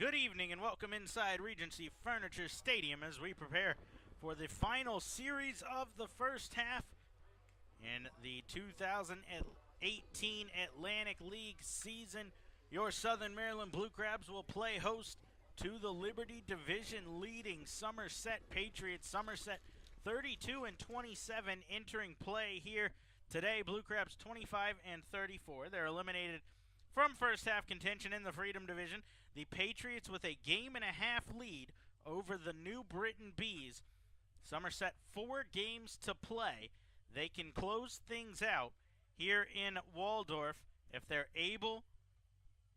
Good evening and welcome inside Regency Furniture Stadium as we prepare for the final series of the first half in the 2018 Atlantic League season. Your Southern Maryland Blue Crabs will play host to the Liberty Division leading Somerset Patriots. Somerset 32-27 entering play here today. Blue Crabs 25-34. They're eliminated from first half contention in the Freedom Division. The Patriots with a game-and-a-half lead over the New Britain Bees. Somerset 4 games to play. They can close things out here in Waldorf if they're able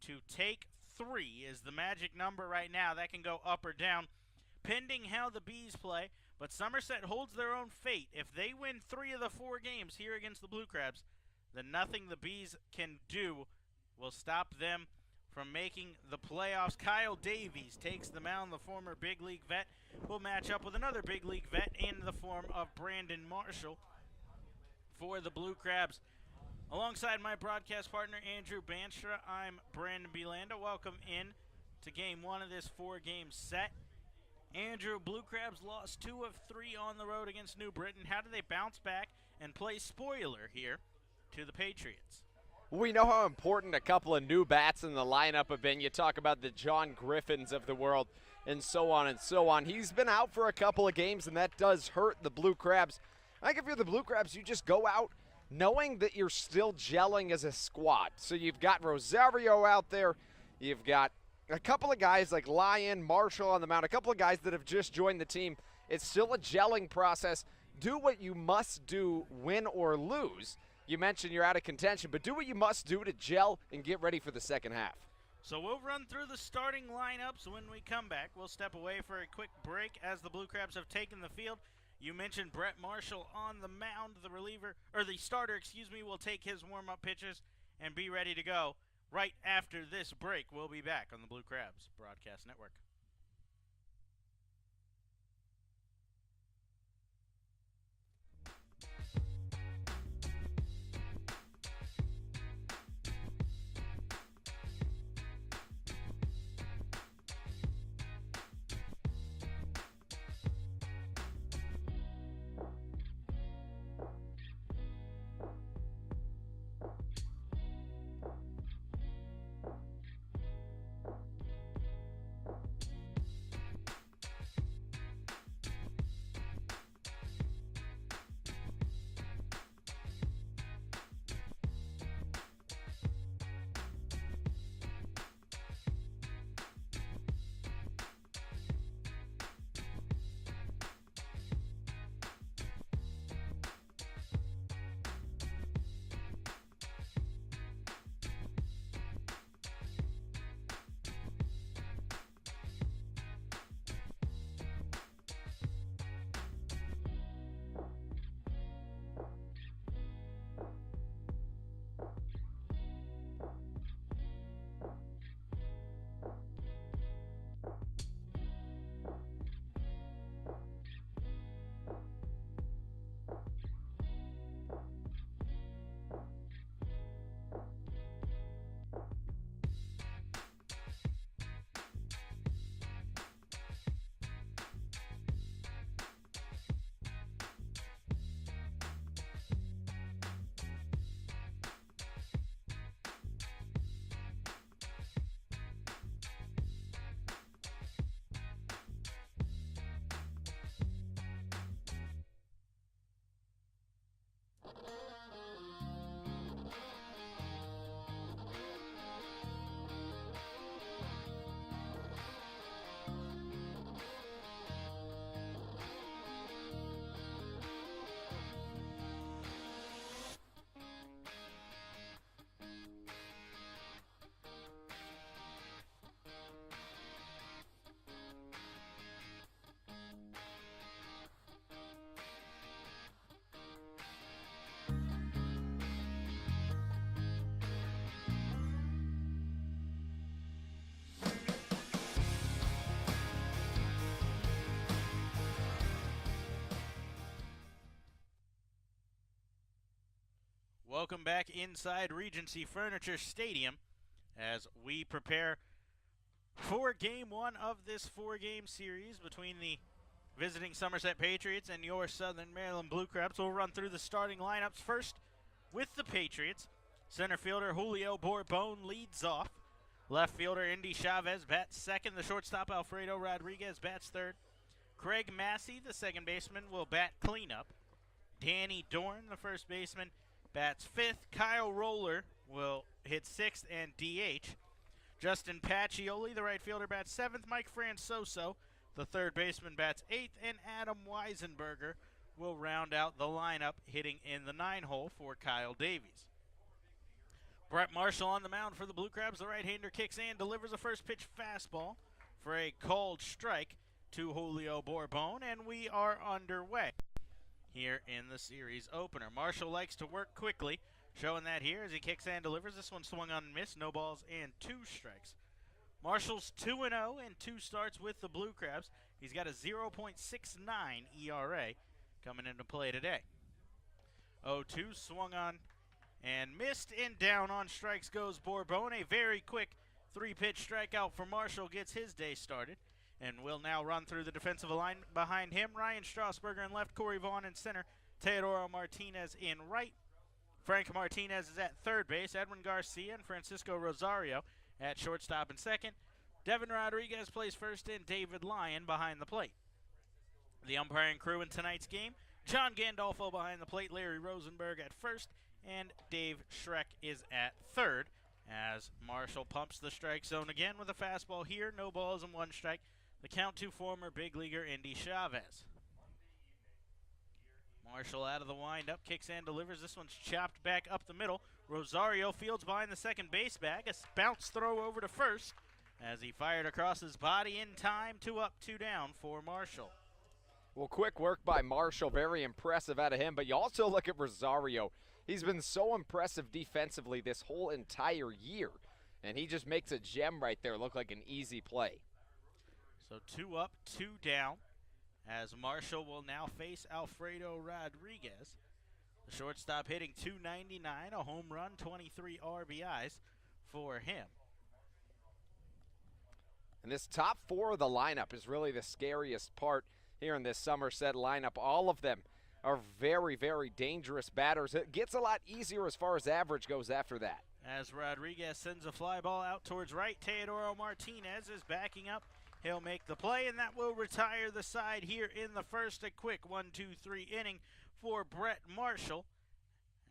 to take 3 is the magic number right now. That can go up or down pending how the Bees play. But Somerset holds their own fate. If they win 3 of the 4 games here against the Blue Crabs, then nothing the Bees can do will stop them from making the playoffs. Kyle Davies takes the mound. The former big league vet will match up with another big league vet in the form of Brandon Marshall for the Blue Crabs. Alongside my broadcast partner, Andrew Banstra, I'm Brandon Belanda. Welcome in to game 1 of this 4-game set. Andrew, Blue Crabs lost 2 of 3 on the road against New Britain. How do they bounce back and play spoiler here to the Patriots? We know how important a couple of new bats in the lineup have been. You talk about the John Griffins of the world and so on and so on. He's been out for a couple of games, and that does hurt the Blue Crabs. I think if you're the Blue Crabs, you just go out knowing that you're still gelling as a squad. So you've got Rosario out there. You've got a couple of guys like Lyon, Marshall on the mound, a couple of guys that have just joined the team. It's still a gelling process. Do what you must do, win or lose. You mentioned you're out of contention, but do what you must do to gel and get ready for the second half. So we'll run through the starting lineups when we come back. We'll step away for a quick break as the Blue Crabs have taken the field. You mentioned Brett Marshall on the mound. The starter, will take his warm-up pitches and be ready to go right after this break. We'll be back on the Blue Crabs Broadcast Network. Welcome back inside Regency Furniture Stadium as we prepare For game one of this four-game series between the visiting Somerset Patriots and your Southern Maryland Blue Crabs, we'll run through the starting lineups first with the Patriots. Center fielder Julio Borbone leads off. Left fielder Indy Chavez bats second. The shortstop Alfredo Rodriguez bats third. Craig Massey, the second baseman, will bat cleanup. Danny Dorn, the first baseman, bats fifth. Kyle Roller will hit sixth and DH. Justin Pacioli, the right fielder, bats seventh. Mike Francoso, the third baseman, bats eighth. And Adam Weisenberger will round out the lineup, hitting in the 9-hole for Kyle Davies. Brett Marshall on the mound for the Blue Crabs. The right-hander kicks and delivers a first pitch fastball for a called strike to Julio Borbone, and we are underway here in the series opener. Marshall likes to work quickly, showing that here as he kicks and delivers. This one swung on and missed, no balls and 2 strikes. Marshall's 2-0 in 2 starts with the Blue Crabs. He's got a 0.69 ERA coming into play today. 0-2 swung on and missed, and down on strikes goes Borbone. A very quick 3-pitch strikeout for Marshall gets his day started. And we'll now run through the defensive line behind him. Ryan Strasburger in left, Corey Vaughn in center, Teodoro Martinez in right. Frank Martinez is at third base, Edwin Garcia and Francisco Rosario at shortstop and second. Devin Rodriguez plays first, and David Lyon behind the plate. The umpiring crew in tonight's game: John Gandolfo behind the plate, Larry Rosenberg at first, and Dave Schreck is at third. As Marshall pumps the strike zone again with a fastball here, no balls and 1 strike. The count to former big leaguer Indy Chavez. Marshall out of the windup, kicks and delivers. This one's chopped back up the middle. Rosario fields behind the second base bag. A bounce throw over to first as he fired across his body in time. 2 up, 2 down for Marshall. Well, quick work by Marshall. Very impressive out of him. But you also look at Rosario. He's been so impressive defensively this whole entire year. And he just makes a gem right there look like an easy play. So 2 up, 2 down, as Marshall will now face Alfredo Rodriguez. The shortstop hitting .299, a home run, 23 RBIs for him. And this top 4 of the lineup is really the scariest part here in this Somerset lineup. All of them are very, very dangerous batters. It gets a lot easier as far as average goes after that. As Rodriguez sends a fly ball out towards right, Teodoro Martinez is backing up. He'll make the play, and that will retire the side here in the first. A quick 1-2-3 inning for Brett Marshall.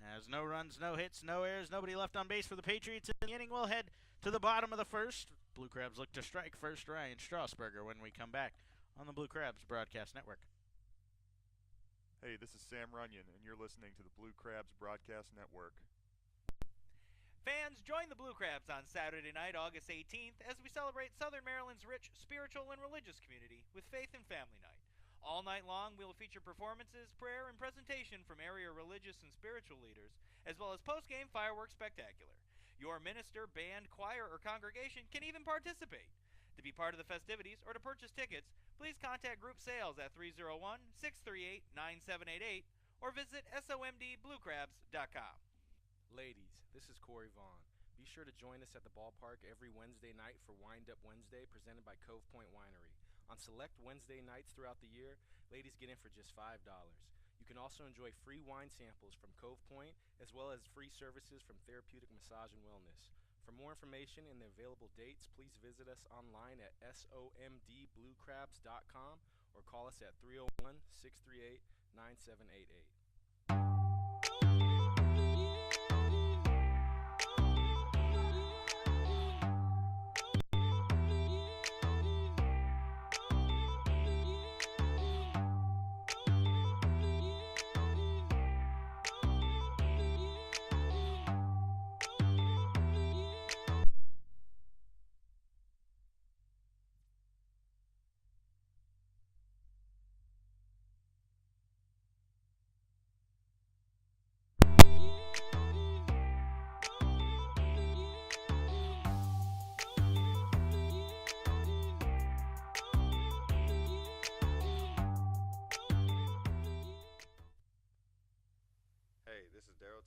As no runs, no hits, no errors, nobody left on base for the Patriots in the inning. We'll head to the bottom of the first. Blue Crabs look to strike first Ryan Strasburger when we come back on the Blue Crabs Broadcast Network. Hey, this is Sam Runyon, and you're listening to the Blue Crabs Broadcast Network. Fans, join the Blue Crabs on Saturday night, August 18th, as we celebrate Southern Maryland's rich spiritual and religious community with Faith and Family Night. All night long, we will feature performances, prayer, and presentation from area religious and spiritual leaders, as well as post-game fireworks spectacular. Your minister, band, choir, or congregation can even participate. To be part of the festivities or to purchase tickets, please contact group sales at 301-638-9788 or visit somdbluecrabs.com. Ladies, this is Corey Vaughn. Be sure to join us at the ballpark every Wednesday night for Wind Up Wednesday presented by Cove Point Winery. On select Wednesday nights throughout the year, ladies get in for just $5. You can also enjoy free wine samples from Cove Point as well as free services from Therapeutic Massage and Wellness. For more information and the available dates, please visit us online at somdbluecrabs.com or call us at 301-638-9788.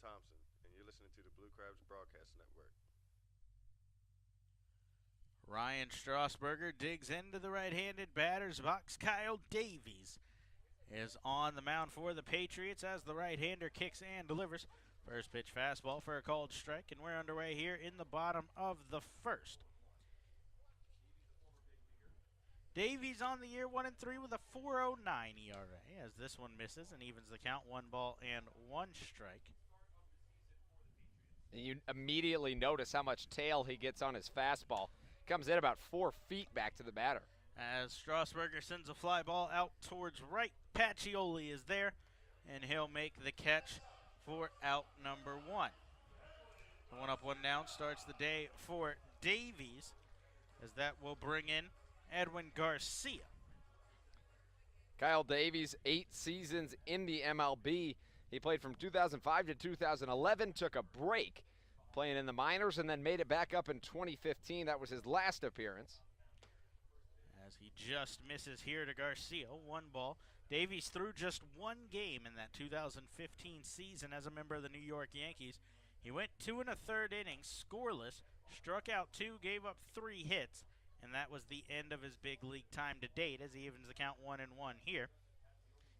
Thompson, and you're listening to the Blue Crabs Broadcast Network. Ryan Strasburger digs into the right-handed batter's box. Kyle Davies is on the mound for the Patriots as the right-hander kicks and delivers. First pitch fastball for a called strike, and we're underway here in the bottom of the first. Davies on the year 1-3 with a 4.09 ERA as this one misses and evens the count. 1 ball and 1 strike. And you immediately notice how much tail he gets on his fastball. Comes in about 4 feet back to the batter. As Strasburger sends a fly ball out towards right, Pacioli is there, and he'll make the catch for out number 1. The 1 up, 1 down starts the day for Davies, as that will bring in Edwin Garcia. Kyle Davies, 8 seasons in the MLB. He played from 2005 to 2011, took a break playing in the minors, and then made it back up in 2015. That was his last appearance. As he just misses here to Garcia, 1 ball. Davies threw just 1 game in that 2015 season as a member of the New York Yankees. He went 2 1/3 innings, scoreless, struck out 2, gave up 3 hits, and that was the end of his big league time to date as he evens the count 1-1 here.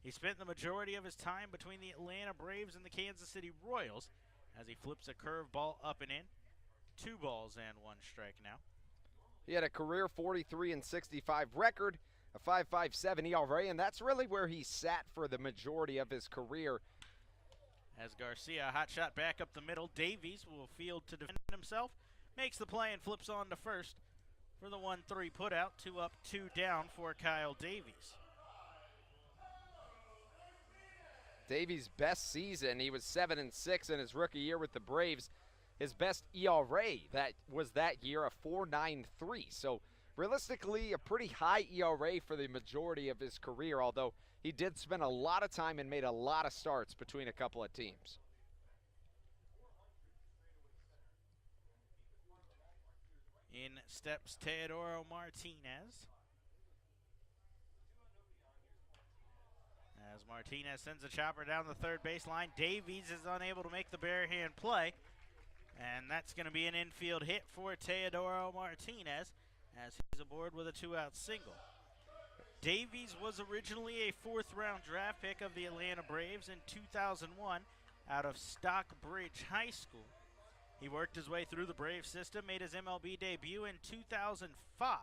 He spent the majority of his time between the Atlanta Braves and the Kansas City Royals as he flips a curveball up and in. 2 balls and 1 strike now. He had a career 43-65 record, a 5.57 ERA, and that's really where he sat for the majority of his career. As Garcia, hot shot back up the middle. Davies will field to defend himself, makes the play and flips on to first for the 1-3 putout. 2 up, 2 down for Kyle Davies. Davies' best season, he was 7-6 in his rookie year with the Braves. His best ERA that was that year, a 4.93. So realistically, a pretty high ERA for the majority of his career, although he did spend a lot of time and made a lot of starts between a couple of teams. In steps Teodoro Martinez. As Martinez sends a chopper down the third baseline, Davies is unable to make the bare hand play. And that's going to be an infield hit for Teodoro Martinez as he's aboard with a 2-out single. Davies was originally a 4th-round draft pick of the Atlanta Braves in 2001 out of Stockbridge High School. He worked his way through the Braves system, made his MLB debut in 2005.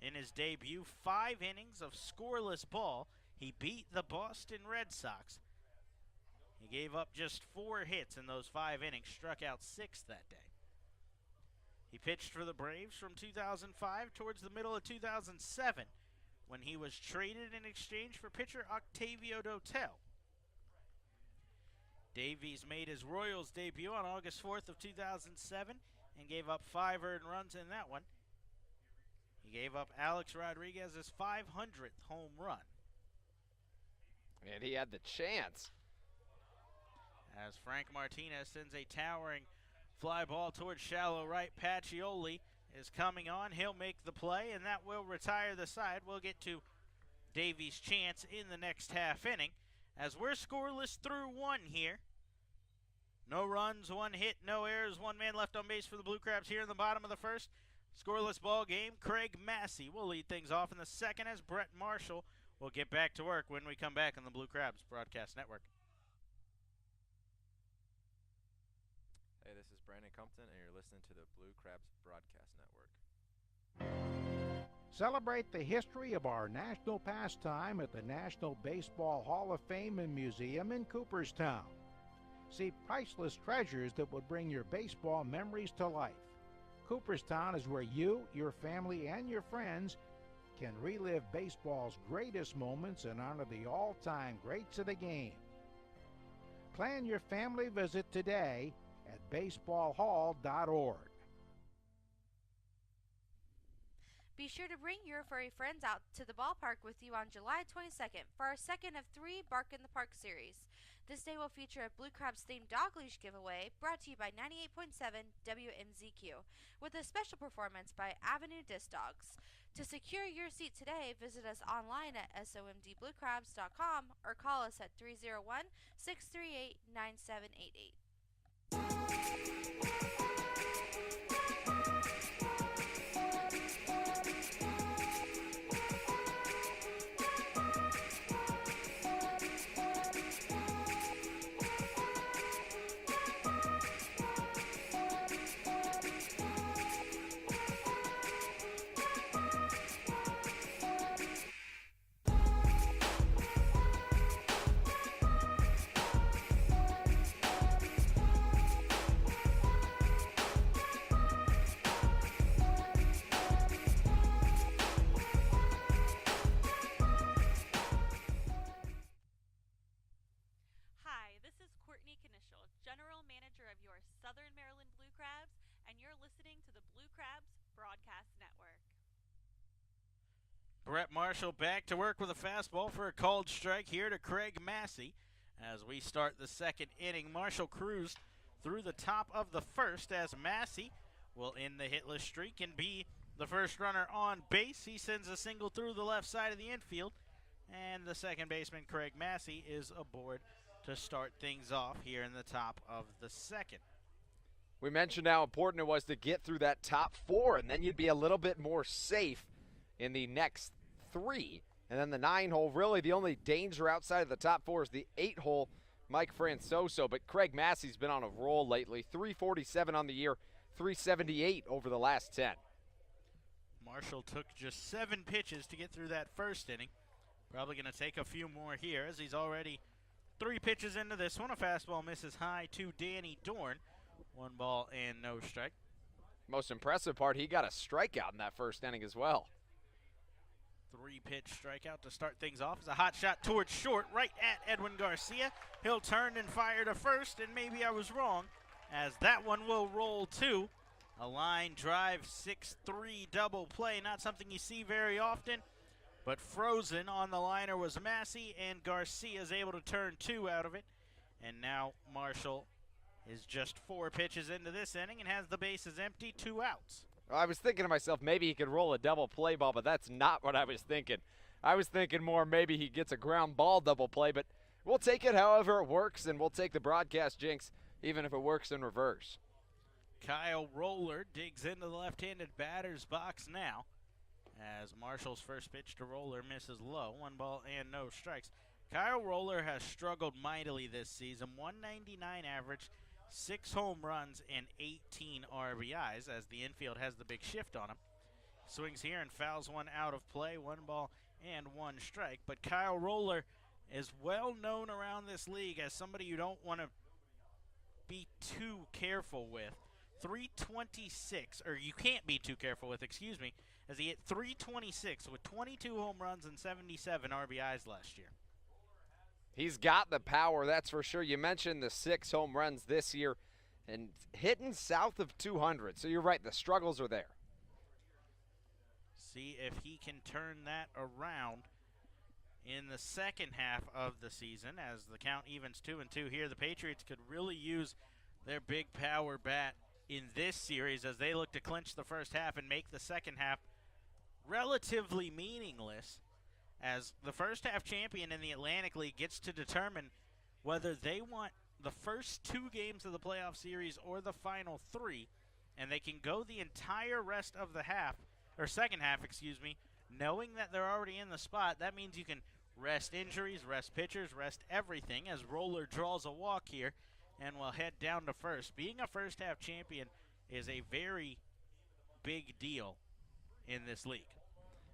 In his debut, 5 innings of scoreless ball, he beat the Boston Red Sox. He gave up just 4 hits in those 5 innings, struck out 6 that day. He pitched for the Braves from 2005 towards the middle of 2007 when he was traded in exchange for pitcher Octavio Dotel. Davies made his Royals debut on August 4th of 2007 and gave up 5 earned runs in that one. He gave up Alex Rodriguez's 500th home run. And he had the chance. As Frank Martinez sends a towering fly ball towards shallow right, Pacioli is coming on. He'll make the play, and that will retire the side. We'll get to Davies' chance in the next half inning as we're scoreless through 1 here. No runs, 1 hit, no errors, 1 man left on base for the Blue Crabs here in the bottom of the first. Scoreless ball game. Craig Massey will lead things off in the second as Brett Marshall will get back to work when we come back on the Blue Crabs Broadcast Network. Hey, this is Brandon Compton, and you're listening to the Blue Crabs Broadcast Network. Celebrate the history of our national pastime at the National Baseball Hall of Fame and Museum in Cooperstown. See priceless treasures that will bring your baseball memories to life. Cooperstown is where you, your family, and your friends can relive baseball's greatest moments and honor the all-time greats of the game. Plan your family visit today at baseballhall.org. Be sure to bring your furry friends out to the ballpark with you on July 22nd for our second of 3 Bark in the Park series. This day will feature a Blue Crabs themed dog leash giveaway brought to you by 98.7 WMZQ with a special performance by Avenue Disc Dogs. To secure your seat today, visit us online at somdbluecrabs.com or call us at 301-638-9788. Southern Maryland Blue Crabs, and you're listening to the Blue Crabs Broadcast Network. Brett Marshall back to work with a fastball for a called strike here to Craig Massey. As we start the second inning, Marshall cruised through the top of the first as Massey will end the hitless streak and be the first runner on base. He sends a single through the left side of the infield, and the second baseman, Craig Massey, is aboard to start things off here in the top of the second. We mentioned how important it was to get through that top four, and then you'd be a little bit more safe in the next three. And then the 9-hole, really the only danger outside of the top four is the 8-hole, Mike Francoso. But Craig Massey's been on a roll lately. 347 on the year, 378 over the last 10. Marshall took just 7 pitches to get through that first inning. Probably going to take a few more here as he's already 3 pitches into this one. A fastball misses high to Danny Dorn. 1 ball and no strike. Most impressive part, he got a strikeout in that first inning as well. 3-pitch strikeout to start things off. It's a hot shot towards short, right at Edwin Garcia. He'll turn and fire to first, and maybe I was wrong, as that one will roll too. A line drive, 6-3 double play. Not something you see very often, but frozen on the liner was Massey, and Garcia's able to turn 2 out of it. And now Marshall is just 4 pitches into this inning and has the bases empty, 2 outs. I was thinking to myself, maybe he could roll a double play ball, but that's not what I was thinking. I was thinking more maybe he gets a ground ball double play, but we'll take it however it works, and we'll take the broadcast jinx even if it works in reverse. Kyle Roller digs into the left-handed batter's box now as Marshall's first pitch to Roller misses low. 1 ball and no strikes. Kyle Roller has struggled mightily this season. 199 average, 6 home runs, and 18 RBIs as the infield has the big shift on him. Swings here and fouls one out of play. 1 ball and 1 strike. But Kyle Roller is well known around this league as somebody you don't want to be too careful with. 326, or you can't be too careful with, excuse me, as he hit 326 with 22 home runs and 77 RBIs last year. He's got the power, that's for sure. You mentioned the 6 home runs this year and hitting south of 200. So you're right, the struggles are there. See if he can turn that around in the second half of the season as the count evens 2-2 here. The Patriots could really use their big power bat in this series as they look to clinch the first half and make the second half relatively meaningless, as the first half champion in the Atlantic League gets to determine whether they want the first 2 games of the playoff series or the final 3, and they can go the entire rest of the half, or second half, excuse me, knowing that they're already in the spot. That means you can rest injuries, rest pitchers, rest everything, as Roller draws a walk here and will head down to first. Being a first half champion is a very big deal in this league.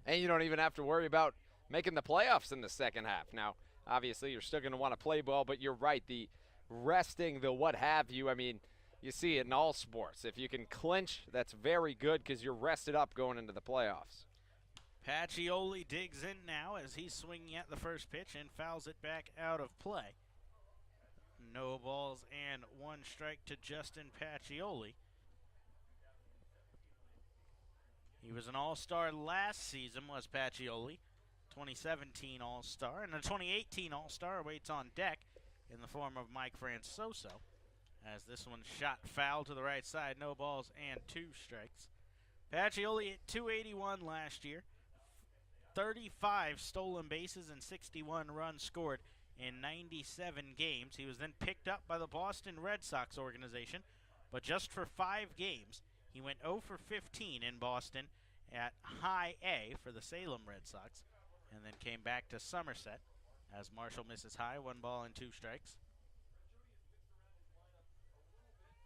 And you don't even have to worry about making the playoffs in the second half. Now, obviously, you're still going to want to play ball, but you're right. The resting, the what have you, I mean, you see it in all sports. If you can clinch, that's very good because you're rested up going into the playoffs. Pacioli digs in now as he's swinging at the first pitch and fouls it back out of play. No balls and 1 strike to Justin Pacioli. He was an all-star last season, was Pacioli. 2017 all-star, and a 2018 all-star awaits on deck in the form of Mike Francoso, as this one's shot foul to the right side. No balls and 2 strikes. Pacioli hit 281 last year. 35 stolen bases and 61 runs scored in 97 games. He was then picked up by the Boston Red Sox organization, but just for 5 games. He went 0 for 15 in Boston at High A for the Salem Red Sox, and then came back to Somerset as Marshall misses high. 1 ball and 2 strikes.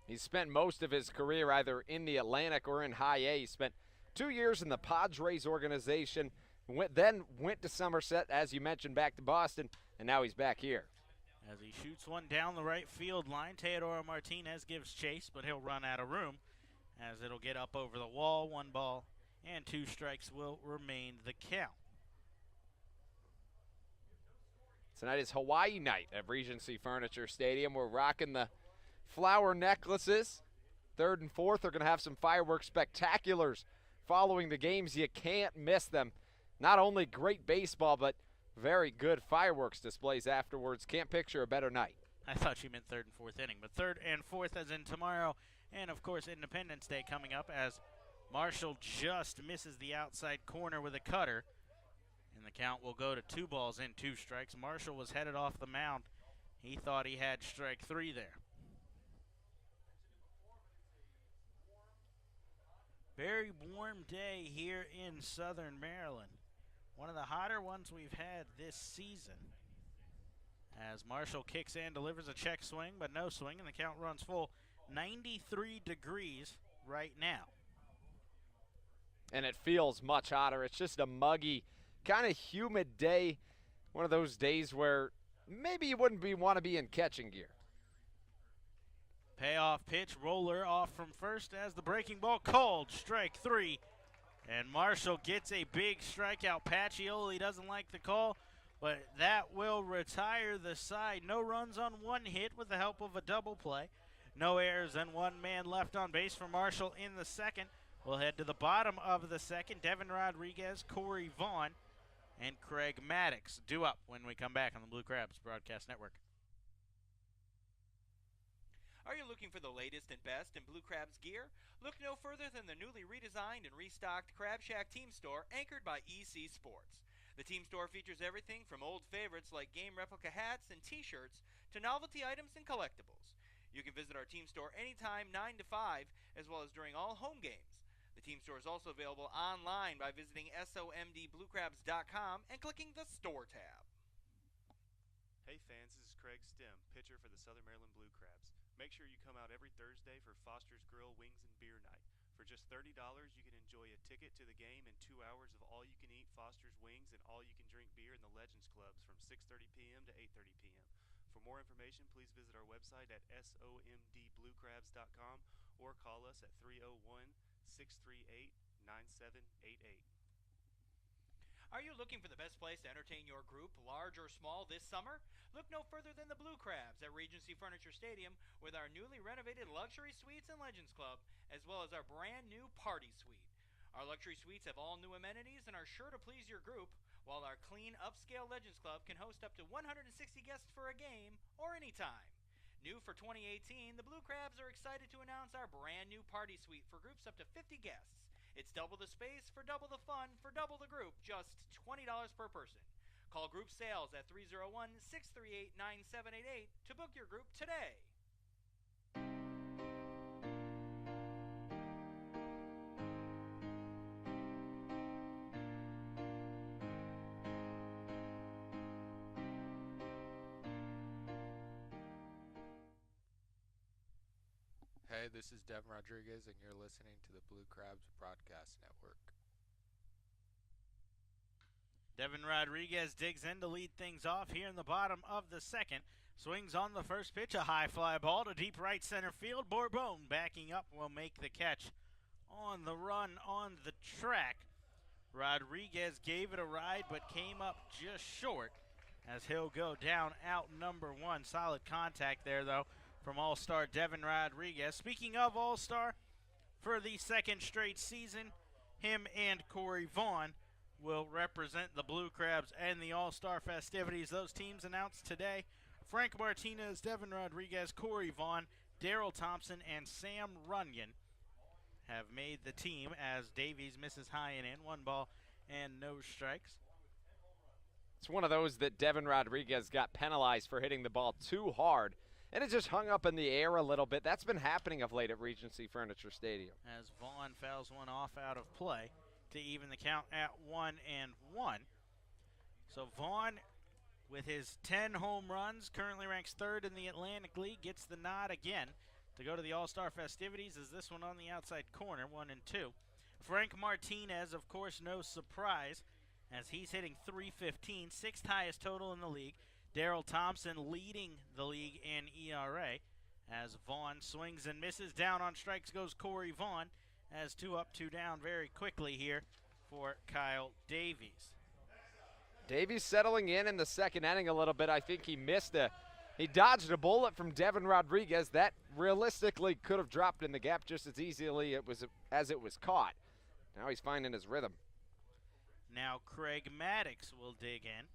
He spent most of his career either in the Atlantic or in High A. He spent 2 years in the Padres organization, then went to Somerset, as you mentioned, back to Boston, and now he's back here. As he shoots one down the right field line, Teodoro Martinez gives chase, but he'll run out of room as it'll get up over the wall. 1 ball and 2 strikes will remain the count. Tonight is Hawaii night at Regency Furniture Stadium. We're rocking the flower necklaces Third and fourth are going to have some fireworks spectaculars following the games. You can't miss them. Not only great baseball, but very good fireworks displays afterwards. Can't picture a better night. I thought you meant third and fourth inning, but third and fourth as in tomorrow, and of course Independence Day coming up as Marshall just misses the outside corner with a cutter, and the count will go to 2 balls and 2 strikes. Marshall was headed off the mound. He thought he had strike 3 there. Very warm day here in Southern Maryland. One of the hotter ones we've had this season. As Marshall kicks in, delivers a check swing, but no swing, and the count runs full. 93 degrees right now. And it feels much hotter. It's just a muggy, kind of humid day. One of those days where maybe you wouldn't want to be in catching gear. Payoff pitch, roller off from first as the breaking ball called. Strike 3. And Marshall gets a big strikeout. Pacioli doesn't like the call, but that will retire the side. No runs on 1 hit with the help of a double play. No errors and 1 man left on base for Marshall in the second. We'll head to the bottom of the second. Devin Rodriguez, Corey Vaughn, and Craig Maddox due up when we come back on the Blue Crabs Broadcast Network. Are you looking for the latest and best in Blue Crabs gear? Look no further than the newly redesigned and restocked Crab Shack Team Store, anchored by EC Sports. The Team Store features everything from old favorites like game replica hats and t-shirts to novelty items and collectibles. You can visit our Team Store anytime 9 to 5, as well as during all home games. The Team Store is also available online by visiting somdbluecrabs.com and clicking the Store tab. Hey fans, this is Craig Stem, pitcher for the Southern Maryland Blue Crabs. Make sure you come out every Thursday for Foster's Grill Wings and Beer Night. For just $30, you can enjoy a ticket to the game and 2 hours of all-you-can-eat Foster's Wings and all-you-can-drink beer in the Legends Clubs from 6:30 p.m. to 8:30 p.m. For more information, please visit our website at somdbluecrabs.com or call us at 301-638-9788. Are you looking for the best place to entertain your group, large or small, this summer? Look no further than the Blue Crabs at Regency Furniture Stadium with our newly renovated Luxury Suites and Legends Club, as well as our brand new Party Suite. Our luxury suites have all new amenities and are sure to please your group, while our clean, upscale Legends Club can host up to 160 guests for a game or anytime. New for 2018, the Blue Crabs are excited to announce our brand new Party Suite for groups up to 50 guests. It's double the space for double the fun for double the group, just $20 per person. Call group sales at 301-638-9788 to book your group today. Hey, this is Devin Rodriguez, and you're listening to the Blue Crabs Broadcast Network. Devin Rodriguez digs in to lead things off here in the bottom of the second. Swings on the first pitch, a high fly ball to deep right center field. Bourbon backing up will make the catch on the run on the track. Rodriguez gave it a ride but came up just short as he'll go down out number 1. Solid contact there, though, from All-Star Devin Rodriguez. Speaking of All-Star, for the second straight season, him and Corey Vaughn will represent the Blue Crabs and the All-Star festivities. Those teams announced today: Frank Martinez, Devin Rodriguez, Corey Vaughn, Daryl Thompson, and Sam Runyon have made the team as Davies misses high and in. 1 ball and no strikes. It's one of those that Devin Rodriguez got penalized for hitting the ball too hard, and it just hung up in the air a little bit. That's been happening of late at Regency Furniture Stadium. As Vaughn fouls one off out of play to even the count at 1-1. So Vaughn, with his 10 home runs, currently ranks 3rd in the Atlantic League, gets the nod again to go to the All-Star festivities as this one on the outside corner, 1-2. Frank Martinez, of course, no surprise, as he's hitting .315, 6th highest total in the league. Daryl Thompson leading the league in ERA as Vaughn swings and misses. Down on strikes goes Corey Vaughn as 2 up, 2 down very quickly here for Kyle Davies. Davies settling in the second inning a little bit. I think he missed a He dodged a bullet from Devin Rodriguez that realistically could have dropped in the gap just as easily as it was caught. Now he's finding his rhythm. Now Craig Maddox will dig in.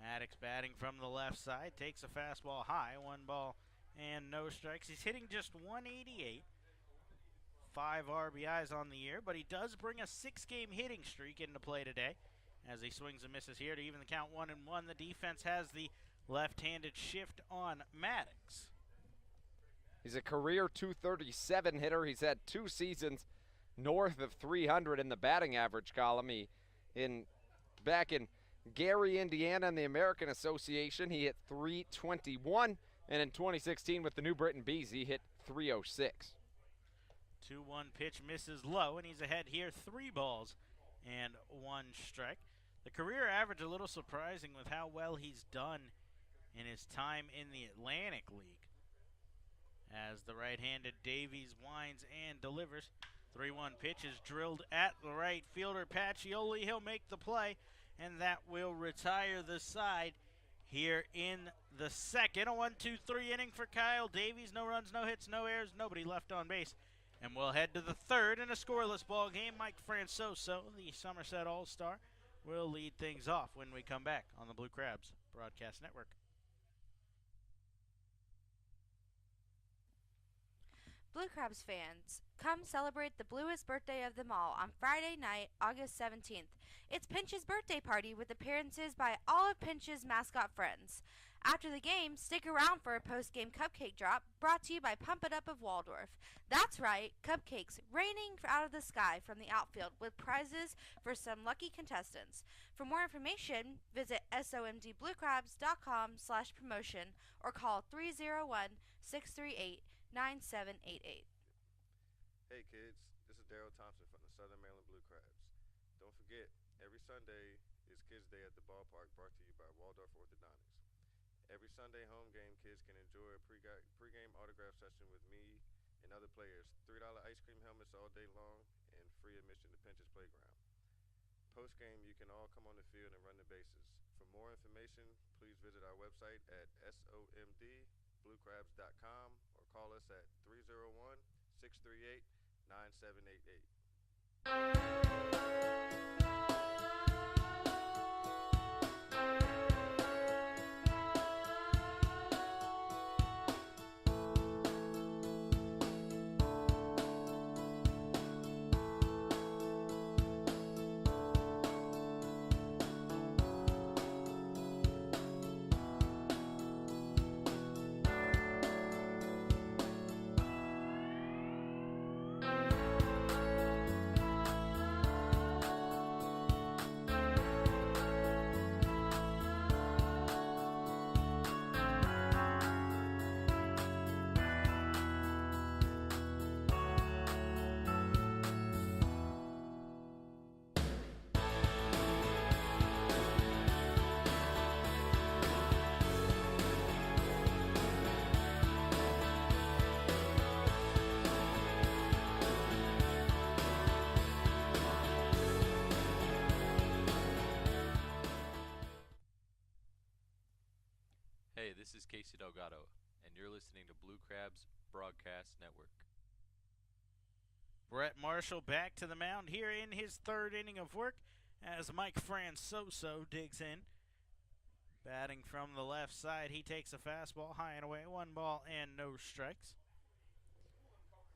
Maddox batting from the left side, takes a fastball high, 1 ball and no strikes. He's hitting just 188. 5 RBIs on the year, but he does bring a 6-game hitting streak into play today as he swings and misses here to even the count 1-1. The defense has the left-handed shift on Maddox. He's a career .237 hitter. He's had 2 seasons north of 300 in the batting average column. Back in Gary, Indiana in the American Association, he hit .321, and in 2016 with the New Britain Bees, he hit .306. 2-1 pitch misses low, and he's ahead here, 3 balls and 1 strike. The career average a little surprising with how well he's done in his time in the Atlantic League. As the right-handed Davies winds and delivers. 3-1 pitch is drilled at the right fielder, Pacioli. He'll make the play, and that will retire the side here in the second. A 1-2-3 inning for Kyle Davies. No runs, no hits, no errors, nobody left on base. And we'll head to the third in a scoreless ball game. Mike Francoso, the Somerset All-Star, will lead things off when we come back on the Blue Crabs Broadcast Network. Blue Crabs fans, come celebrate the bluest birthday of them all on Friday night, August 17th. It's Pinch's birthday party with appearances by all of Pinch's mascot friends. After the game, stick around for a post-game cupcake drop brought to you by Pump It Up of Waldorf. That's right, cupcakes raining out of the sky from the outfield with prizes for some lucky contestants. For more information, visit somdbluecrabs.com/promotion or call 301-638-9788. Hey kids, this is Daryl Thompson from the Southern Maryland Blue Crabs. Don't forget, every Sunday is Kids Day at the ballpark, brought to you by Waldorf Orthodontics. Every Sunday home game, kids can enjoy a pregame autograph session with me and other players, $3 ice cream helmets all day long, and free admission to Pinch's Playground. Post-game, you can all come on the field and run the bases. For more information, please visit our website at somdbluecrabs.com or call us at 301-638-9788. Hey, this is Casey Delgado, and you're listening to Blue Crabs Broadcast Network. Brett Marshall back to the mound here in his third inning of work as Mike Francoso digs in. Batting from the left side, he takes a fastball high and away, 1 ball and no strikes.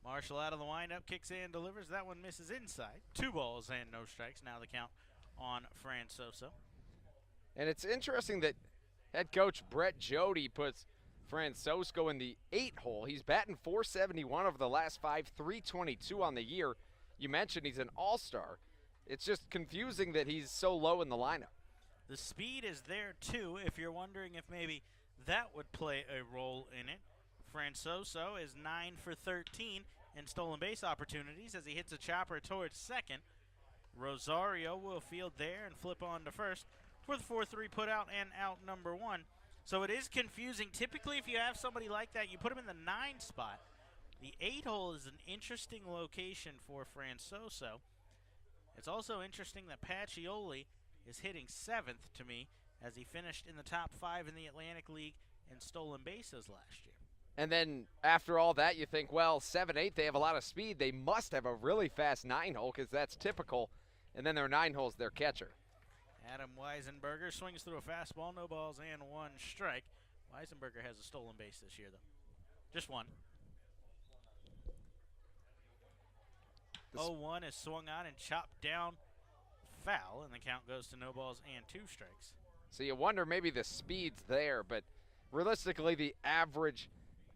Marshall out of the windup, kicks in, delivers. That one misses inside. 2 balls and no strikes. Now the count on Francoso. And it's interesting that head coach Brett Jody puts Francoso in the 8 hole. He's batting .471 over the last 5, .322 on the year. You mentioned he's an all-star. It's just confusing that he's so low in the lineup. The speed is there too, if you're wondering if maybe that would play a role in it. Francoso is 9 for 13 in stolen base opportunities as he hits a chopper towards second. Rosario will field there and flip on to first for the 4-3 put out and out number 1. So it is confusing. Typically, if you have somebody like that, you put him in the 9 spot. The 8 hole is an interesting location for Francoso. It's also interesting that Pacioli is hitting 7th to me as he finished in the top 5 in the Atlantic League in stolen bases last year. And then after all that, you think, well, 7-8, they have a lot of speed. They must have a really fast 9-hole because that's typical. And then their 9-hole's their catcher. Adam Weisenberger swings through a fastball, no balls and 1 strike. Weisenberger has a stolen base this year, though. Just 1. 0-1 is swung on and chopped down foul, and the count goes to no balls and 2 strikes. So you wonder maybe the speed's there, but realistically the average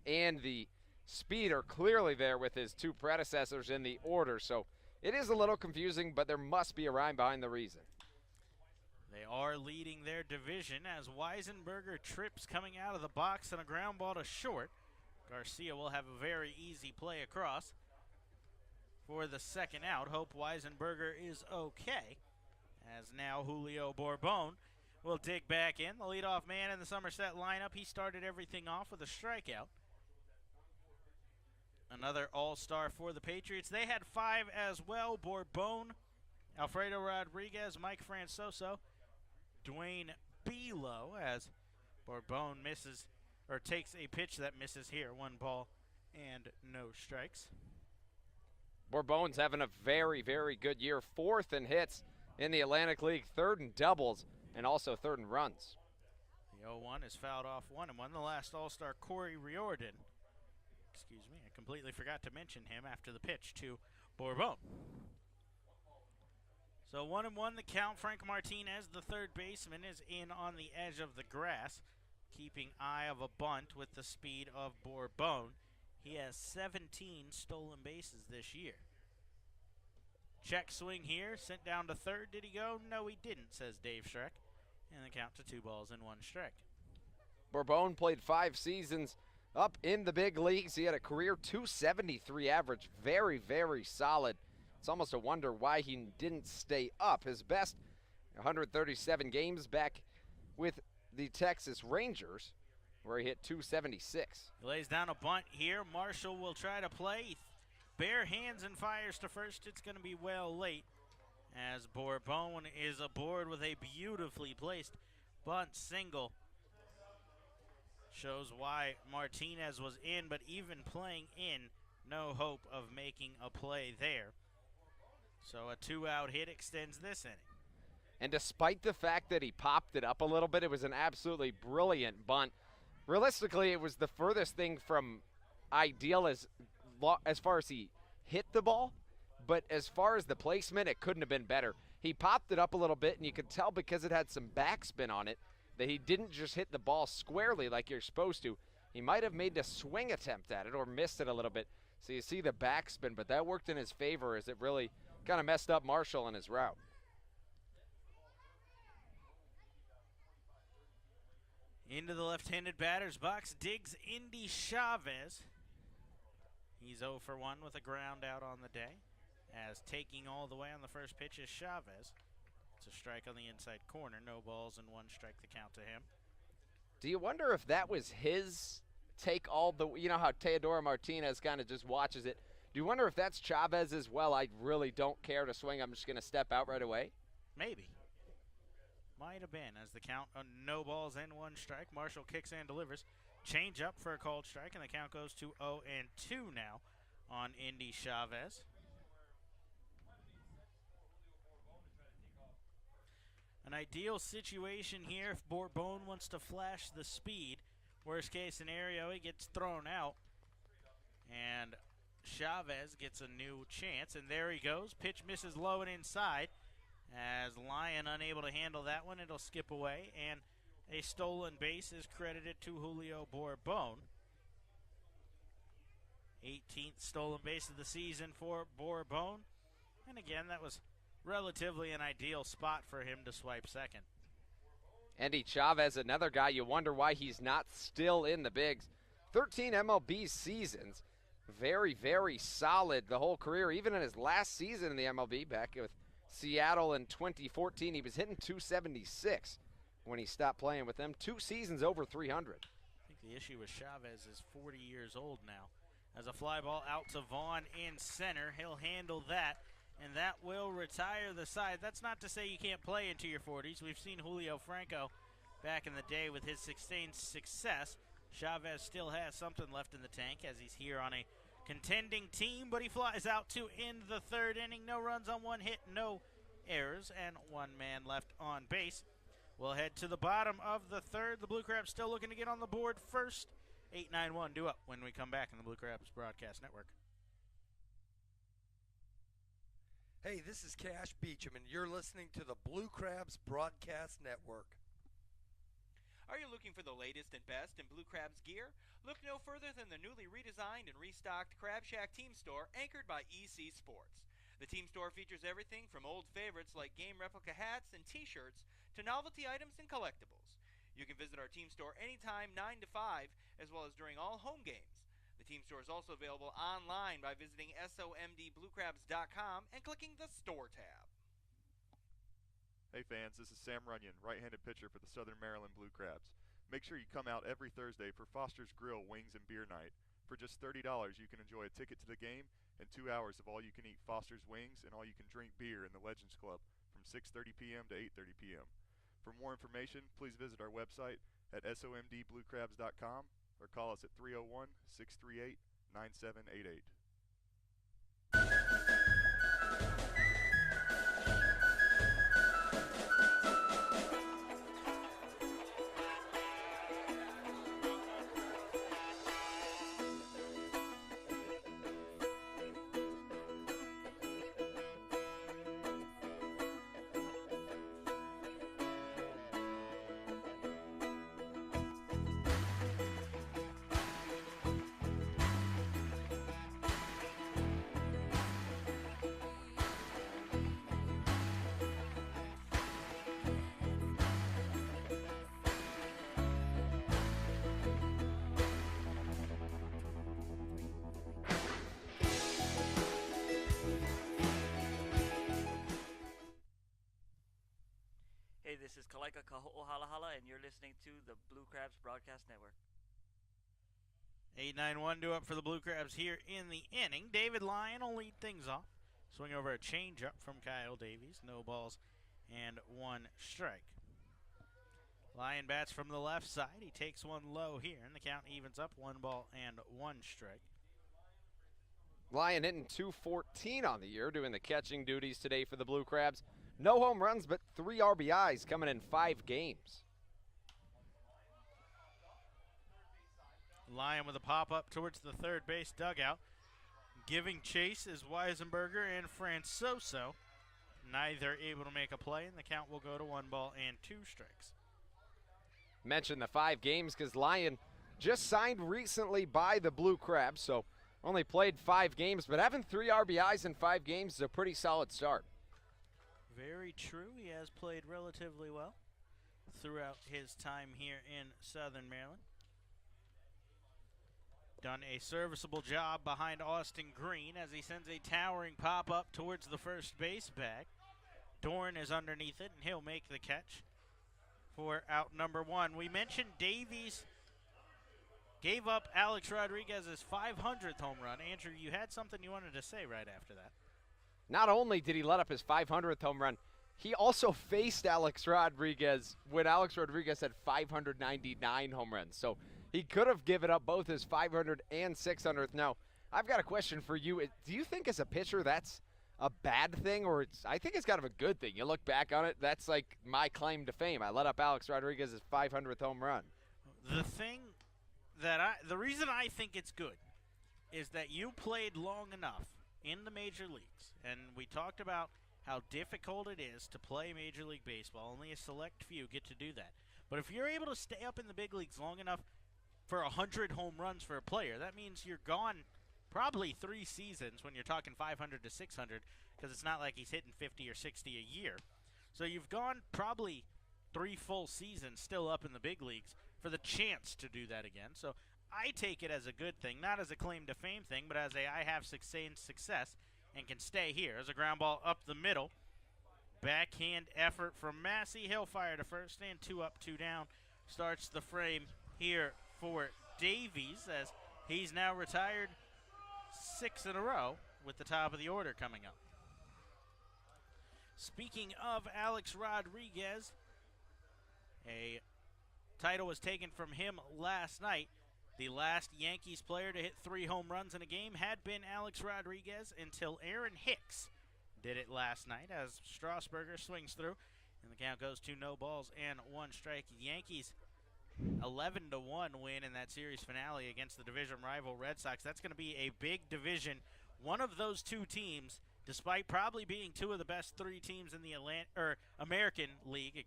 and the speed are clearly there with his 2 predecessors in the order. So it is a little confusing, but there must be a rhyme behind the reason. They are leading their division as Weisenberger trips coming out of the box on a ground ball to short. Garcia will have a very easy play across for the second out. Hope Weisenberger is okay, as now Julio Bourbon will dig back in. The leadoff man in the Somerset lineup. He started everything off with a strikeout. Another all-star for the Patriots. They had 5 as well. Bourbon, Alfredo Rodriguez, Mike Francoso, Dwayne Belo, as Bourbon misses, or takes a pitch that misses here. 1 ball and no strikes. Bourbon's having a very, very good year. 4th in hits in the Atlantic League, 3rd in doubles, and also 3rd in runs. The 0-1 is fouled off 1-1. The last all-star, Corey Riordan. Excuse me, I completely forgot to mention him after the pitch to Bourbon. So 1-1 the count. Frank Martinez, the third baseman, is in on the edge of the grass, keeping eye of a bunt with the speed of Bourbon. He has 17 stolen bases this year. Check swing here, sent down to third. Did he go? No, he didn't, says Dave Schreck. And the count to 2 balls and 1 strike. Bourbon played 5 seasons up in the big leagues. He had a career .273 average. Very, very solid. It's almost a wonder why he didn't stay up. His best 137 games back with the Texas Rangers, where he hit .276. He lays down a bunt here. Marshall will try to play. Bare hands and fires to first. It's going to be well late, as Bourbon is aboard with a beautifully placed bunt single. Shows why Martinez was in, but even playing in, no hope of making a play there. So a 2-out hit extends this inning. And despite the fact that he popped it up a little bit, it was an absolutely brilliant bunt. Realistically, it was the furthest thing from ideal as far as he hit the ball, but as far as the placement, it couldn't have been better. He popped it up a little bit, and you could tell because it had some backspin on it that he didn't just hit the ball squarely like you're supposed to. He might have made a swing attempt at it or missed it a little bit. So you see the backspin, but that worked in his favor as it really kind of messed up Marshall in his route. Into the left-handed batter's box digs Indy Chavez. He's 0 for 1 with a ground out on the day, as taking all the way on the first pitch is Chavez. It's a strike on the inside corner. No balls and 1 strike the count to him. Do you wonder if that was his take all the, you know how Teodoro Martinez kind of just watches it. Do you wonder if that's Chavez as well? I really don't care to swing. I'm just going to step out right away. Maybe. Might have been, as the count on no balls and 1 strike. Marshall kicks and delivers. Change up for a called strike, and the count goes to 0-2 now on Indy Chavez. An ideal situation here if Bourbon wants to flash the speed. Worst case scenario, he gets thrown out, and Chavez gets a new chance, and there he goes. Pitch misses low and inside, as Lyon unable to handle that one. It'll skip away, and a stolen base is credited to Julio Bourbon. 18th stolen base of the season for Bourbon, and again, that was relatively an ideal spot for him to swipe second. Andy Chavez, another guy you wonder why he's not still in the bigs. 13 MLB seasons. Very, very solid the whole career. Even in his last season in the MLB, back with Seattle in 2014, he was hitting .276 when he stopped playing with them. 2 seasons over .300. I think the issue with Chavez is 40 years old now. As a fly ball out to Vaughn in center, he'll handle that, and that will retire the side. That's not to say you can't play into your 40s. We've seen Julio Franco back in the day with his sustained success. Chavez still has something left in the tank as he's here on a contending team, but he flies out to end the third inning. No runs on one hit, no errors, and one man left on base. We'll head to the bottom of the third. The Blue Crabs still looking to get on the board first. 8-9-1 due up when we come back on the Blue Crabs Broadcast Network. Hey, this is Cash Beecham, and you're listening to the Blue Crabs Broadcast Network. Are you looking for the latest and best in Blue Crabs gear? Look no further than the newly redesigned and restocked Crab Shack Team Store, anchored by EC Sports. The Team Store features everything from old favorites like game replica hats and t-shirts to novelty items and collectibles. You can visit our Team Store anytime 9 to 5, as well as during all home games. The Team Store is also available online by visiting somdbluecrabs.com and clicking the Store tab. Hey fans, this is Sam Runyon, right-handed pitcher for the Southern Maryland Blue Crabs. Make sure you come out every Thursday for Foster's Grill Wings and Beer Night. For just $30, you can enjoy a ticket to the game and 2 hours of all-you-can-eat Foster's Wings and all-you-can-drink beer in the Legends Club from 6:30 p.m. to 8:30 p.m. For more information, please visit our website at somdbluecrabs.com or call us at 301-638-9788. Hey, this is Kalaika Kaho'ohalahala, and you're listening to the Blue Crabs Broadcast Network. 8-9-1 due up for the Blue Crabs here in the inning. David Lyon will lead things off. Swing over a changeup from Kyle Davies. No balls and one strike. Lyon bats from the left side. He takes one low here, and the count evens up. 1 ball and 1 strike. Lyon hitting .214 on the year, doing the catching duties today for the Blue Crabs. No home runs, but 3 RBIs coming in 5 games. Lyon with a pop-up towards the third base dugout. Giving chase is Weisenberger and Francoso. Neither able to make a play, and the count will go to 1 ball and 2 strikes. Mentioned the 5 games because Lyon just signed recently by the Blue Crabs, so only played 5 games, but having 3 RBIs in 5 games is a pretty solid start. Very true. He has played relatively well throughout his time here in Southern Maryland. Done a serviceable job behind Austin Green as he sends a towering pop-up towards the first base bag. Dorn is underneath it, and he'll make the catch for out number 1. We mentioned Davies gave up Alex Rodriguez's 500th home run. Andrew, you had something you wanted to say right after that. Not only did he let up his 500th home run, he also faced Alex Rodriguez when Alex Rodriguez had 599 home runs. So he could have given up both his 500th and 600th. Now, I've got a question for you. Do you think as a pitcher that's a bad thing, or I think it's kind of a good thing? You look back on it, that's like my claim to fame. I let up Alex Rodriguez's 500th home run. The reason I think it's good is that you played long enough in the major leagues, and we talked about how difficult it is to play Major League Baseball. Only a select few get to do that. But if you're able to stay up in the big leagues long enough for 100 home runs for a player, that means you're gone probably 3 seasons when you're talking 500 to 600, because it's not like he's hitting 50 or 60 a year. So you've gone probably 3 full seasons still up in the big leagues for the chance to do that again. So I take it as a good thing, not as a claim to fame thing, but as I have sustained success and can stay here. As a ground ball up the middle. Backhand effort from Massey. He'll fire to first, and 2 up, 2 down. Starts the frame here for Davies as he's now retired 6 in a row with the top of the order coming up. Speaking of Alex Rodriguez, a title was taken from him last night. The last Yankees player to hit 3 home runs in a game had been Alex Rodriguez until Aaron Hicks did it last night as Strasburger swings through, and the count goes to no balls and 1 strike. Yankees 11-1 win in that series finale against the division rival Red Sox. That's going to be a big division. One of those 2 teams, despite probably being 2 of the best 3 teams in the American League,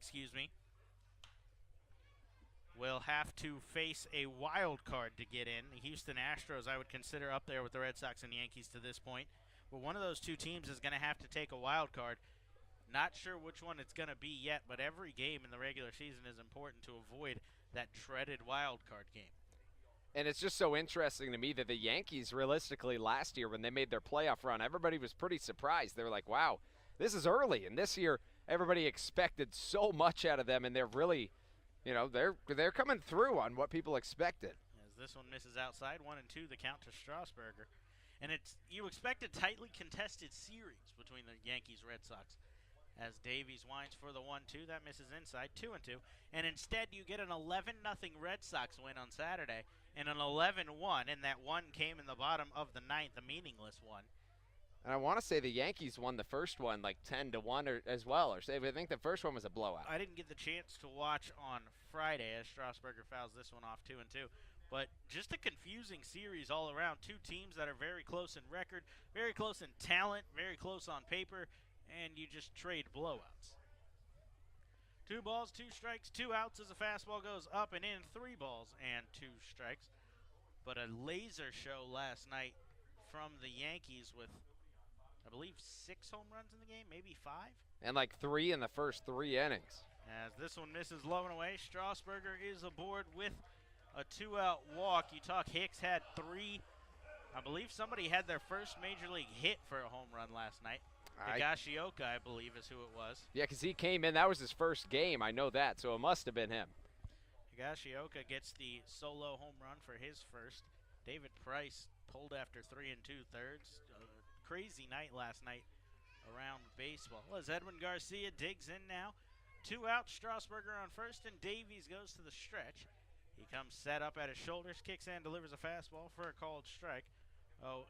will have to face a wild card to get in. The Houston Astros I would consider up there with the Red Sox and Yankees to this point. But one of those 2 teams is going to have to take a wild card. Not sure which one it's going to be yet, but every game in the regular season is important to avoid that dreaded wild card game. And it's just so interesting to me that the Yankees, realistically, last year when they made their playoff run, everybody was pretty surprised. They were like, wow, this is early. And this year, everybody expected so much out of them, and they're really, they're coming through on what people expected. As this one misses outside, 1-2, the count to Strasburger. And you expect a tightly contested series between the Yankees-Red Sox. As Davies winds for the 1-2, that misses inside, 2-2. And instead, you get an 11-0 Red Sox win on Saturday and an 11-1, and that one came in the bottom of the 9th, a meaningless one. And I want to say the Yankees won the first one like 10-1 as well. I think the first one was a blowout. I didn't get the chance to watch on Friday as Strasburger fouls this one off 2-2. But just a confusing series all around. 2 teams that are very close in record, very close in talent, very close on paper, and you just trade blowouts. 2 balls, 2 strikes, 2 outs as the fastball goes up and in. 3 balls and 2 strikes. But a laser show last night from the Yankees with, I believe, 6 home runs in the game, maybe 5. And like 3 in the first 3 innings. As this one misses low and away, Strasburger is aboard with a 2-out walk. You talk Hicks had 3. I believe somebody had their first major league hit for a home run last night. Higashioka, I believe, is who it was. Yeah, because he came in. That was his first game. I know that, so it must have been him. Higashioka gets the solo home run for his first. David Price pulled after 3 2/3. Crazy night last night around baseball. As Edwin Garcia digs in now. 2 out, Strasburger on first, and Davies goes to the stretch. He comes set up at his shoulders, kicks and delivers a fastball for a called strike. 0-1.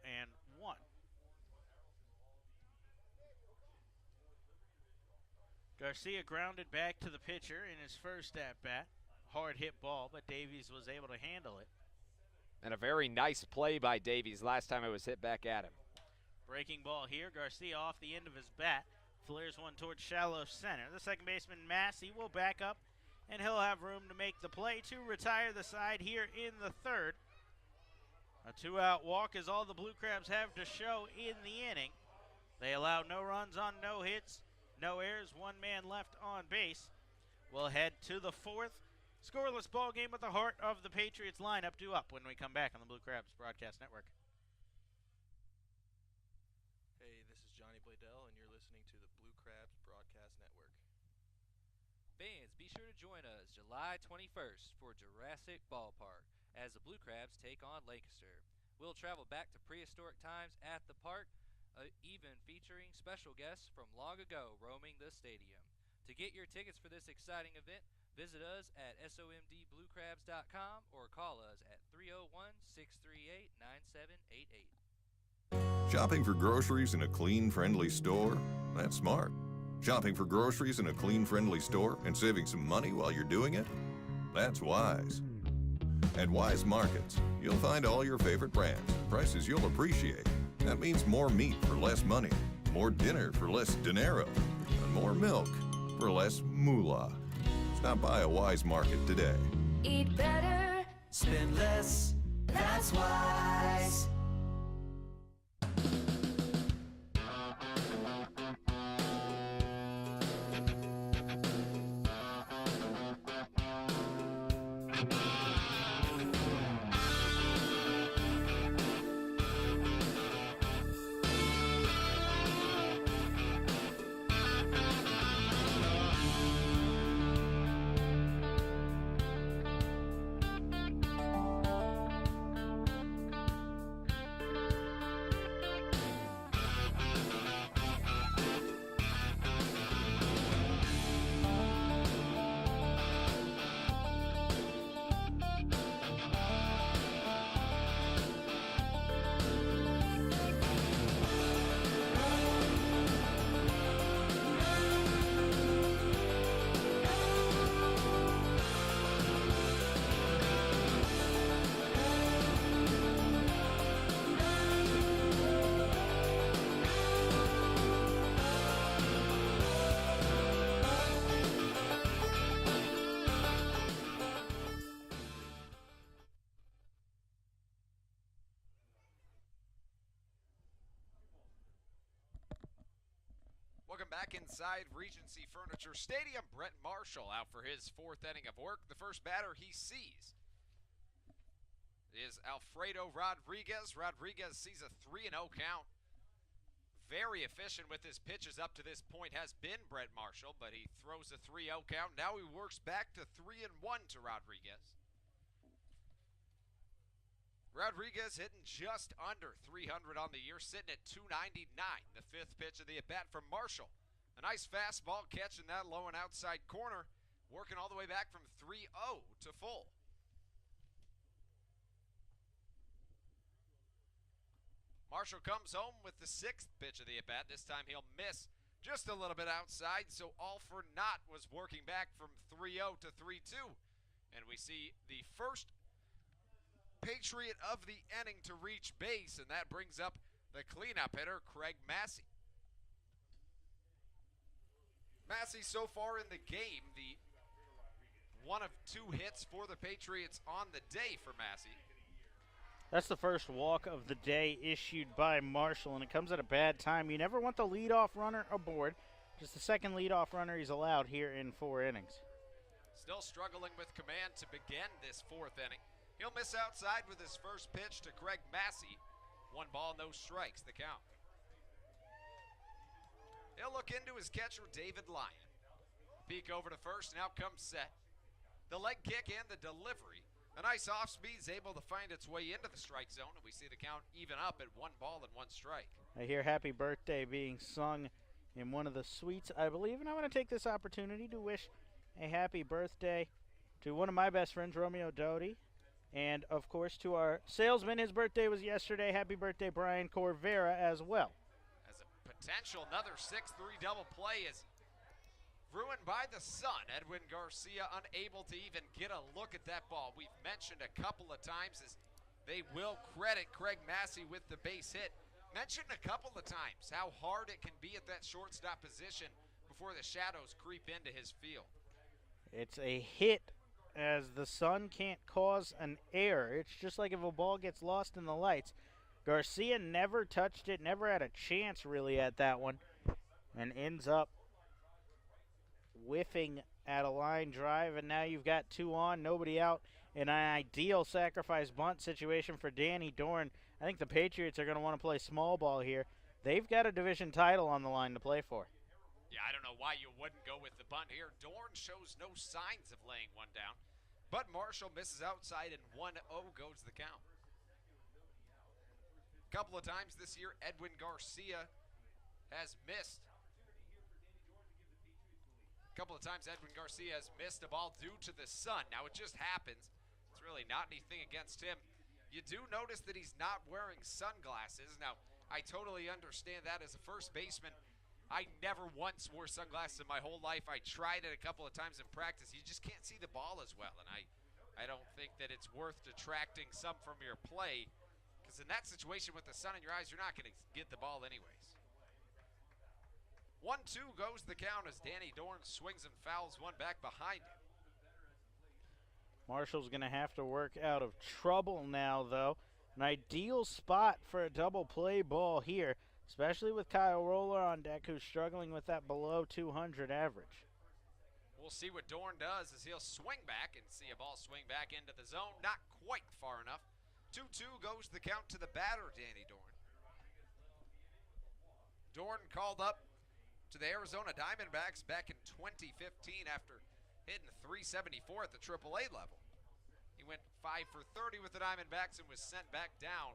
Garcia grounded back to the pitcher in his first at-bat. Hard hit ball, but Davies was able to handle it. And a very nice play by Davies last time it was hit back at him. Breaking ball here. Garcia off the end of his bat. Flares one towards shallow center. The second baseman, Massey, will back up, and he'll have room to make the play to retire the side here in the 3rd. A 2-out walk is all the Blue Crabs have to show in the inning. They allow no runs on no hits, no errors, 1 man left on base. We'll head to the 4th. Scoreless ball game with the heart of the Patriots lineup due up when we come back on the Blue Crabs Broadcast Network. Hey, this is Johnny Bladell, and you're listening to the Blue Crabs Broadcast Network. Fans, be sure to join us July 21st for Jurassic Ballpark as the Blue Crabs take on Lancaster. We'll travel back to prehistoric times at the park, even featuring special guests from long ago roaming the stadium. To get your tickets for this exciting event, visit us at somdbluecrabs.com or call us at 301-638-9788. Shopping for groceries in a clean, friendly store? That's smart. Shopping for groceries in a clean, friendly store and saving some money while you're doing it? That's wise. At Wise Markets, you'll find all your favorite brands and prices you'll appreciate. That means more meat for less money, more dinner for less dinero, and more milk for less moolah. Stop by a Wise Market today. Eat better, spend less, that's wise. back inside Regency Furniture Stadium. Brett Marshall out for his 4th inning of work. The first batter he sees is Alfredo Rodriguez. Rodriguez sees a 3-0 count. Very efficient with his pitches up to this point has been Brett Marshall, but he throws a 3-0 count. Now he works back to 3-1 to Rodriguez. Rodriguez hitting just under 300 on the year, sitting at 299. The 5th pitch of the at-bat from Marshall. A nice fastball catching that low and outside corner, working all the way back from 3-0 to full. Marshall comes home with the 6th pitch of the at-bat. This time he'll miss just a little bit outside, so all for naught was working back from 3-0 to 3-2. And we see the first Patriot of the inning to reach base, and that brings up the cleanup hitter, Craig Massey. Massey so far in the game, the one of 2 hits for the Patriots on the day for Massey. That's the first walk of the day issued by Marshall, and it comes at a bad time. You never want the leadoff runner aboard. Just the second leadoff runner he's allowed here in 4 innings. Still struggling with command to begin this 4th inning. He'll miss outside with his first pitch to Craig Massey. 1 ball, no strikes, the count. He'll look into his catcher, David Lyon. Peek over to first, now comes set. The leg kick and the delivery. A nice off-speed is able to find its way into the strike zone, and we see the count even up at 1 ball and 1 strike. I hear happy birthday being sung in one of the suites, I believe, and I want to take this opportunity to wish a happy birthday to one of my best friends, Romeo Doty, and, of course, to our salesman. His birthday was yesterday. Happy birthday, Brian Corvera, as well. As a potential another 6-3 double play is ruined by the sun. Edwin Garcia unable to even get a look at that ball. We've mentioned a couple of times as they will credit Craig Massey with the base hit. Mentioned a couple of times how hard it can be at that shortstop position before the shadows creep into his field. It's a hit as the sun can't cause an error. It's just like if a ball gets lost in the lights. Garcia never touched it, never had a chance really at that one, and ends up whiffing at a line drive, and now you've got 2 on, nobody out, in an ideal sacrifice bunt situation for Danny Dorn. I think the Patriots are going to want to play small ball here. They've got a division title on the line to play for. Yeah, I don't know why you wouldn't go with the bunt here. Dorn shows no signs of laying one down, but Marshall misses outside, and 1-0 goes the count. A couple of times this year, Edwin Garcia has missed. A couple of times Edwin Garcia has missed a ball due to the sun. Now it just happens. It's really not anything against him. You do notice that he's not wearing sunglasses. Now, I totally understand that as a first baseman. I never once wore sunglasses in my whole life. I tried it a couple of times in practice. You just can't see the ball as well, and I don't think that it's worth detracting some from your play, because in that situation with the sun in your eyes, you're not going to get the ball anyways. 1-2 goes the count as Danny Dorn swings and fouls one back behind him. Marshall's going to have to work out of trouble now, though. An ideal spot for a double play ball here, especially with Kyle Roller on deck, who's struggling with that below 200 average. We'll see what Dorn does as he'll swing back and see a ball swing back into the zone. Not quite far enough. 2-2 goes the count to the batter, Danny Dorn. Dorn called up to the Arizona Diamondbacks back in 2015 after hitting 374 at the AAA level. He went 5 for 30 with the Diamondbacks and was sent back down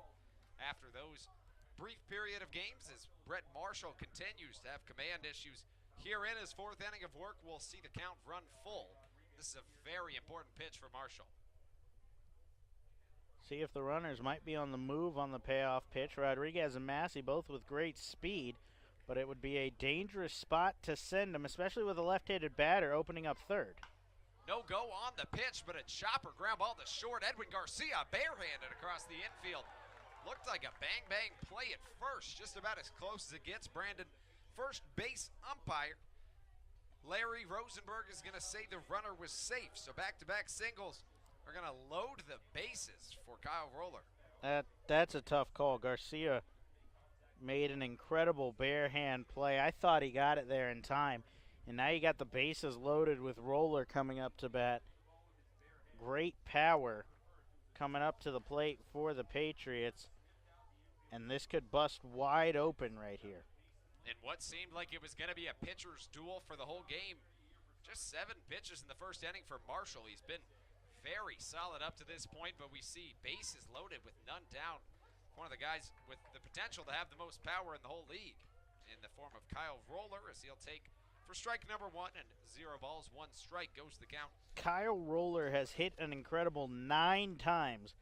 after those brief period of games as Brett Marshall continues to have command issues. Here in his 4th inning of work, we'll see the count run full. This is a very important pitch for Marshall. See if the runners might be on the move on the payoff pitch. Rodriguez and Massey both with great speed, but it would be a dangerous spot to send them, especially with a left-handed batter opening up 3rd. No go on the pitch, but a chopper ground ball to short. Edwin Garcia barehanded across the infield. Looked like a bang-bang play at first, just about as close as it gets. Brandon, first base umpire Larry Rosenberg is going to say the runner was safe, so back-to-back singles are going to load the bases for Kyle Roller. That's a tough call. Garcia made an incredible bare hand play. I thought he got it there in time. And now you got the bases loaded with Roller coming up to bat. Great power coming up to the plate for the Patriots. And this could bust wide open right here. In what seemed like it was going to be a pitcher's duel for the whole game. Just 7 pitches in the first inning for Marshall. He's been very solid up to this point, but we see bases loaded with none down. One of the guys with the potential to have the most power in the whole league in the form of Kyle Roller, as he'll take for strike number 1, and 0 balls, 1 strike goes the count. Kyle Roller has hit an incredible 9 times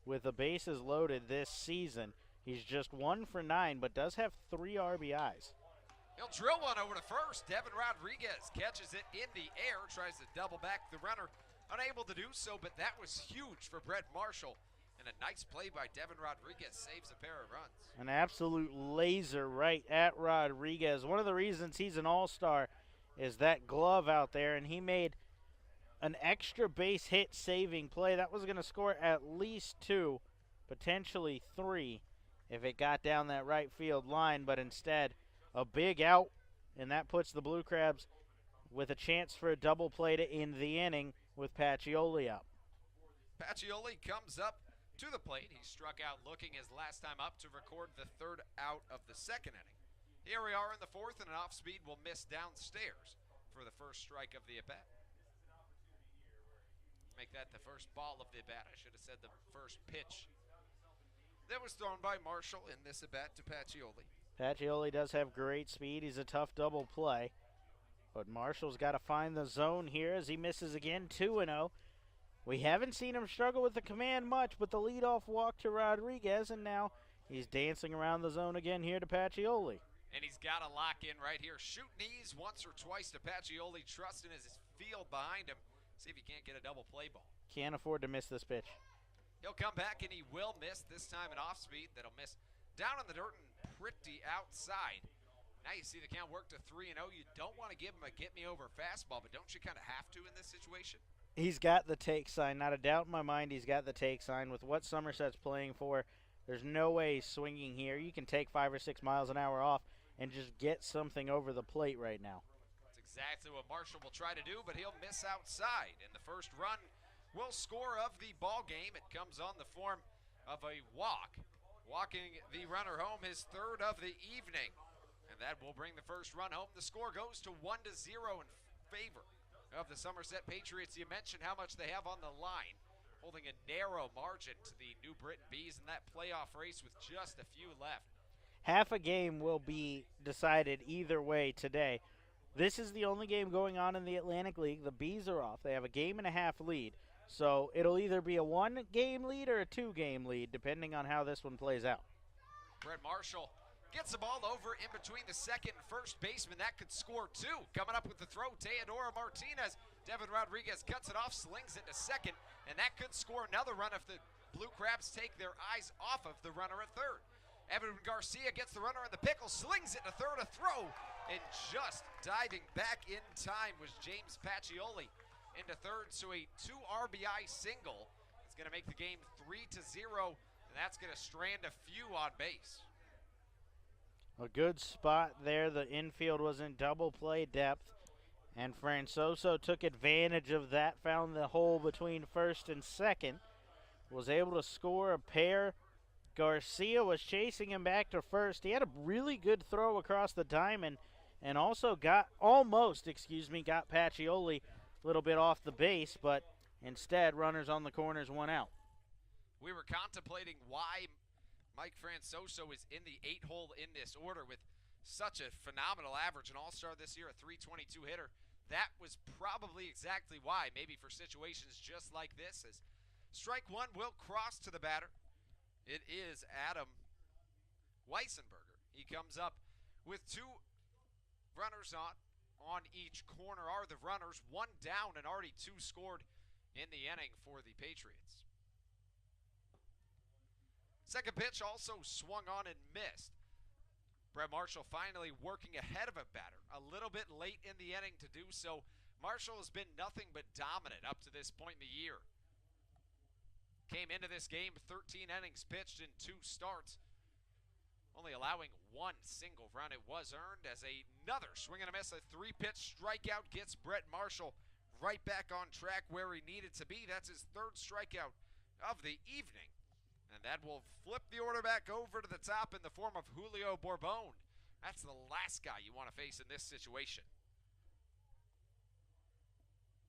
with the bases loaded this season. He's just 1 for 9, but does have 3 RBIs. He'll drill one over to first. Devin Rodriguez catches it in the air, tries to double back the runner. Unable to do so, but that was huge for Brett Marshall. And a nice play by Devin Rodriguez saves a pair of runs. An absolute laser right at Rodriguez. One of the reasons he's an all-star is that glove out there, and he made an extra base hit saving play. That was going to score at least 2, potentially 3, if it got down that right field line, but instead a big out, and that puts the Blue Crabs with a chance for a double play to end the inning with Pacioli out. Pacioli comes up to the plate. He struck out looking his last time up to record the 3rd out of the 2nd inning. Here we are in the 4th, and an off-speed will miss downstairs for the first strike of the at-bat. Make that the first ball of the at-bat. I should have said the first pitch that was thrown by Marshall in this at-bat to Pacioli. Pacioli does have great speed. He's a tough double play. But Marshall's got to find the zone here as he misses again, 2-0. We haven't seen him struggle with the command much, but the leadoff walk to Rodriguez, and now he's dancing around the zone again here to Pacioli. And he's got to lock in right here. Shoot knees once or twice to Pacioli, trusting his field behind him. See if he can't get a double play ball. Can't afford to miss this pitch. He'll come back, and he will miss, this time an off-speed that'll miss down in the dirt and pretty outside. Now you see the count work to 3-0. You don't want to give him a get-me-over fastball, but don't you kind of have to in this situation? He's got the take sign. Not a doubt in my mind he's got the take sign. With what Somerset's playing for, there's no way he's swinging here. You can take 5 or 6 miles an hour off and just get something over the plate right now. That's exactly what Marshall will try to do, but he'll miss outside. And the first run will score of the ball game. It comes on the form of a walk. Walking the runner home, his 3rd of the evening. And that will bring the first run home. The score goes to 1-0 in favor of the Somerset Patriots. You mentioned how much they have on the line, holding a narrow margin to the New Britain Bees in that playoff race with just a few left. Half a game will be decided either way today. This is the only game going on in the Atlantic League. The Bees are off. They have a game-and-a-half lead. So it'll either be a 1-game lead or a 2-game lead, depending on how this one plays out. Brett Marshall gets the ball over in between the second and first baseman. That could score 2. Coming up with the throw, Teodoro Martinez. Devin Rodriguez cuts it off, slings it to second, and that could score another run if the Blue Crabs take their eyes off of the runner at third. Evan Garcia gets the runner in the pickle, slings it to third, a throw, and just diving back in time was James Pacioli into third, so a 2 RBI single is going to make the game 3-0, and that's going to strand a few on base. A good spot there. The infield was in double play depth, and Francoso took advantage of that, found the hole between first and second, was able to score a pair. Garcia was chasing him back to first. He had a really good throw across the diamond and also got Pacioli a little bit off the base, but instead runners on the corners, 1 out. We were contemplating why Mike Francoso is in the 8-hole in this order with such a phenomenal average, an all-star this year, a .322 hitter. That was probably exactly why, maybe for situations just like this, as strike 1 will cross to the batter. It is Adam Weissenberger. He comes up with 2 runners on each corner are the runners, 1 down and already 2 scored in the inning for the Patriots. Second pitch also swung on and missed. Brett Marshall finally working ahead of a batter. A little bit late in the inning to do so. Marshall has been nothing but dominant up to this point in the year. Came into this game 13 innings pitched in 2 starts. only allowing one single run. It was earned as another swing and a miss. A 3-pitch strikeout gets Brett Marshall right back on track where he needed to be. That's his 3rd strikeout of the evening. And that will flip the order back over to the top in the form of Julio Bourbon. That's the last guy you want to face in this situation.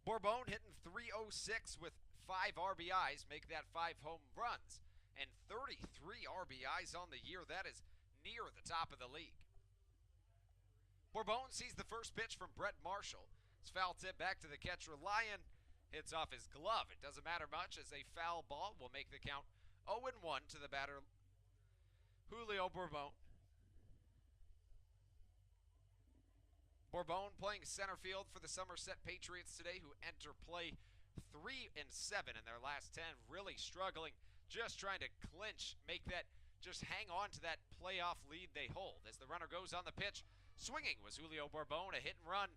Bourbon hitting .306 with 5 RBIs, make that 5 home runs, and 33 RBIs on the year. That is near the top of the league. Bourbon sees the first pitch from Brett Marshall. It's foul tip back to the catcher. Lyon hits off his glove. It doesn't matter much as a foul ball will make the count 0-1 to the batter, Julio Bourbon. Bourbon playing center field for the Somerset Patriots today, who enter play 3-7 in their last 10, really struggling, just trying to clinch, make that, just hang on to that playoff lead they hold. As the runner goes on the pitch, swinging was Julio Bourbon, a hit and run,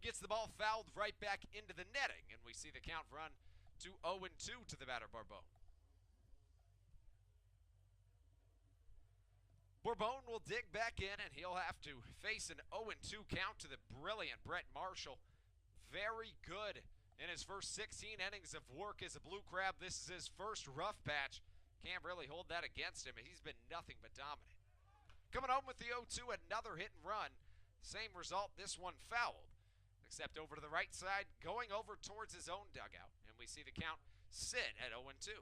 gets the ball fouled right back into the netting, and we see the count run to 0-2 to the batter, Bourbon. Bourbon will dig back in, and he'll have to face an 0-2 count to the brilliant Brett Marshall. Very good in his first 16 innings of work as a Blue Crab. This is his first rough patch. Can't really hold that against him. He's been nothing but dominant. Coming home with the 0-2, another hit and run. Same result, this one fouled, except over to the right side, going over towards his own dugout. And we see the count sit at 0-2.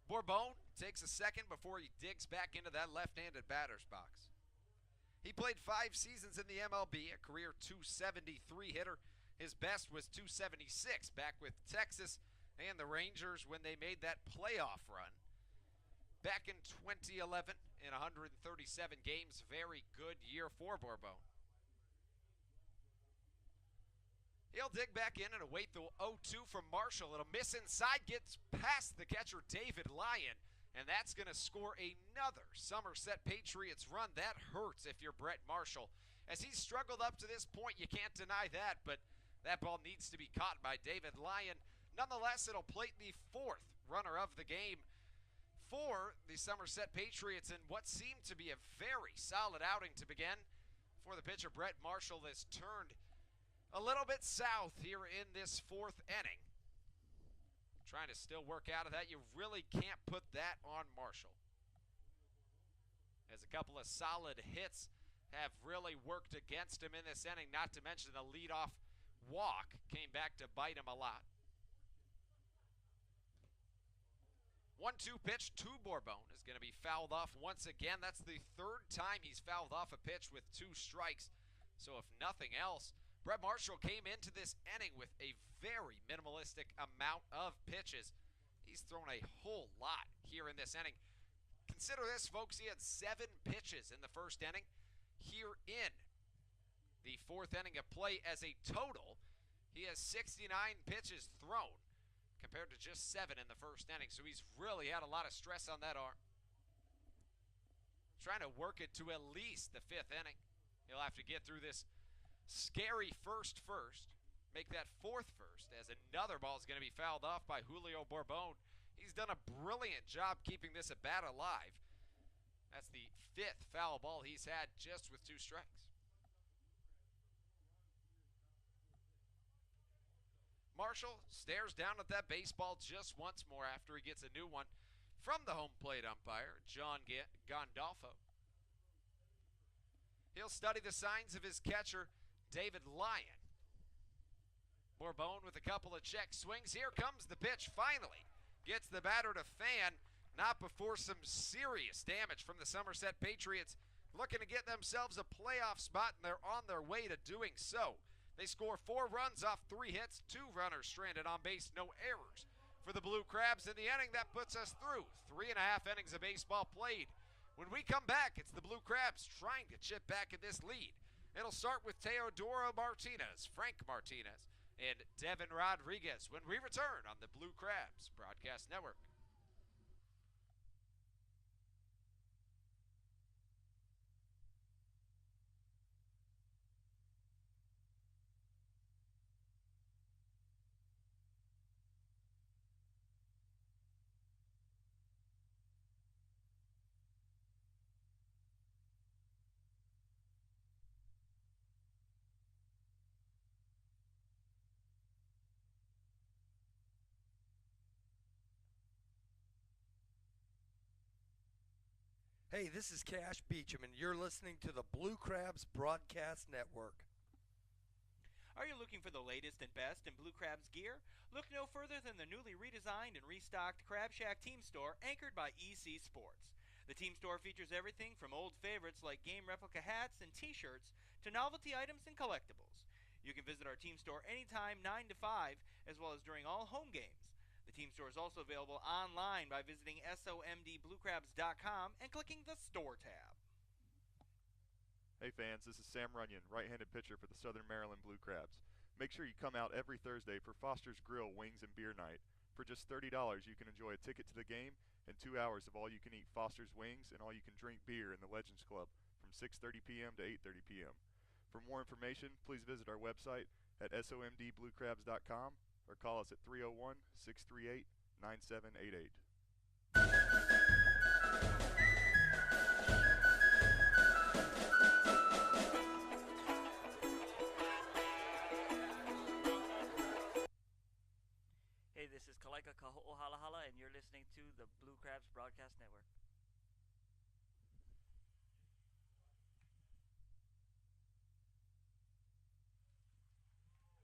Bourbon takes a second before he digs back into that left-handed batter's box. He played 5 seasons in the MLB, a career .273 hitter. His best was .276 back with Texas and the Rangers when they made that playoff run back in 2011 in 137 games. Very good year for Bourbon. He'll dig back in and await the 0-2 from Marshall. It'll miss inside, gets past the catcher David Lyon, and that's going to score another Somerset Patriots run. That hurts if you're Brett Marshall. As he's struggled up to this point, you can't deny that, but that ball needs to be caught by David Lyon. Nonetheless, it'll plate the 4th runner of the game for the Somerset Patriots in what seemed to be a very solid outing to begin. For the pitcher, Brett Marshall has turned a little bit south here in this 4th inning. Trying to still work out of that. You really can't put that on Marshall, as a couple of solid hits have really worked against him in this inning, not to mention the leadoff walk came back to bite him a lot. 1-2 pitch to Bourbon is going to be fouled off once again. That's the 3rd time he's fouled off a pitch with 2 strikes. So if nothing else, Brett Marshall came into this inning with a very minimalistic amount of pitches. He's thrown a whole lot here in this inning. Consider this, folks, he had 7 pitches in the first inning. Here in the 4th inning of play as a total, he has 69 pitches thrown compared to just 7 in the first inning. So he's really had a lot of stress on that arm. Trying to work it to at least the 5th inning. He'll have to get through this scary first, make that 4th first, as another ball is going to be fouled off by Julio Bourbon. He's done a brilliant job keeping this at bat alive. That's the 5th foul ball he's had just with 2 strikes. Marshall stares down at that baseball just once more after he gets a new one from the home plate umpire, John Gandolfo. He'll study the signs of his catcher, David Lyon. Bourbon with a couple of check swings. Here comes the pitch finally. Gets the batter to fan, not before some serious damage from the Somerset Patriots, looking to get themselves a playoff spot, and they're on their way to doing so. They score 4 runs off 3 hits, 2 runners stranded on base, no errors for the Blue Crabs in the inning. That puts us through 3.5 innings of baseball played. When we come back, it's the Blue Crabs trying to chip back in this lead. It'll start with Teodoro Martinez, Frank Martinez, and Devin Rodriguez when we return on the Blue Crabs Broadcast Network. Hey, this is Cash Beecham, and you're listening to the Blue Crabs Broadcast Network. Are you looking for the latest and best in Blue Crabs gear? Look no further than the newly redesigned and restocked Crab Shack Team Store, anchored by EC Sports. The Team Store features everything from old favorites like game replica hats and t-shirts to novelty items and collectibles. You can visit our Team Store anytime 9 to 5, as well as during all home games. The Team Store is also available online by visiting somdbluecrabs.com and clicking the Store tab. Hey fans, this is Sam Runyon, right-handed pitcher for the Southern Maryland Blue Crabs. Make sure you come out every Thursday for Foster's Grill Wings and Beer Night. For just $30, you can enjoy a ticket to the game and 2 hours of all-you-can-eat Foster's Wings and all-you-can-drink beer in the Legends Club from 6:30 p.m. to 8:30 p.m. For more information, please visit our website at somdbluecrabs.com or call us at 301-638-9788. Hey, this is Kalaika Kaho'o Halahala, and you're listening to the Blue Crabs Broadcast Network.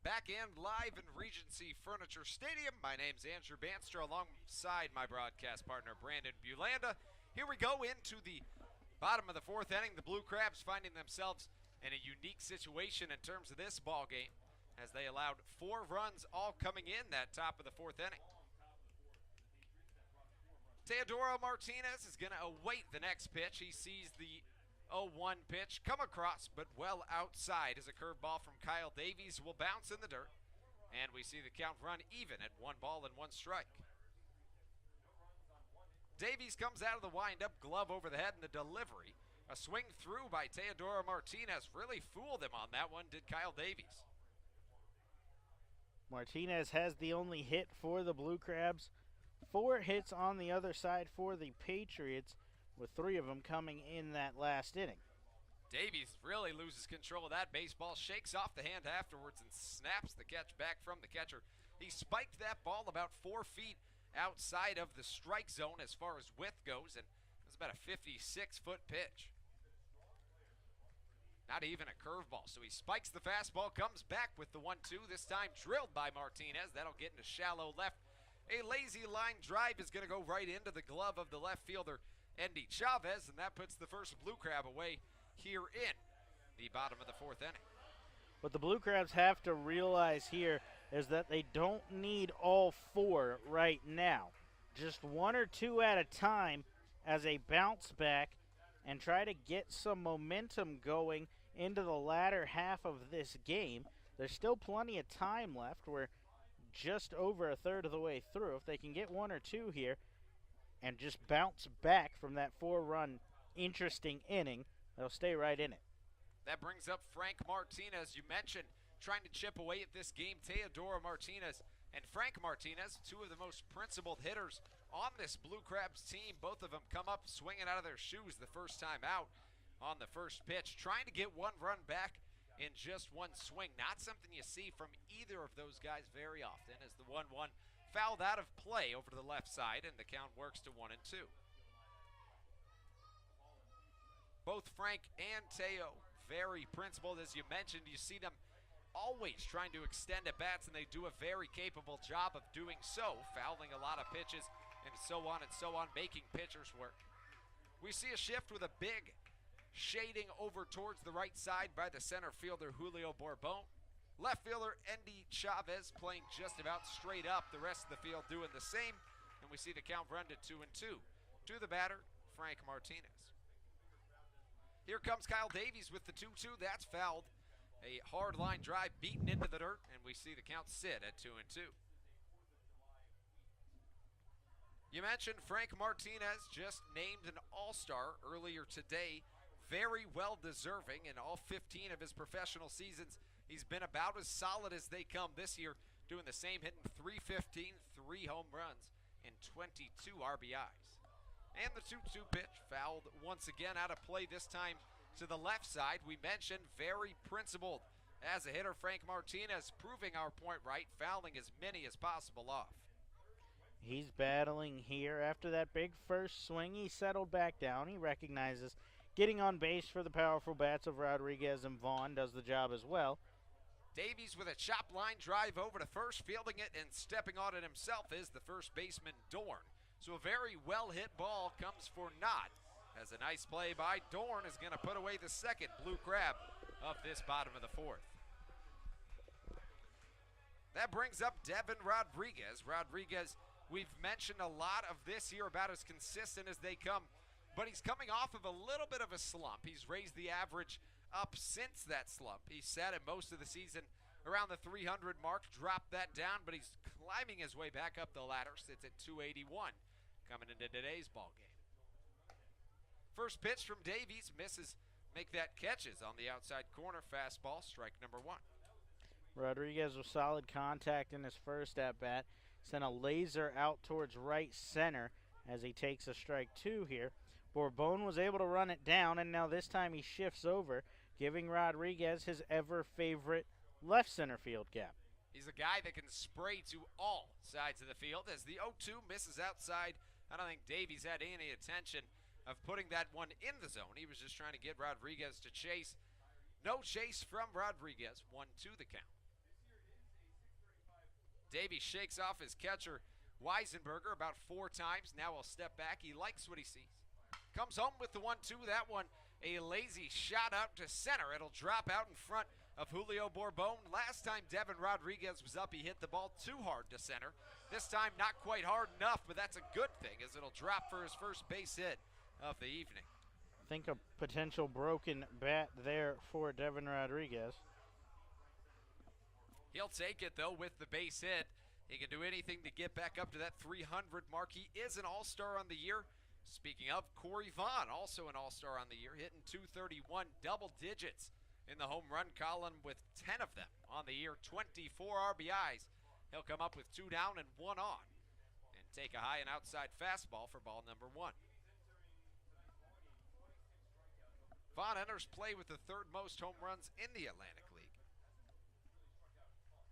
Back in live in Regency Furniture Stadium. My name's Andrew Banster alongside my broadcast partner Brandon Bulanda. Here we go into the bottom of the fourth inning. The Blue Crabs finding themselves in a unique situation in terms of this ball game as they allowed 4 runs all coming in that top of the fourth inning. Teodoro Martinez is going to await the next pitch. He sees the 0-1 pitch come across, but well outside as a curveball from Kyle Davies will bounce in the dirt. And we see the count run even at 1 ball and 1 strike. Davies comes out of the windup, glove over the head, and the delivery. A swing through by Teodoro Martinez really fooled him on that one, did Kyle Davies. Martinez has the only hit for the Blue Crabs. 4 hits on the other side for the Patriots, with 3 of them coming in that last inning. Davies really loses control of that baseball, shakes off the hand afterwards, and snaps the catch back from the catcher. He spiked that ball about 4 feet outside of the strike zone as far as width goes, and it was about a 56-foot pitch. Not even a curveball, so he spikes the fastball, comes back with the 1-2, this time drilled by Martinez. That'll get into shallow left. A lazy line drive is going to go right into the glove of the left fielder, Andy Chavez, and that puts the first Blue Crab away here in the bottom of the fourth inning. What the Blue Crabs have to realize here is that they don't need all 4 right now. Just 1 or 2 at a time as a bounce back and try to get some momentum going into the latter half of this game. There's still plenty of time left. We're just over a third of the way through. If they can get 1 or 2 here and just bounce back from that 4-run interesting inning, they'll stay right in it. That brings up Frank Martinez. You mentioned trying to chip away at this game. Teodoro Martinez and Frank Martinez, 2 of the most principled hitters on this Blue Crabs team. Both of them come up swinging out of their shoes the first time out on the first pitch, trying to get 1 run back in just 1 swing. Not something you see from either of those guys very often, as the 1-1 fouled out of play over to the left side, and the count works to 1-2. Both Frank and Teo very principled. As you mentioned, you see them always trying to extend at bats, and they do a very capable job of doing so, fouling a lot of pitches and so on, making pitchers work. We see a shift with a big shading over towards the right side by the center fielder Julio Bourbon. Left fielder Andy Chavez playing just about straight up, the rest of the field doing the same, and we see the count run to 2-2. To the batter, Frank Martinez. Here comes Kyle Davies with the 2-2. That's fouled. A hard line drive beaten into the dirt, and we see the count sit at 2-2. You mentioned Frank Martinez, just named an All-Star earlier today. Very well deserving. In all 15 of his professional seasons, he's been about as solid as they come this year, doing the same, hitting .315, 3 home runs, and 22 RBIs. And the 2-2 pitch fouled once again out of play, this time to the left side. We mentioned very principled as a hitter, Frank Martinez, proving our point right, fouling as many as possible off. He's battling here. After that big first swing, he settled back down. He recognizes getting on base for the powerful bats of Rodriguez and Vaughn does the job as well. Davies with a chop line drive over to first, fielding it and stepping on it himself is the first baseman, Dorn. So a very well-hit ball comes for Knott, as a nice play by Dorn is going to put away the second Blue Crab of this bottom of the fourth. That brings up Devin Rodriguez. Rodriguez, we've mentioned a lot of this year about as consistent as they come, but he's coming off of a little bit of a slump. He's raised the average up since that slump. He sat at most of the season around the 300 mark, dropped that down, but he's climbing his way back up the ladder. Sits at 281 coming into today's ball game. First pitch from Davies, misses, make that catches on the outside corner, fastball, strike number one. Rodriguez with solid contact in his first at-bat. Sent a laser out towards right center as he takes a strike two here. Bourbon was able to run it down, and now this time he shifts over, giving Rodriguez his ever-favorite left center field gap. He's a guy that can spray to all sides of the field as the 0-2 misses outside. I don't think Davies had any intention of putting that one in the zone. He was just trying to get Rodriguez to chase. No chase from Rodriguez, 1-2 the count. Davies shakes off his catcher, Weisenberger, about 4 times. Now he'll step back. He likes what he sees. Comes home with the 1-2. That one, a lazy shot out to center. It'll drop out in front of Julio Bourbon. Last time Devin Rodriguez was up, he hit the ball too hard to center. This time not quite hard enough, but that's a good thing as it'll drop for his first base hit of the evening. I think a potential broken bat there for Devin Rodriguez. He'll take it, though, with the base hit. He can do anything to get back up to that 300 mark. He is an all-star on the year. Speaking of, Corey Vaughn, also an all-star on the year, hitting 231, double digits in the home run column with 10 of them on the year, 24 RBIs. He'll come up with 2 down and 1 on and take a high and outside fastball for ball number 1. Vaughn enters play with the 3rd most home runs in the Atlantic League.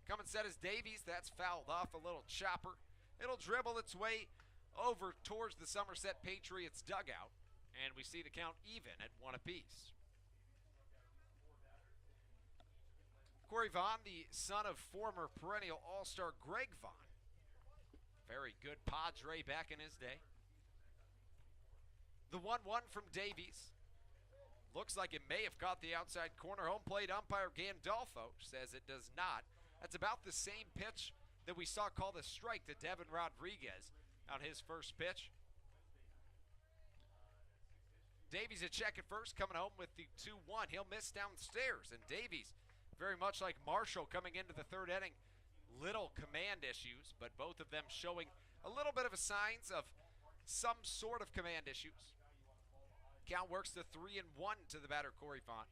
Coming set is Davies. That's fouled off, a little chopper. It'll dribble its way over towards the Somerset Patriots dugout, and we see the count even at 1 apiece. Corey Vaughn, the son of former perennial All-Star Greg Vaughn. Very good Padre back in his day. The 1-1 from Davies. Looks like it may have caught the outside corner. Home plate umpire Gandolfo says it does not. That's about the same pitch that we saw called a strike to Devin Rodriguez on his first pitch. Davies a check at first, coming home with the 2-1. He'll miss downstairs, and Davies, very much like Marshall coming into the 3rd inning, little command issues, but both of them showing a little bit of a signs of some sort of command issues. Count works to 3-1 to the batter, Corey Vaughn.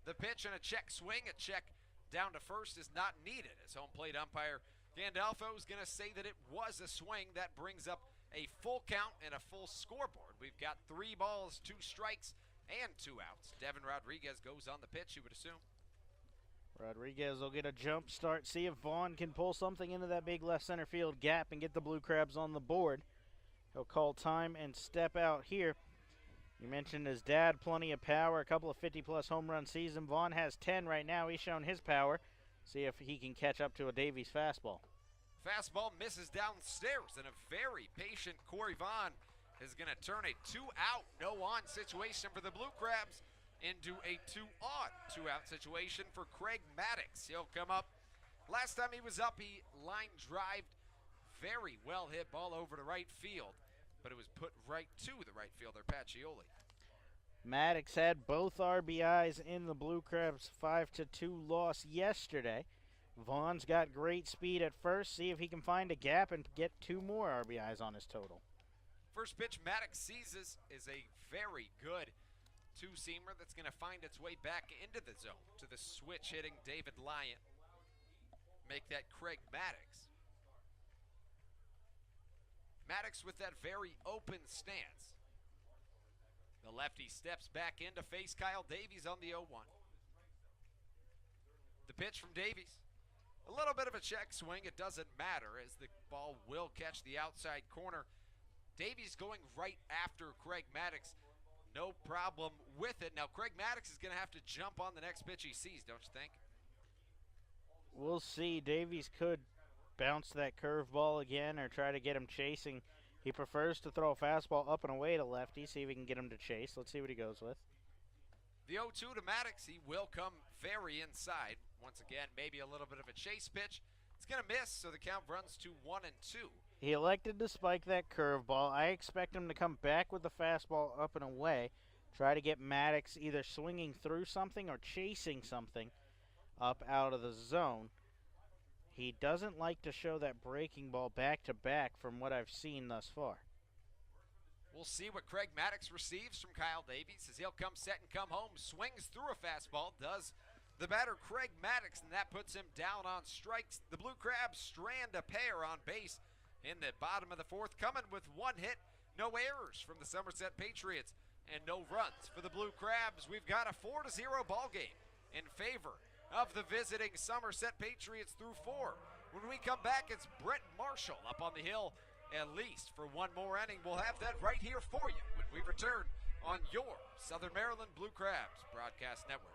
The pitch and a check swing, a check down to first is not needed, as home plate umpire Gandolfo is going to say that it was a swing. That brings up a full count and a full scoreboard. We've got 3 balls, 2 strikes, and 2 outs. Devin Rodriguez goes on the pitch, you would assume. Rodriguez will get a jump start, see if Vaughn can pull something into that big left center field gap and get the Blue Crabs on the board. He'll call time and step out here. You mentioned his dad, plenty of power, a couple of 50-plus home run season. Vaughn has 10 right now. He's shown his power. See if he can catch up to a Davies fastball. Fastball misses downstairs, and a very patient Corey Vaughn is going to turn a 2-out, no-on situation for the Blue Crabs into a 2-on, 2-out situation for Craig Maddox. He'll come up. Last time he was up, he line drived, very well hit ball over to right field, but it was put right to the right fielder, Pacioli. Maddox had both RBIs in the Blue Crabs' 5-2 loss yesterday. Vaughn's got great speed at first. See if he can find a gap and get 2 more RBIs on his total. First pitch Maddox seizes is a very good 2-seamer that's going to find its way back into the zone to the switch-hitting David Lyon. Make that Craig Maddox. Maddox with that very open stance. The lefty steps back in to face Kyle Davies on the 0-1. The pitch from Davies. A little bit of a check swing. It doesn't matter as the ball will catch the outside corner. Davies going right after Craig Maddox. No problem with it. Now, Craig Maddox is going to have to jump on the next pitch he sees, don't you think? We'll see. Davies could bounce that curveball again or try to get him chasing. He prefers to throw a fastball up and away to lefty, see if he can get him to chase. Let's see what he goes with. The 0-2 to Maddox. He will come very inside. Once again, maybe a little bit of a chase pitch. It's going to miss, so the count runs to 1-2. He elected to spike that curveball. I expect him to come back with the fastball up and away, try to get Maddox either swinging through something or chasing something up out of the zone. He doesn't like to show that breaking ball back-to-back from what I've seen thus far. We'll see what Craig Maddox receives from Kyle Davies as he'll come set and come home, swings through a fastball, does the batter Craig Maddox, and that puts him down on strikes. The Blue Crabs strand a pair on base in the bottom of the fourth, coming with one hit, no errors from the Somerset Patriots, and no runs for the Blue Crabs. We've got a 4-0 ball game in favor of the visiting Somerset Patriots through 4. When we come back, it's Brett Marshall up on the hill, at least for one more inning. We'll have that right here for you when we return on your Southern Maryland Blue Crabs Broadcast Network.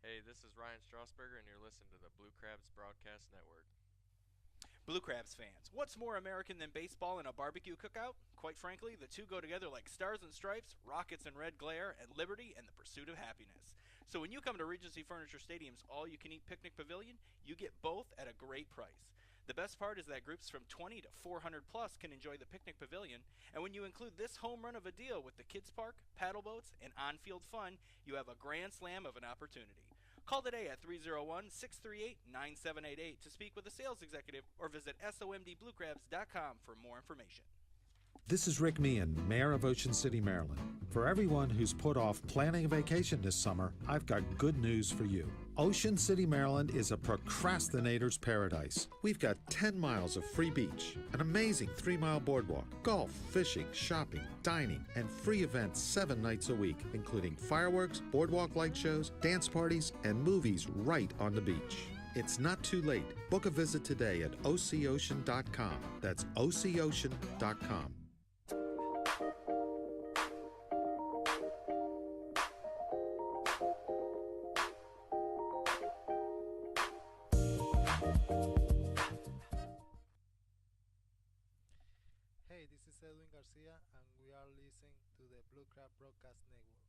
Hey, this is Ryan Strasburger, and you're listening to the Blue Crabs Broadcast Network. Blue Crabs fans, what's more American than baseball and a barbecue cookout? Quite frankly, the two go together like stars and stripes, rockets and red glare, and liberty and the pursuit of happiness. So when you come to Regency Furniture Stadium's all-you-can-eat picnic pavilion, you get both at a great price. The best part is that groups from 20 to 400 plus can enjoy the picnic pavilion, and when you include this home run of a deal with the kids park, paddle boats, and on-field fun, you have a grand slam of an opportunity. Call today at 301-638-9788 to speak with a sales executive or visit somdbluecrabs.com for more information. This is Rick Meehan, Mayor of Ocean City, Maryland. For everyone who's put off planning a vacation this summer, I've got good news for you. Ocean City, Maryland is a procrastinator's paradise. We've got 10 miles of free beach, an amazing 3-mile boardwalk, golf, fishing, shopping, dining, and free events 7 nights a week, including fireworks, boardwalk light shows, dance parties, and movies right on the beach. It's not too late. Book a visit today at ococean.com. That's ococean.com. Hey, this is Edwin Garcia, and we are listening to the Blue Crab Broadcast Network.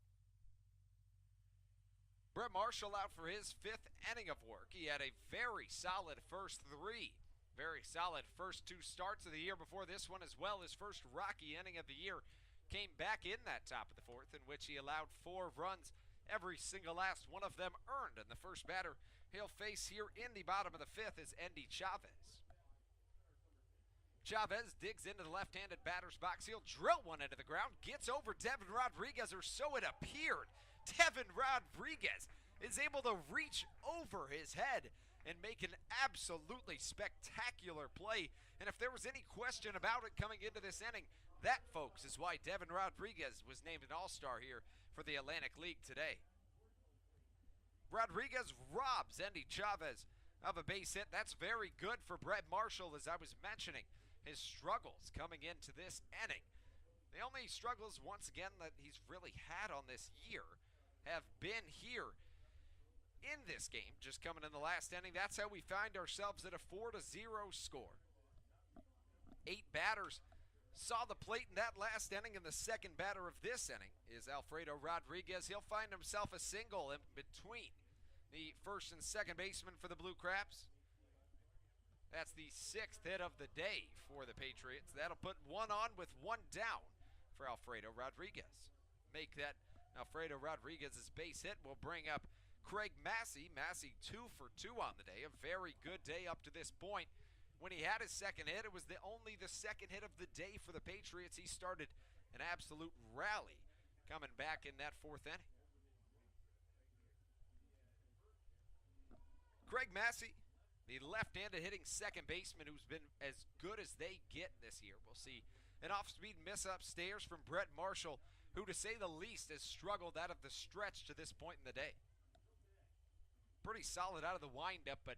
Brett Marshall out for his 5th inning of work. He had a very solid first 3. Very solid first 2 starts of the year before this one as well. His first rocky inning of the year came back in that top of the 4th, in which he allowed 4 runs, every single last one of them earned. And the first batter he'll face here in the bottom of the 5th is Endy Chavez. Chavez digs into the left-handed batter's box. He'll drill one into the ground, gets over Devin Rodriguez, or so it appeared. Devin Rodriguez is able to reach over his head and make an absolutely spectacular play. And if there was any question about it coming into this inning, that, folks, is why Devin Rodriguez was named an all-star here for the Atlantic League today. Rodriguez robs Endy Chavez of a base hit. That's very good for Brett Marshall, as I was mentioning. His struggles coming into this inning. The only struggles, once again, that he's really had on this year have been here in this game, just coming in the last inning. That's how we find ourselves at a 4-0 score. 8 batters saw the plate in that last inning, and the second batter of this inning is Alfredo Rodriguez. He'll find himself a single in between the first and second baseman for the Blue Crabs. That's the 6th hit of the day for the Patriots. That'll put 1 on with 1 down for Alfredo Rodriguez. Make that Alfredo Rodriguez's base hit will bring up Craig Massey. Massey 2 for 2 on the day. A very good day up to this point. When he had his second hit, it was only the second hit of the day for the Patriots. He started an absolute rally coming back in that 4th inning. Craig Massey the left-handed hitting second baseman who's been as good as they get this year. We'll see an off-speed miss upstairs from Brett Marshall, who, to say the least, has struggled out of the stretch to this point in the day. Pretty solid out of the windup, but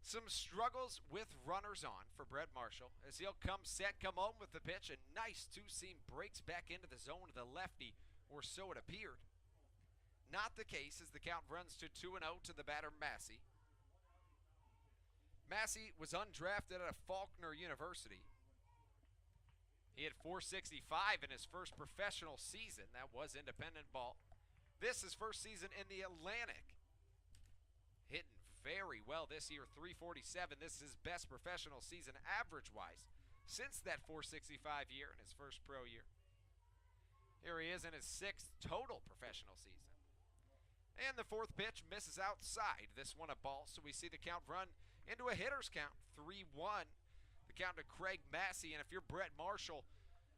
some struggles with runners on for Brett Marshall as he'll come set, come home with the pitch, and nice two-seam breaks back into the zone of the lefty, or so it appeared. Not the case as the count runs to 2-0 to the batter, Massey. Massey was undrafted out of Faulkner University. He had .465 in his first professional season. That was independent ball. This is first season in the Atlantic. Hitting very well this year, .347. This is his best professional season average-wise since that .465 year in his first pro year. Here he is in his 6th total professional season. And the fourth pitch misses outside. This one a ball, so we see the count run into a hitter's count, 3-1. The count to Craig Massey, and if you're Brett Marshall,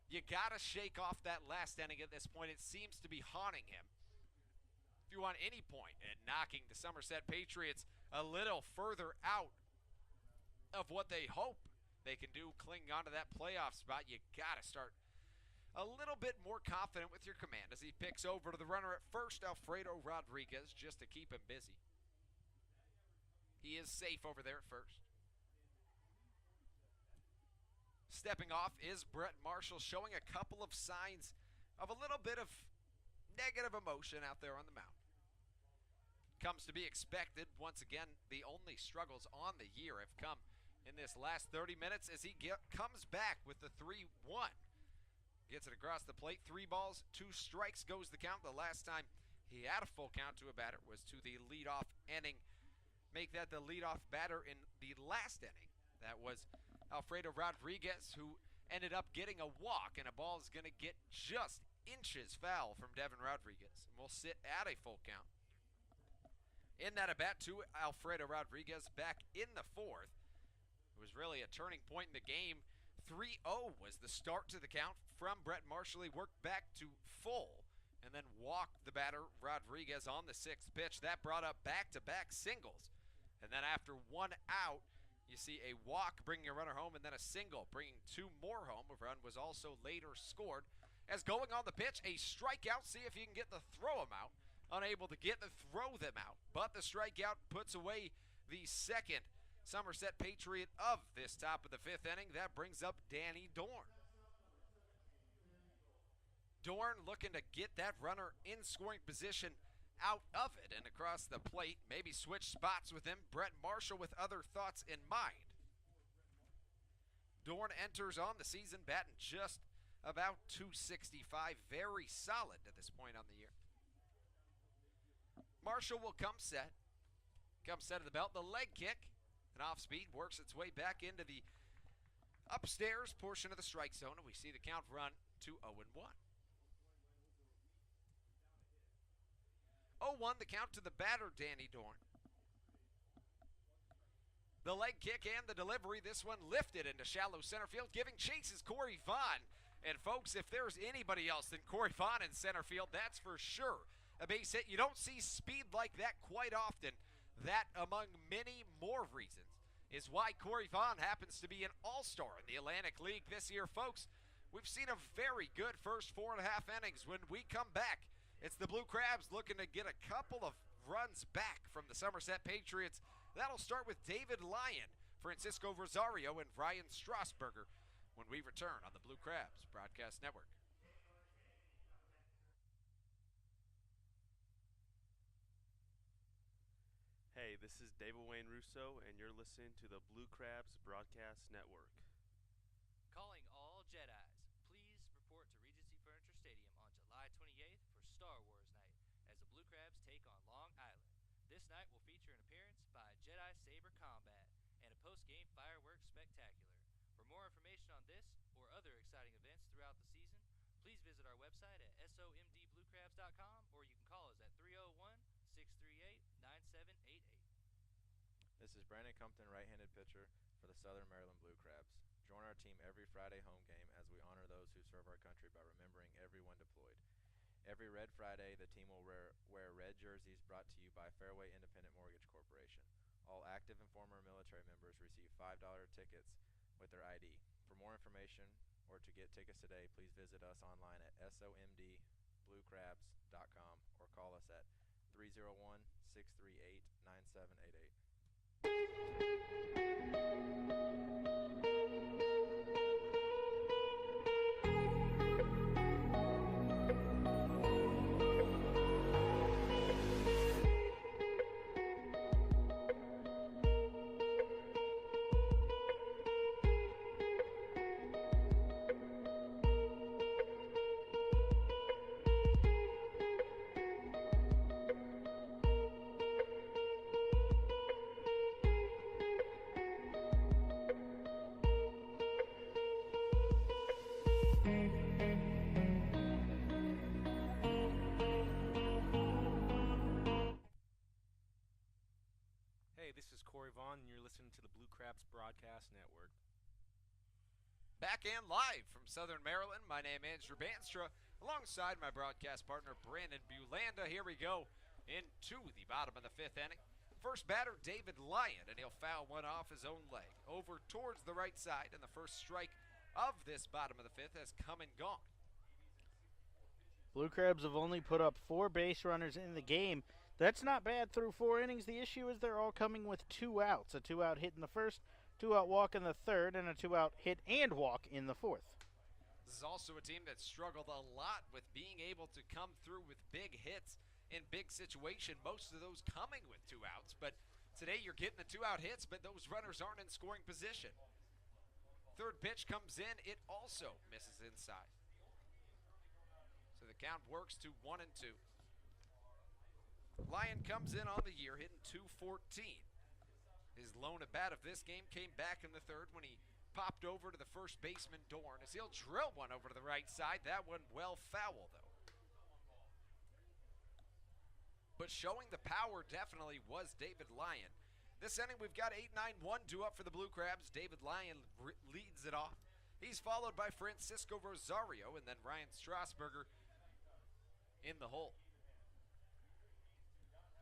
you got to shake off that last inning at this point. It seems to be haunting him. If you want any point at knocking the Somerset Patriots a little further out of what they hope they can do, clinging onto that playoff spot, you got to start a little bit more confident with your command as he picks over to the runner at first, Alfredo Rodriguez, just to keep him busy. He is safe over there at first. Stepping off is Brett Marshall, showing a couple of signs of a little bit of negative emotion out there on the mound. Comes to be expected. Once again, the only struggles on the year have come in this last 30 minutes as he comes back with the 3-1. Gets it across the plate. 3 balls, 2 strikes goes the count. The last time he had a full count to a batter was to the leadoff inning. Make that the leadoff batter in the last inning. That was Alfredo Rodriguez, who ended up getting a walk, and a ball is going to get just inches foul from Devin Rodriguez, and will sit at a full count. In that at-bat to Alfredo Rodriguez back in the 4th. It was really a turning point in the game. 3-0 was the start to the count from Brett Marshall. He worked back to full and then walked the batter Rodriguez on the 6th pitch. That brought up back-to-back singles. And then after 1 out, you see a walk bringing a runner home and then a single bringing 2 more home. A run was also later scored. As going on the pitch, a strikeout. See if you can get the throw them out. Unable to get the throw them out. But the strikeout puts away the second Somerset Patriot of this top of the 5th inning. That brings up Danny Dorn. Dorn looking to get that runner in scoring position out of it and across the plate. Maybe switch spots with him. Brett Marshall with other thoughts in mind. Dorn enters on the season batting just about .265. Very solid at this point on the year. Marshall will come set. Comes set of the belt. The leg kick. An off speed works its way back into the upstairs portion of the strike zone, and we see the count run to 0-1. 0-1 the count to the batter, Danny Dorn. The leg kick and the delivery, this one lifted into shallow center field, giving chase is Corey Vaughn. And folks, if there's anybody else than Corey Vaughn in center field, that's for sure a base hit. You don't see speed like that quite often. That, among many more reasons, is why Corey Vaughn happens to be an all-star in the Atlantic League this year. Folks, we've seen a very good first 4.5 innings. When we come back, it's the Blue Crabs looking to get a couple of runs back from the Somerset Patriots. That'll start with David Lyon, Francisco Rosario, and Ryan Strasburger when we return on the Blue Crabs Broadcast Network. Hey, this is David Wayne Russo, and you're listening to the Blue Crabs Broadcast Network. Calling all Jedis, please report to Regency Furniture Stadium on July 28th for Star Wars Night as the Blue Crabs take on Long Island. This night will feature an appearance by Jedi Saber Combat and a post-game fireworks spectacular. For more information on this or other exciting events throughout the season, please visit our website at somdbluecrabs.com or you can call us at 301-638-9788. This is Brandon Compton, right-handed pitcher for the Southern Maryland Blue Crabs. Join our team every Friday home game as we honor those who serve our country by remembering everyone deployed. Every Red Friday, the team will wear red jerseys brought to you by Fairway Independent Mortgage Corporation. All active and former military members receive $5 tickets with their ID. For more information or to get tickets today, please visit us online at somdbluecrabs.com or call us at 301-638-9788. Hey, this is Corey Vaughn, and you're listening to the Blue Crabs Broadcast Network. Back and live from Southern Maryland, my name is Andrew Banstra, alongside my broadcast partner Brandon Bulanda. Here we go into the bottom of the fifth inning. First batter, David Lyon, and he'll foul one off his own leg over towards the right side, and the first strike of this bottom of the fifth has come and gone. Blue Crabs have only put up 4 base runners in the game. That's not bad through 4 innings. The issue is they're all coming with 2 outs. A 2-out hit in the first, 2-out walk in the third, and a 2-out hit and walk in the fourth. This is also a team that struggled a lot with being able to come through with big hits in big situation, most of those coming with 2 outs. But today you're getting the 2-out hits, but those runners aren't in scoring position. Third pitch comes in, it also misses inside. So the count works to 1-2. Lyon comes in on the year hitting .214. His lone at bat of this game came back in the third when he popped over to the first baseman Dorn as he'll drill one over to the right side. That one well foul though. But showing the power definitely was David Lyon. This inning we've got 8-9-1 due up for the Blue Crabs. David Lyon leads it off. He's followed by Francisco Rosario and then Ryan Strasburger in the hole.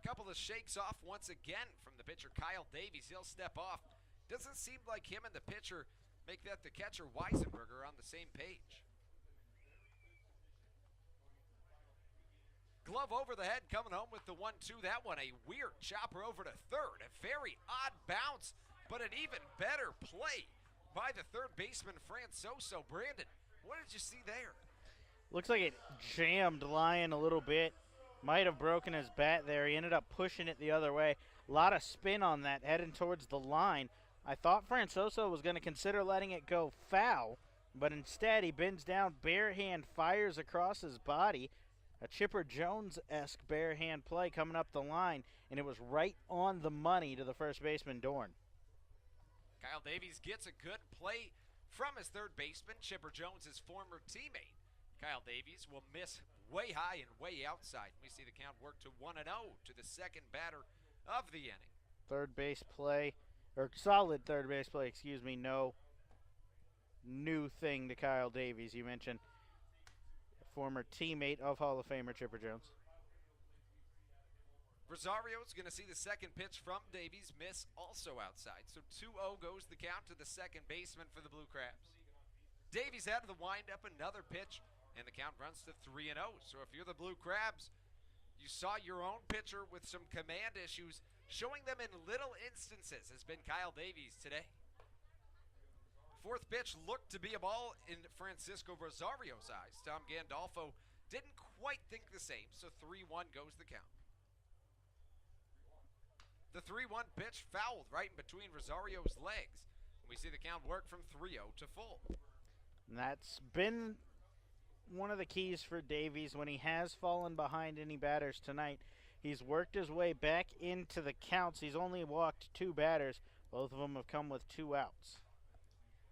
Couple of shakes off once again from the pitcher Kyle Davies. He'll step off. Doesn't seem like him and the pitcher make that the catcher Weisenberger on the same page. Glove over the head coming home with the 1-2. That one a weird chopper over to third. A very odd bounce, but an even better play by the third baseman Francoso. Brandon, what did you see there? Looks like it jammed Lyon a little bit. Might have broken his bat there. He ended up pushing it the other way. A lot of spin on that, heading towards the line. I thought Francoso was going to consider letting it go foul, but instead he bends down, bare hand fires across his body. A Chipper Jones-esque bare hand play coming up the line, and it was right on the money to the first baseman, Dorn. Kyle Davies gets a good play from his third baseman, Chipper Jones, his former teammate. Kyle Davies will miss way high and way outside. We see the count work to 1-0 to the second batter of the inning. Third base play, or solid third base play, excuse me, no new thing to Kyle Davies. You mentioned former teammate of Hall of Famer Chipper Jones. Rosario's going to see the second pitch from Davies, miss also outside. So 2-0 goes the count to the second baseman for the Blue Crabs. Davies out of the windup, another pitch, and the count runs to 3-0. So if you're the Blue Crabs, you saw your own pitcher with some command issues. Showing them in little instances has been Kyle Davies today. Fourth pitch looked to be a ball in Francisco Rosario's eyes. Tom Gandolfo didn't quite think the same, so 3-1 goes the count. The 3-1 pitch fouled right in between Rosario's legs. We see the count work from 3-0 to full. And that's been one of the keys for Davies when he has fallen behind any batters tonight. He's worked his way back into the counts. He's only walked 2 batters. Both of them have come with 2 outs.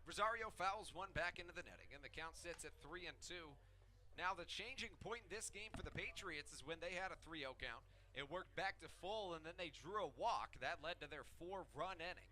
Rosario fouls one back into the netting, and the count sits at 3-2. Now the changing point in this game for the Patriots is when they had a 3-0 count. It worked back to full, and then they drew a walk. That led to their 4-run inning.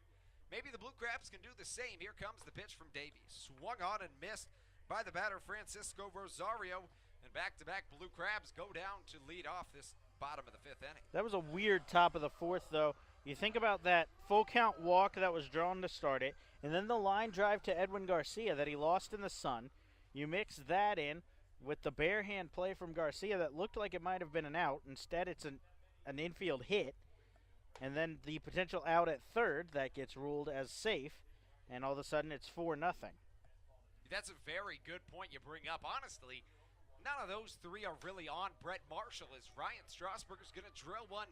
Maybe the Blue Crabs can do the same. Here comes the pitch from Davies. Swung on and missed by the batter Francisco Rosario. And back-to-back Blue Crabs go down to lead off this bottom of the 5th inning. That was a weird top of the 4th, though. You think about that full count walk that was drawn to start it, and then the line drive to Edwin Garcia that he lost in the sun. You mix that in with the bare hand play from Garcia that looked like it might have been an out. Instead, it's an infield hit. And then the potential out at third that gets ruled as safe, and all of a sudden it's 4-0. That's a very good point you bring up. Honestly, none of those three are really on Brett Marshall, as Ryan Strasburger's going to drill one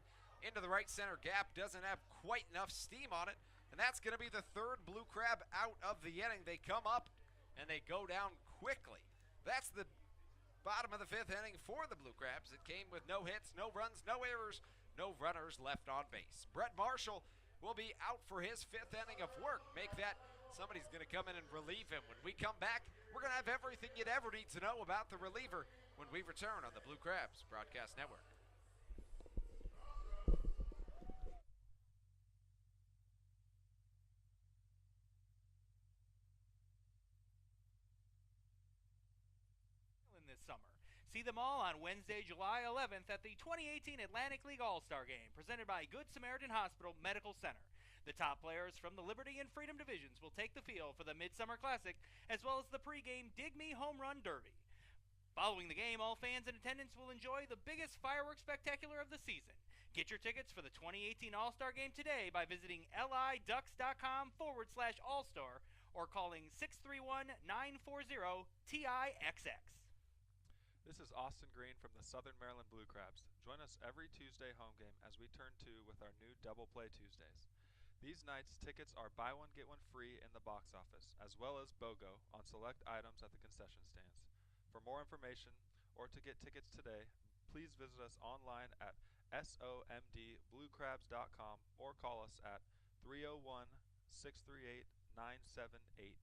into the right center gap. Doesn't have quite enough steam on it, and that's going to be the third Blue Crab out of the inning. They come up and they go down quickly. That's the bottom of the fifth inning for the Blue Crabs. It came with no hits, no runs, no errors, no runners left on base. Brett Marshall will be out for his fifth inning of work. Make that somebody's going to come in and relieve him. When we come back, we're going to have everything you'd ever need to know about the reliever when we return on the Blue Crabs Broadcast Network. This summer. See them all on Wednesday, July 11th at the 2018 Atlantic League All-Star Game, presented by Good Samaritan Hospital Medical Center. The top players from the Liberty and Freedom divisions will take the field for the Midsummer Classic, as well as the pregame Dig Me Home Run Derby. Following the game, all fans in attendance will enjoy the biggest fireworks spectacular of the season. Get your tickets for the 2018 All-Star Game today by visiting liducks.com/All-Star or calling 631-940-TIXX. This is Austin Green from the Southern Maryland Blue Crabs. Join us every Tuesday home game as we turn 2 with our new Double Play Tuesdays. These nights, tickets are buy one, get one free in the box office, as well as BOGO on select items at the concession stands. For more information or to get tickets today, please visit us online at somdbluecrabs.com or call us at 301-638-9788.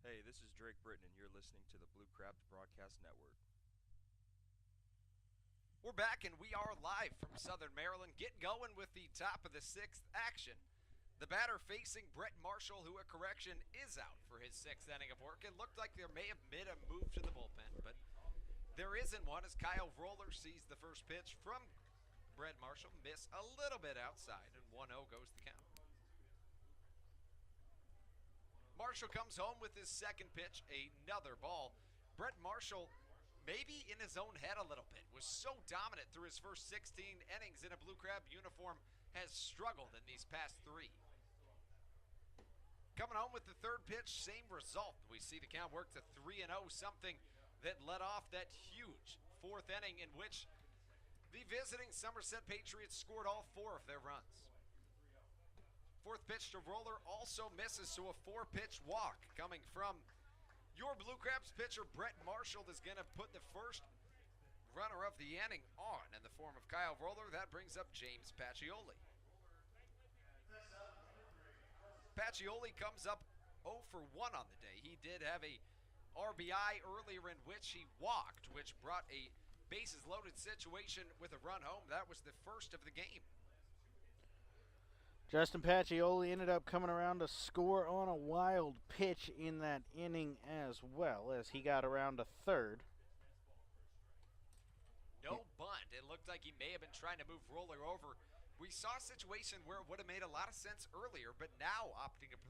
Hey, this is Drake Britton, and you're listening to the Blue Crabs Broadcast Network. We're back, and we are live from Southern Maryland. Get going with the top of the sixth action. The batter facing Brett Marshall, who, a correction, is out for his sixth inning of work. It looked like there may have been a move to the bullpen, but there isn't one as Kyle Roller sees the first pitch from Brett Marshall miss a little bit outside, and 1-0 goes the count. Marshall comes home with his second pitch, another ball. Brett Marshall, maybe in his own head a little bit, was so dominant through his first 16 innings in a Blue Crab uniform, has struggled in these past 3. Coming home with the third pitch, same result. We see the count work to 3-0, something that led off that huge fourth inning in which the visiting Somerset Patriots scored all 4 of their runs. Fourth pitch to Roller also misses, so a 4-pitch walk coming from your Blue Crabs pitcher. Brett Marshall is going to put the first runner of the inning on in the form of Kyle Roller. That brings up James Pacioli. Pacioli comes up 0 for 1 on the day. He did have a RBI earlier in which he walked, which brought a bases loaded situation with a run home. That was the first of the game. Justin Pacioli ended up coming around to score on a wild pitch in that inning as well, as he got around to third. No bunt. It looked like he may have been trying to move Roller over. We saw a situation where it would have made a lot of sense earlier, but now opting to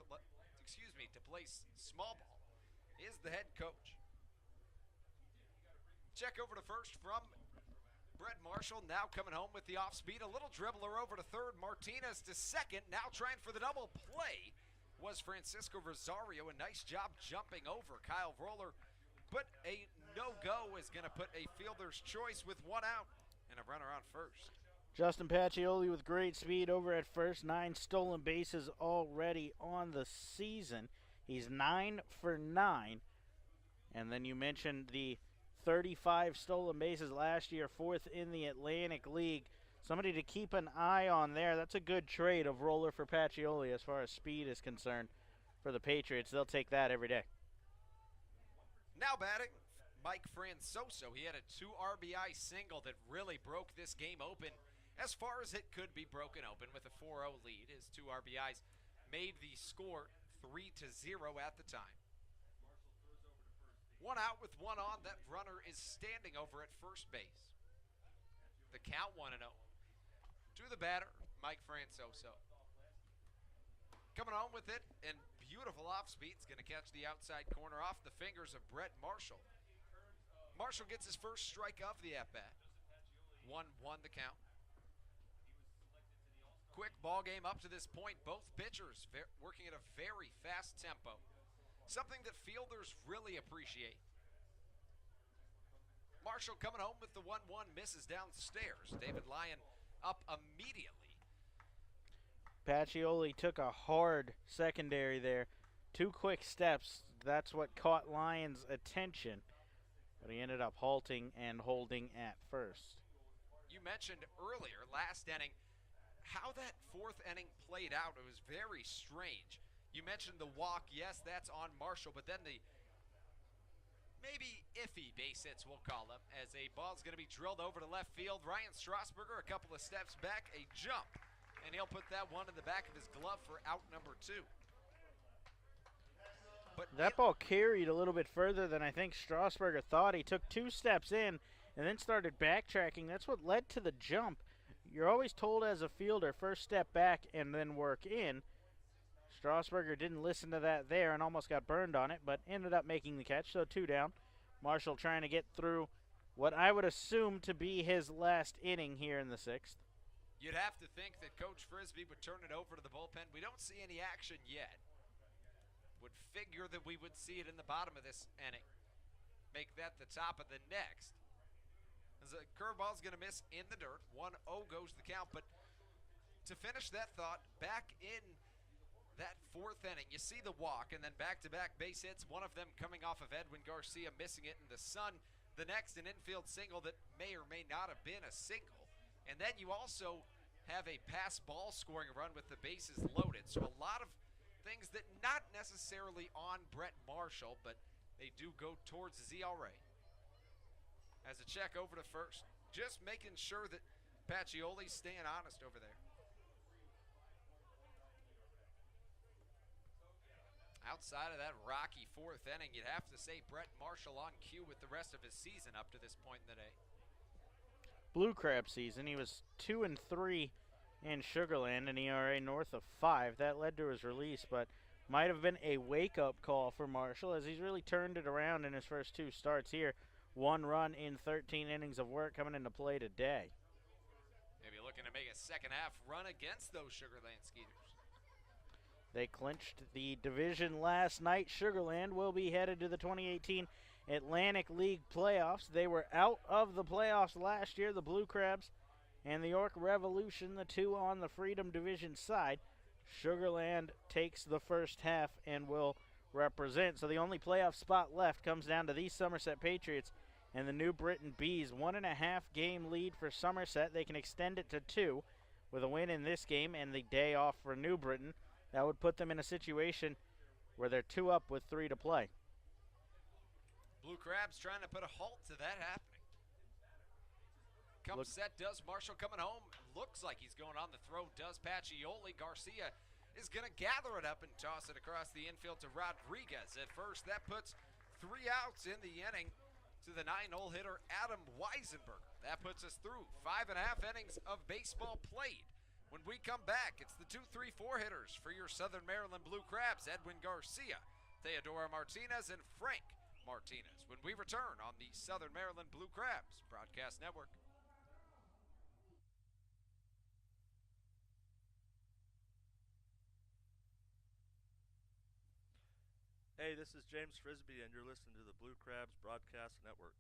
play small ball is the head coach. Check over to first from Brett Marshall, now coming home with the off speed. A little dribbler over to third. Martinez to second. Now trying for the double play was Francisco Rosario. A nice job jumping over Kyle Roller. But a no-go is going to put a fielder's choice with 1 out and a runner on first. Justin Pacioli with great speed over at first. 9 stolen bases already on the season. He's 9 for 9 And then you mentioned the 35 stolen bases last year, 4th in the Atlantic League. Somebody to keep an eye on there. That's a good trade of Roller for Pacioli as far as speed is concerned for the Patriots. They'll take that every day. Now batting, Mike Francoso. He had a 2 RBI single that really broke this game open as far as it could be broken open with a 4-0 lead. His 2 RBIs made the score 3-0 at the time. 1 out with 1 on. That runner is standing over at first base. The count 1-0. To the batter, Mike Francoso. Coming on with it, and beautiful off speed. It's going to catch the outside corner off the fingers of Brett Marshall. Marshall gets his first strike of the at-bat. 1-1 the count. Quick ball game up to this point. Both pitchers working at a very fast tempo. Something that fielders really appreciate. Marshall coming home with the 1-1, misses downstairs. David Lyon up immediately. Pacioli took a hard secondary there. 2 quick steps. That's what caught Lyon's attention. But he ended up halting and holding at first. You mentioned earlier, last inning, how that 4th inning played out. It was very strange. You mentioned the walk. Yes, that's on Marshall, but then the maybe iffy base hits, we'll call them, as a ball's going to be drilled over to left field. Ryan Strasburger, a couple of steps back, a jump, and he'll put that one in the back of his glove for out number 2. But that ball carried a little bit further than I think Strasburger thought. He took 2 steps in and then started backtracking. That's what led to the jump. You're always told as a fielder, first step back and then work in. Strasburger didn't listen to that there and almost got burned on it, but ended up making the catch, so 2 down. Marshall trying to get through what I would assume to be his last inning here in the 6th. You'd have to think that Coach Frisbee would turn it over to the bullpen. We don't see any action yet. Would figure that we would see it in the bottom of this inning. Make that the top of the next. As a curveball's going to miss in the dirt. 1-0 goes the count, but to finish that thought, back in that 4th inning, you see the walk and then back-to-back base hits, one of them coming off of Edwin Garcia, missing it in the sun. The next, an infield single that may or may not have been a single. And then you also have a pass ball scoring run with the bases loaded. So a lot of things that not necessarily on Brett Marshall, but they do go towards ZRA. As a check over to first, just making sure that Pacioli's staying honest over there. Outside of that rocky 4th inning, you'd have to say Brett Marshall on cue with the rest of his season up to this point in the day. Blue Crab season, he was 2-3 in Sugarland, an ERA north of 5. That led to his release, but might have been a wake-up call for Marshall as he's really turned it around in his first 2 starts here. 1 run in 13 innings of work coming into play today. Maybe looking to make a second half run against those Sugarland Skeeters. They clinched the division last night. Sugarland will be headed to the 2018 Atlantic League playoffs. They were out of the playoffs last year, the Blue Crabs and the York Revolution, the 2 on the Freedom Division side. Sugarland takes the first half and will represent. So the only playoff spot left comes down to these Somerset Patriots and the New Britain Bees. 1.5 game lead for Somerset. They can extend it to 2 with a win in this game and the day off for New Britain. That would put them in a situation where they're 2 up with 3 to play. Blue Crabs trying to put a halt to that happening. Comes set, does Marshall coming home. Looks like he's going on the throw, does Pacioli. Garcia is going to gather it up and toss it across the infield to Rodriguez at first. That puts 3 outs in the inning to the 9-hole hitter, Adam Weisenberger. That puts us through 5.5 innings of baseball played. When we come back, it's the 2-3-4 hitters for your Southern Maryland Blue Crabs, Edwin Garcia, Theodora Martinez, and Frank Martinez, when we return on the Southern Maryland Blue Crabs Broadcast Network. Hey, this is James Frisbee, and you're listening to the Blue Crabs Broadcast Network.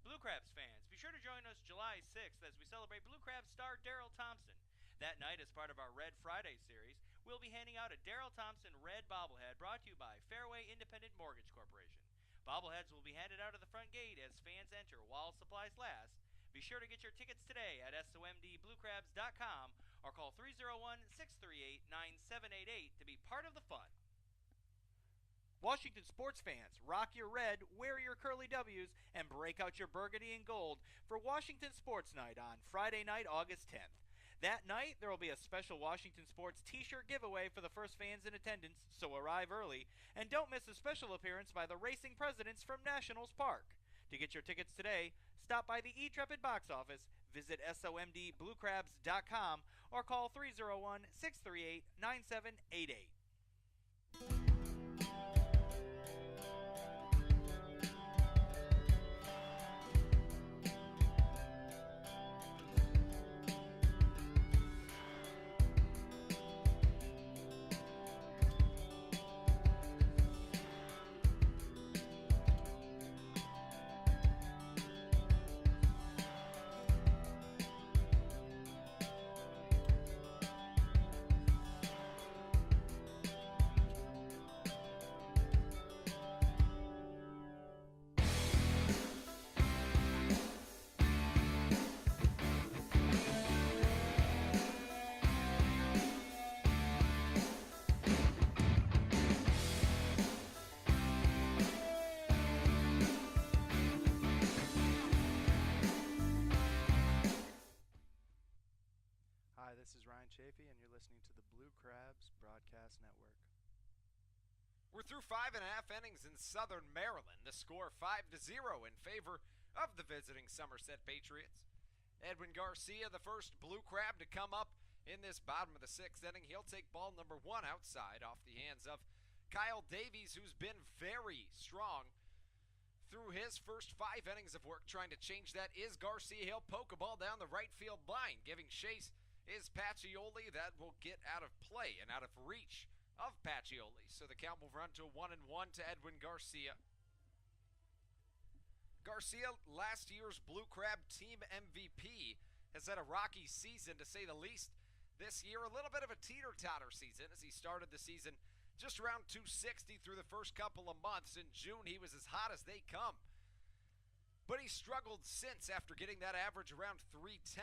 Blue Crabs fans, be sure to join us July 6th as we celebrate Blue Crabs star Daryl Thompson. That night, as part of our Red Friday series, we'll be handing out a Daryl Thompson red bobblehead brought to you by Fairway Independent Mortgage Corporation. Bobbleheads will be handed out of the front gate as fans enter while supplies last. Be sure to get your tickets today at somdbluecrabs.com or call 301-638-9788 to be part of the fun. Washington sports fans, rock your red, wear your curly W's, and break out your burgundy and gold for Washington Sports Night on Friday night, August 10th. That night, there will be a special Washington Sports t-shirt giveaway for the first fans in attendance, so arrive early, and don't miss a special appearance by the Racing Presidents from Nationals Park. To get your tickets today, stop by the E-Trepid box office, visit somdbluecrabs.com, or call 301-638-9788. Hi, this is Ryan Chafee, and you're listening to the Blue Crabs Broadcast Network. We're through 5.5 innings in Southern Maryland. The score 5-0 in favor of the visiting Somerset Patriots. Edwin Garcia, the first Blue Crab to come up in this bottom of the 6th inning. He'll take ball number 1 outside off the hands of Kyle Davies, who's been very strong through his first 5 innings of work trying to change that. Is Garcia. He'll poke a ball down the right field line. Giving chase is Pacioli. That will get out of play and out of reach of Pacioli. So the count will run to 1-1 to Edwin Garcia. Garcia, last year's Blue Crab team MVP, has had a rocky season to say the least. This year, a little bit of a teeter-totter season as he started the season just around 260 through the first couple of months. In June, he was as hot as they come. But he struggled since after getting that average around 310.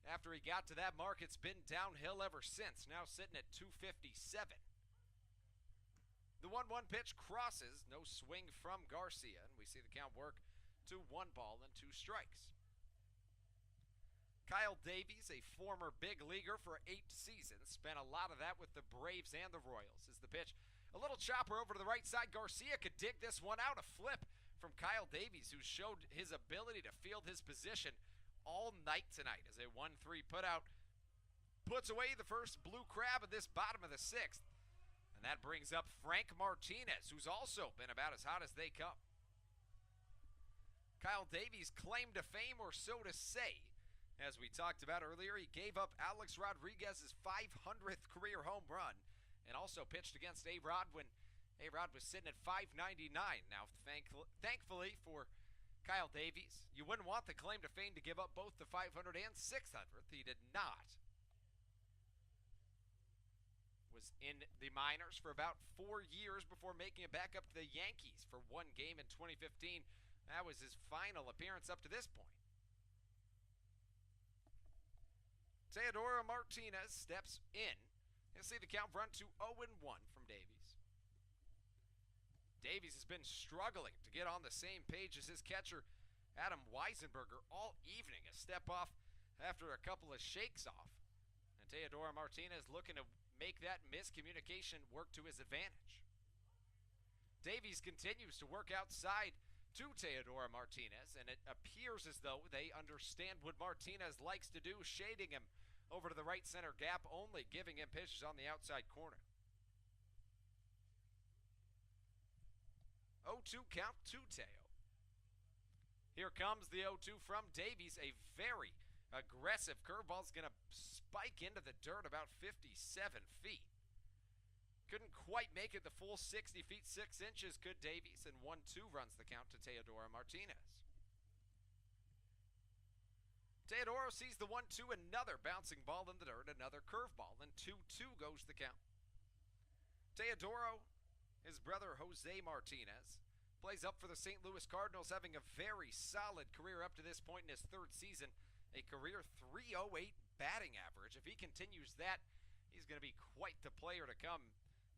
After he got to that mark, it's been downhill ever since, now sitting at 257. The 1-1 pitch crosses, no swing from Garcia, and we see the count work to 1 ball and 2 strikes. Kyle Davies, a former big leaguer for 8 seasons, spent a lot of that with the Braves and the Royals. Is the pitch a little chopper over to the right side. Garcia could dig this one out. A flip from Kyle Davies, who showed his ability to field his position all night tonight as a 1-3 putout puts away the first Blue Crab of this bottom of the 6th. And that brings up Frank Martinez, who's also been about as hot as they come. Kyle Davies' claim to fame, or so to say. As we talked about earlier, he gave up Alex Rodriguez's 500th career home run and also pitched against A-Rod when A-Rod was sitting at 599. Now, thankfully for Kyle Davies, you wouldn't want the claim to fame to give up both the 500 and 600th. He did not. Was in the minors for about 4 years before making it back up to the Yankees for 1 game in 2015. That was his final appearance up to this point. Teodoro Martinez steps in. You'll see the count run to 0-1 from Davies. Davies has been struggling to get on the same page as his catcher, Adam Weisenberger, all evening. A step off after a couple of shakes off. And Teodoro Martinez looking to make that miscommunication work to his advantage. Davies continues to work outside to Teodoro Martinez, and it appears as though they understand what Martinez likes to do, shading him over to the right center gap, only giving him pitches on the outside corner. 0-2 count to Teo. Here comes the 0-2 from Davies. A very aggressive curveball's going to spike into the dirt about 57 feet. Couldn't quite make it the full 60 feet 6 inches, could Davies, and 1-2 runs the count to Teodoro Martinez. Teodoro sees the 1-2, another bouncing ball in the dirt, another curveball, and 2-2 goes the count. Teodoro, his brother Jose Martinez, plays up for the St. Louis Cardinals, having a very solid career up to this point in his third season. A career .308 batting average. If he continues that, he's going to be quite the player to come.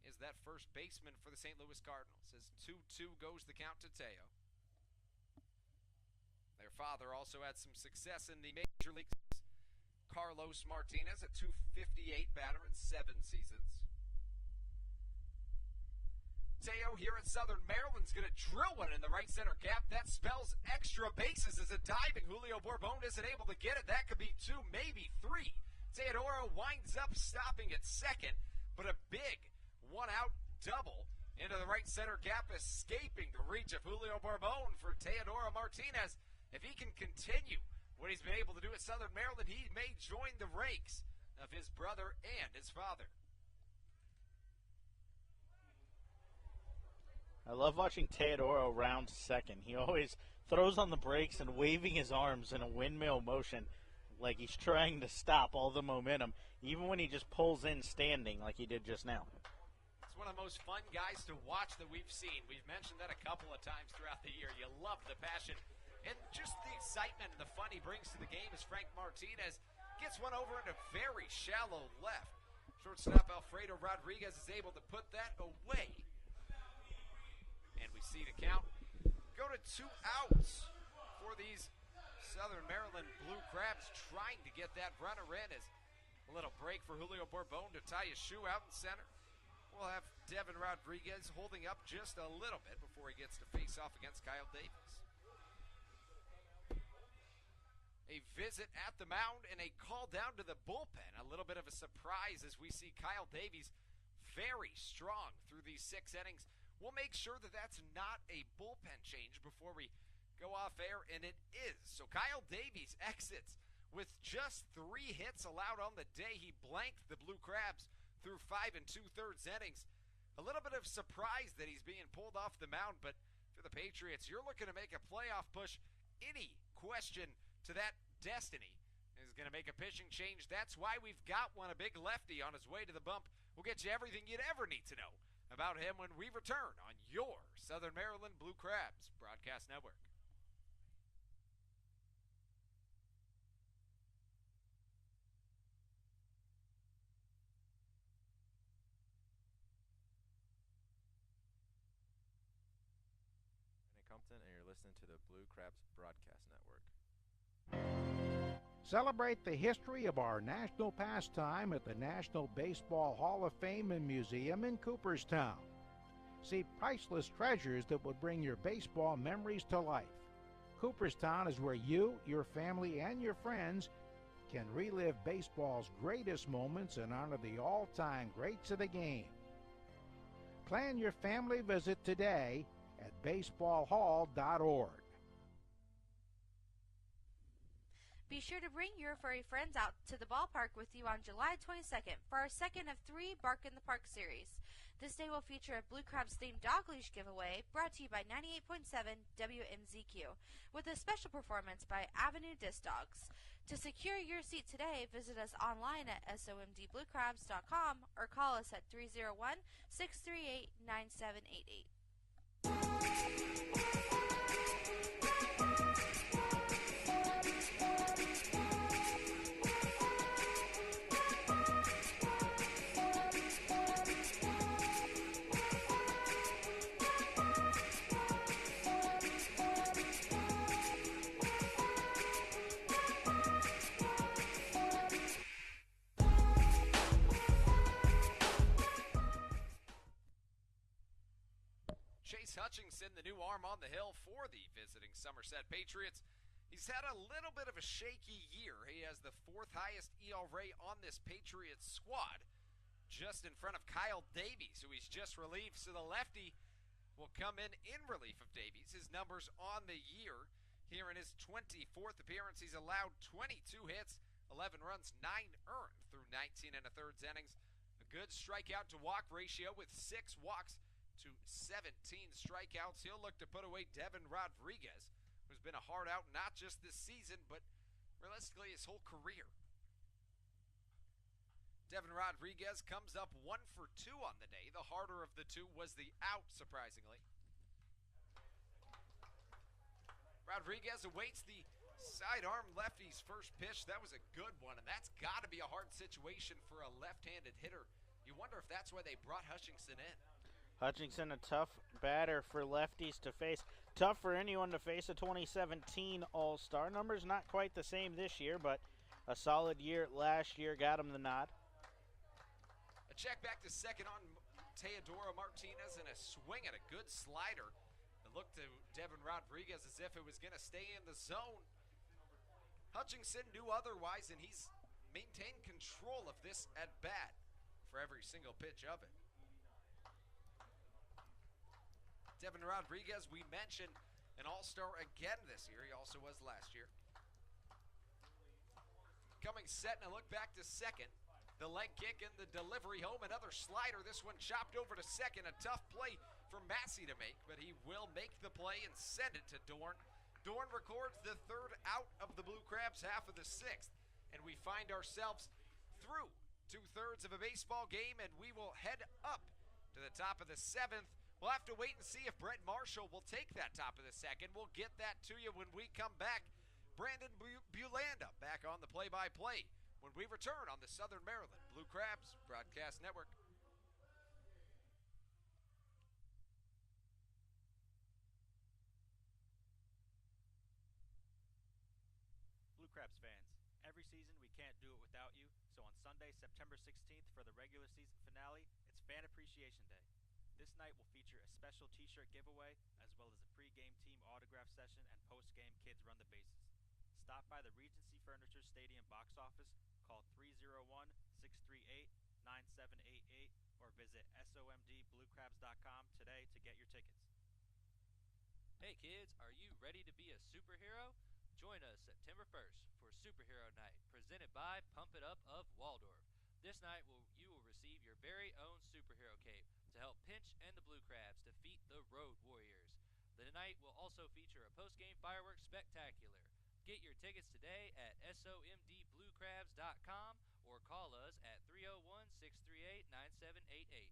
Is that first baseman for the St. Louis Cardinals. As 2-2 goes the count to Teo. Their father also had some success in the major leagues. Carlos Martinez, a .258 batter in 7 seasons. Teo here at Southern Maryland's going to drill one in the right center gap. That spells extra bases as a diving Julio Bourbon isn't able to get it. That could be 2, maybe 3. Teodoro winds up stopping at second, but a big one-out double into the right center gap, escaping the reach of Julio Bourbon for Teodoro Martinez. If he can continue what he's been able to do at Southern Maryland, he may join the ranks of his brother and his father. I love watching Teodoro round second. He always throws on the brakes and waving his arms in a windmill motion like he's trying to stop all the momentum, even when he just pulls in standing like he did just now. It's one of the most fun guys to watch that we've seen. We've mentioned that a couple of times throughout the year. You love the passion and just the excitement and the fun he brings to the game as Frank Martinez gets one over into very shallow left. Shortstop Alfredo Rodriguez is able to put that away. And we see the count go to 2 outs for these Southern Maryland Blue Crabs, trying to get that runner in. As a little break for Julio Bourbon to tie his shoe out in center. We'll have Devin Rodriguez holding up just a little bit before he gets to face off against Kyle Davies. A visit at the mound and a call down to the bullpen. A little bit of a surprise as we see Kyle Davies very strong through these 6 innings. We'll make sure that that's not a bullpen change before we go off air, and it is. So Kyle Davies exits with just 3 hits allowed on the day. He blanked the Blue Crabs through 5 2/3 innings. A little bit of surprise that he's being pulled off the mound, but for the Patriots, you're looking to make a playoff push. Any question to that destiny is going to make a pitching change. That's why we've got one, a big lefty on his way to the bump. We'll get you everything you'd ever need to know about him when we return on your Southern Maryland Blue Crabs Broadcast Network. Compton, and you're listening to the Blue Crabs Broadcast Network. Celebrate the history of our national pastime at the National Baseball Hall of Fame and Museum in Cooperstown. See priceless treasures that will bring your baseball memories to life. Cooperstown is where you, your family, and your friends can relive baseball's greatest moments and honor the all-time greats of the game. Plan your family visit today at baseballhall.org. Be sure to bring your furry friends out to the ballpark with you on July 22nd for our second of 3 Bark in the Park series. This day will feature a Blue Crabs themed dog leash giveaway brought to you by 98.7 WMZQ with a special performance by Avenue Disc Dogs. To secure your seat today, visit us online at somdbluecrabs.com or call us at 301-638-9788. Chase Hutchinson, the new arm on the hill for the visiting Somerset Patriots. He's had a little bit of a shaky year. He has the 4th highest ERA on this Patriots squad, just in front of Kyle Davies, who he's just relieved. So the lefty will come in relief of Davies. His numbers on the year here in his 24th appearance. He's allowed 22 hits, 11 runs, 9 earned through 19 1/3 innings. A good strikeout to walk ratio with 6 walks to 17 strikeouts. He'll look to put away Devin Rodriguez, who's been a hard out not just this season, but realistically his whole career. Devin Rodriguez comes up 1 for 2 on the day. The harder of the two was the out, surprisingly. Rodriguez awaits the sidearm lefty's first pitch. That was a good one, and that's got to be a hard situation for a left-handed hitter. You wonder if that's why they brought Hutchinson in. Hutchinson, a tough batter for lefties to face. Tough for anyone to face a 2017 All-Star. Numbers not quite the same this year, but a solid year last year got him the nod. A check back to second on Teodoro Martinez and a swing at a good slider. It looked to Devin Rodriguez as if it was going to stay in the zone. Hutchinson knew otherwise, and he's maintained control of this at bat for every single pitch of it. Devin Rodriguez, we mentioned, an All-Star again this year. He also was last year. Coming set and a look back to second. The leg kick and the delivery home. Another slider. This one chopped over to second. A tough play for Massey to make, but he will make the play and send it to Dorn. Dorn records the third out of the Blue Crabs, half of the sixth. And we find ourselves through 2/3 of a baseball game, and we will head up to the top of the seventh. We'll have to wait and see if Brett Marshall will take that top of the second. We'll get that to you when we come back. Brandon Bulanda back on the play-by-play when we return on the Southern Maryland Blue Crabs Broadcast Network. Blue Crabs fans, every season we can't do it without you, so on Sunday, September 16th for the regular season finale, it's Fan Appreciation Day. This night will feature a special t-shirt giveaway, as well as a pre-game team autograph session and post-game Kids Run the Bases. Stop by the Regency Furniture Stadium box office, call 301-638-9788, or visit somdbluecrabs.com today to get your tickets. Hey kids, are you ready to be a superhero? Join us September 1st for Superhero Night, presented by Pump It Up of Waldorf. This night you will receive your very own superhero cape to help Pinch and the Blue Crabs defeat the Road Warriors. The night will also feature a post-game fireworks spectacular. Get your tickets today at somdbluecrabs.com or call us at 301-638-9788.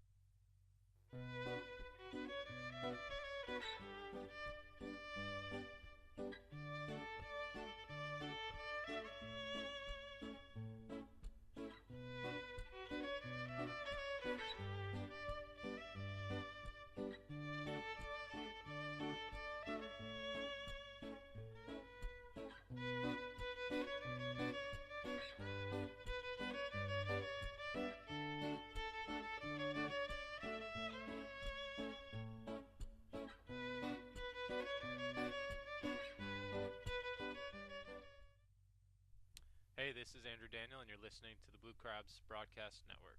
Hey, this is Andrew Daniel, and you're listening to the Blue Crabs Broadcast Network.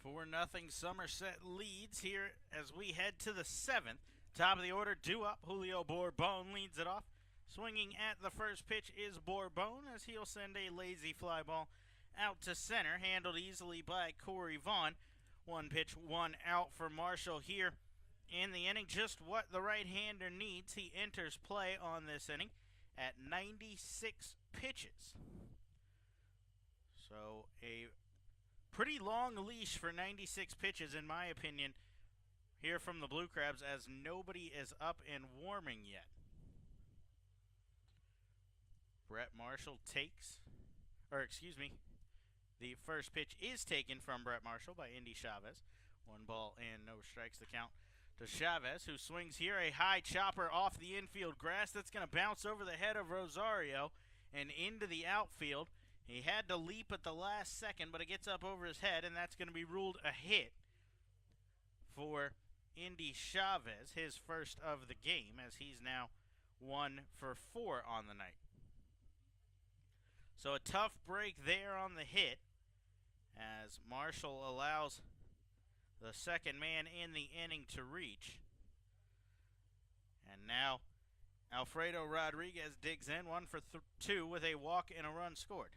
4-0 Somerset leads here as we head to the seventh. Top of the order, due up. Julio Bourbon leads it off. Swinging at the first pitch is Bourbon as he'll send a lazy fly ball out to center, handled easily by Corey Vaughn. One pitch, one out for Marshall here in the inning. Just what the right-hander needs. He enters play on this inning at 96 pitches. So a pretty long leash for 96 pitches, in my opinion, here from the Blue Crabs, as nobody is up and warming yet. Brett Marshall the first pitch is taken from Brett Marshall by Indy Chavez. 1 ball and no strikes, the count to Chavez, who swings here a high chopper off the infield grass. That's going to bounce over the head of Rosario and into the outfield. He had to leap at the last second, but it gets up over his head, and that's going to be ruled a hit for Indy Chavez, his first of the game, as he's now 1 for 4 on the night. So a tough break there on the hit, as Marshall allows the second man in the inning to reach. And now Alfredo Rodriguez digs in, 1 for 2 with a walk and a run scored.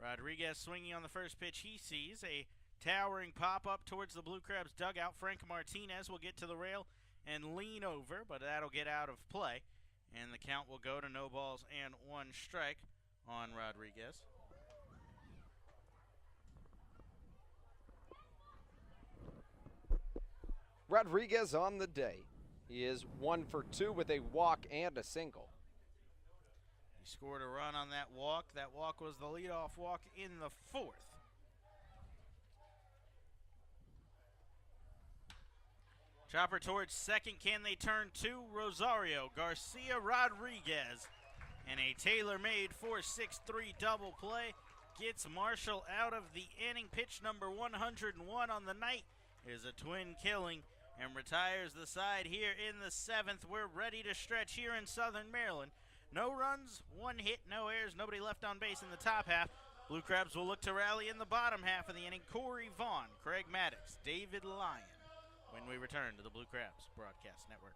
Rodriguez swinging on the first pitch. He sees a towering pop-up towards the Blue Crabs dugout. Frank Martinez will get to the rail and lean over, but that'll get out of play. And the count will go to no balls and 1 strike on Rodriguez. Rodriguez on the day. He is 1 for 2 with a walk and a single. He scored a run on that walk. That walk was the leadoff walk in the 4th. Chopper towards second. Can they turn to Rosario Garcia Rodriguez? And a tailor-made 4-6-3 double play gets Marshall out of the inning. Pitch number 101 on the night is a twin killing and retires the side here in the 7th. We're ready to stretch here in Southern Maryland. No runs, 1 hit, no errors, nobody left on base in the top half. Blue Crabs will look to rally in the bottom half of the inning. Corey Vaughn, Craig Maddox, David Lyon, when we return to the Blue Crabs Broadcast Network.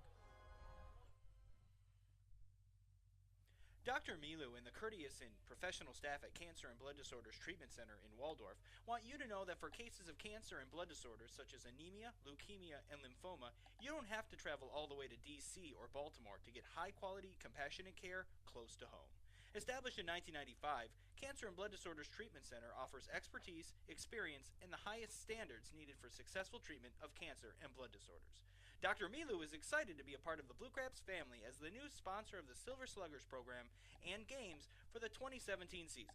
Dr. Milu and the courteous and professional staff at Cancer and Blood Disorders Treatment Center in Waldorf want you to know that for cases of cancer and blood disorders such as anemia, leukemia, and lymphoma, you don't have to travel all the way to D.C. or Baltimore to get high-quality, compassionate care close to home. Established in 1995, Cancer and Blood Disorders Treatment Center offers expertise, experience, and the highest standards needed for successful treatment of cancer and blood disorders. Dr. Milu is excited to be a part of the Blue Crabs family as the new sponsor of the Silver Sluggers program and games for the 2017 season.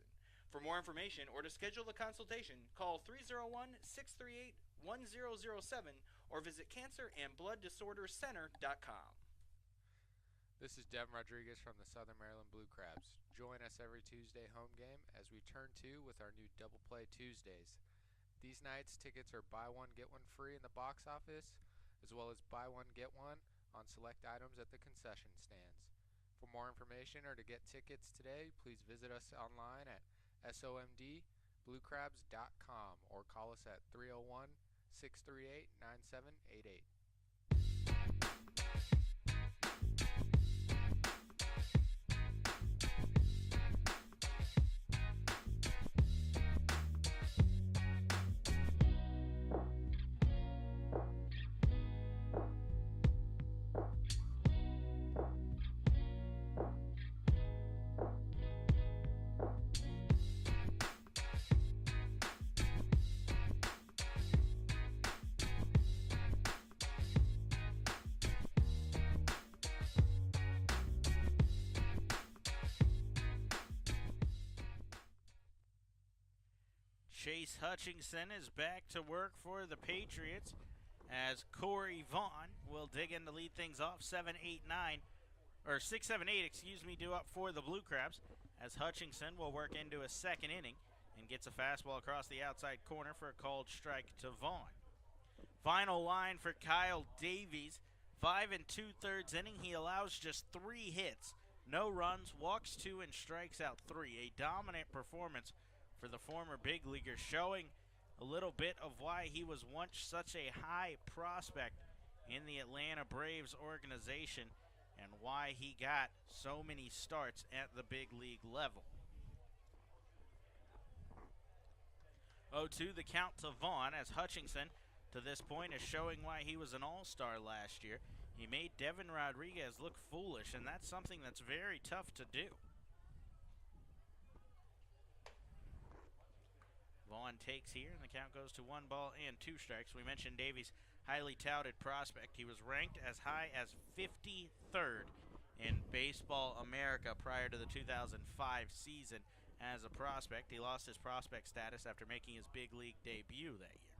For more information or to schedule a consultation, call 301-638-1007 or visit cancerandblooddisorderscenter.com. This is Devin Rodriguez from the Southern Maryland Blue Crabs. Join us every Tuesday home game as we turn to with our new Double Play Tuesdays. These nights, tickets are buy one, get one free in the box office, as well as buy one, get one on select items at the concession stands. For more information or to get tickets today, please visit us online at somdbluecrabs.com or call us at 301-638-9788. Chase Hutchinson is back to work for the Patriots as Corey Vaughn will dig in to lead things off. 6-7-8 due up for the Blue Crabs as Hutchinson will work into a second inning and gets a fastball across the outside corner for a called strike to Vaughn. Final line for Kyle Davies. 5 2/3 inning. He allows just 3 hits, no runs, walks 2, and strikes out 3. A dominant performance for the former big leaguer, showing a little bit of why he was once such a high prospect in the Atlanta Braves organization and why he got so many starts at the big league level. 0-2 the count to Vaughn as Hutchinson to this point is showing why he was an all-star last year. He made Devin Rodriguez look foolish, and that's something that's very tough to do. Vaughn takes here, and the count goes to 1 ball and 2 strikes. We mentioned Davies' highly touted prospect. He was ranked as high as 53rd in Baseball America prior to the 2005 season as a prospect. He lost his prospect status after making his big league debut that year.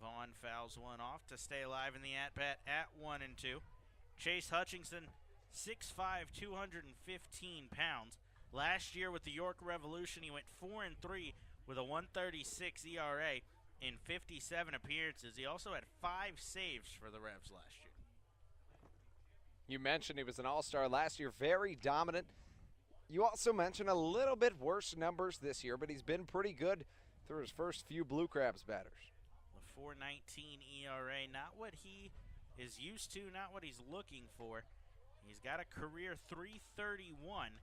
Vaughn fouls one off to stay alive in the at-bat at 1-2. Chase Hutchinson, 6'5", 215 pounds. Last year with the York Revolution, he went 4-3 with a 1.36 ERA in 57 appearances. He also had 5 saves for the Revs last year. You mentioned he was an all-star last year, very dominant. You also mentioned a little bit worse numbers this year, but he's been pretty good through his first few Blue Crabs batters. The 4.19 ERA, not what he is used to, not what he's looking for. He's got a career 3.31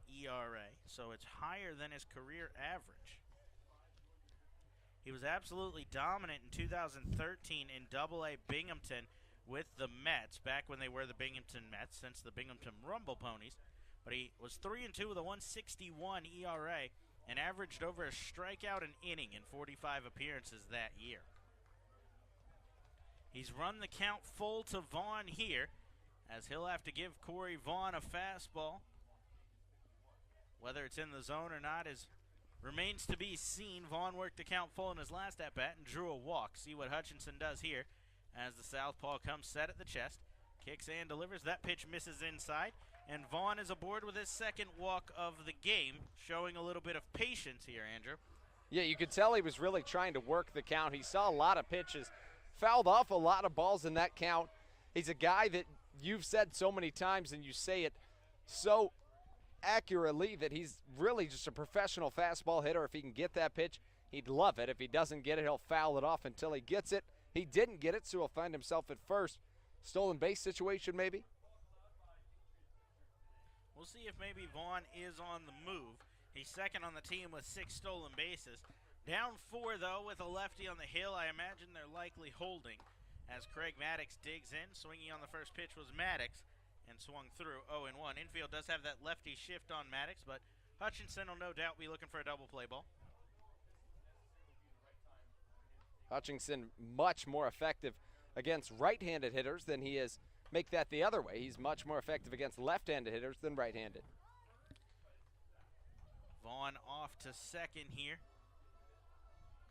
ERA, so it's higher than his career average. He was absolutely dominant in 2013 in Double-A Binghamton with the Mets, back when they were the Binghamton Mets, since the Binghamton Rumble Ponies. But he was 3-2 with a 1.61 ERA and averaged over a strikeout an inning in 45 appearances that year. He's run the count full to Vaughn here, as he'll have to give Corey Vaughn a fastball. Whether it's in the zone or not remains to be seen. Vaughn worked the count full in his last at-bat and drew a walk. See what Hutchinson does here as the southpaw comes set at the chest. Kicks and delivers. That pitch misses inside. And Vaughn is aboard with his second walk of the game, showing a little bit of patience here, Andrew. Yeah, you could tell he was really trying to work the count. He saw a lot of pitches, fouled off a lot of balls in that count. He's a guy that you've said so many times, and you say it so accurately, that he's really just a professional fastball hitter. If he can get that pitch, he'd love it. If he doesn't get it, he'll foul it off until he gets it. He didn't get it, so he'll find himself at first. Stolen base situation, maybe? We'll see if maybe Vaughn is on the move. He's second on the team with 6 stolen bases. Down 4, though, with a lefty on the hill. I imagine they're likely holding as Craig Maddox digs in. Swinging on the first pitch was Maddox and swung through 0-1. Infield does have that lefty shift on Maddox, but Hutchinson will no doubt be looking for a double play ball. Hutchinson much more effective against right-handed hitters than he is. Make that the other way. He's much more effective against left-handed hitters than right-handed. Vaughn off to second here.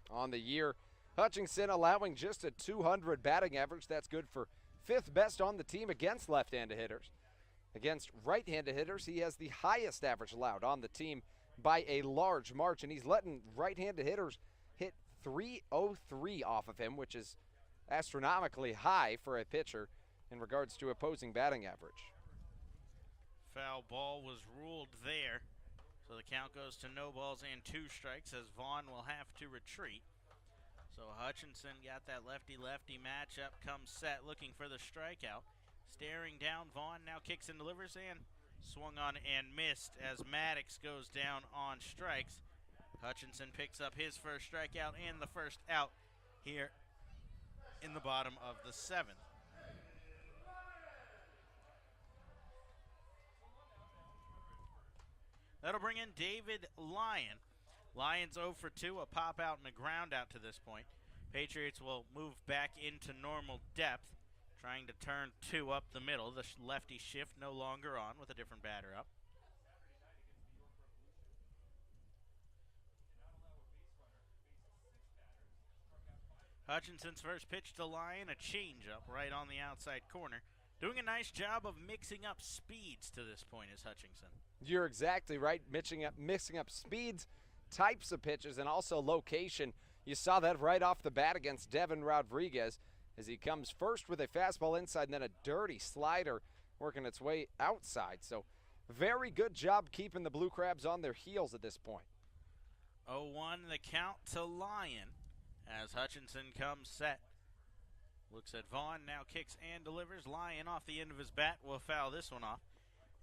On the year, Hutchinson allowing just a .200 batting average. That's good for 5th best on the team against left-handed hitters. Against right-handed hitters, he has the highest average allowed on the team by a large margin. He's letting right-handed hitters hit .303 off of him, which is astronomically high for a pitcher in regards to opposing batting average. Foul ball was ruled there, so the count goes to no balls and 2 strikes as Vaughn will have to retreat. So Hutchinson got that lefty-lefty matchup, comes set, looking for the strikeout. Staring down, Vaughn now kicks and delivers and swung on and missed as Maddox goes down on strikes. Hutchinson picks up his first strikeout and the first out here in the bottom of the 7th. That'll bring in David Lyon. Lions 0 for 2, a pop out and a ground out to this point. Patriots will move back into normal depth, trying to turn 2 up the middle. The lefty shift no longer on with a different batter up. Hutchinson's first pitch to Lyon, a changeup right on the outside corner. Doing a nice job of mixing up speeds to this point is Hutchinson. You're exactly right, mixing up speeds, types of pitches, and also location. You saw that right off the bat against Devin Rodriguez as he comes first with a fastball inside and then a dirty slider working its way outside. So very good job keeping the Blue Crabs on their heels at this point. 0-1 the count to Lyon as Hutchinson comes set. Looks at Vaughn, now kicks and delivers. Lyon off the end of his bat will foul this one off.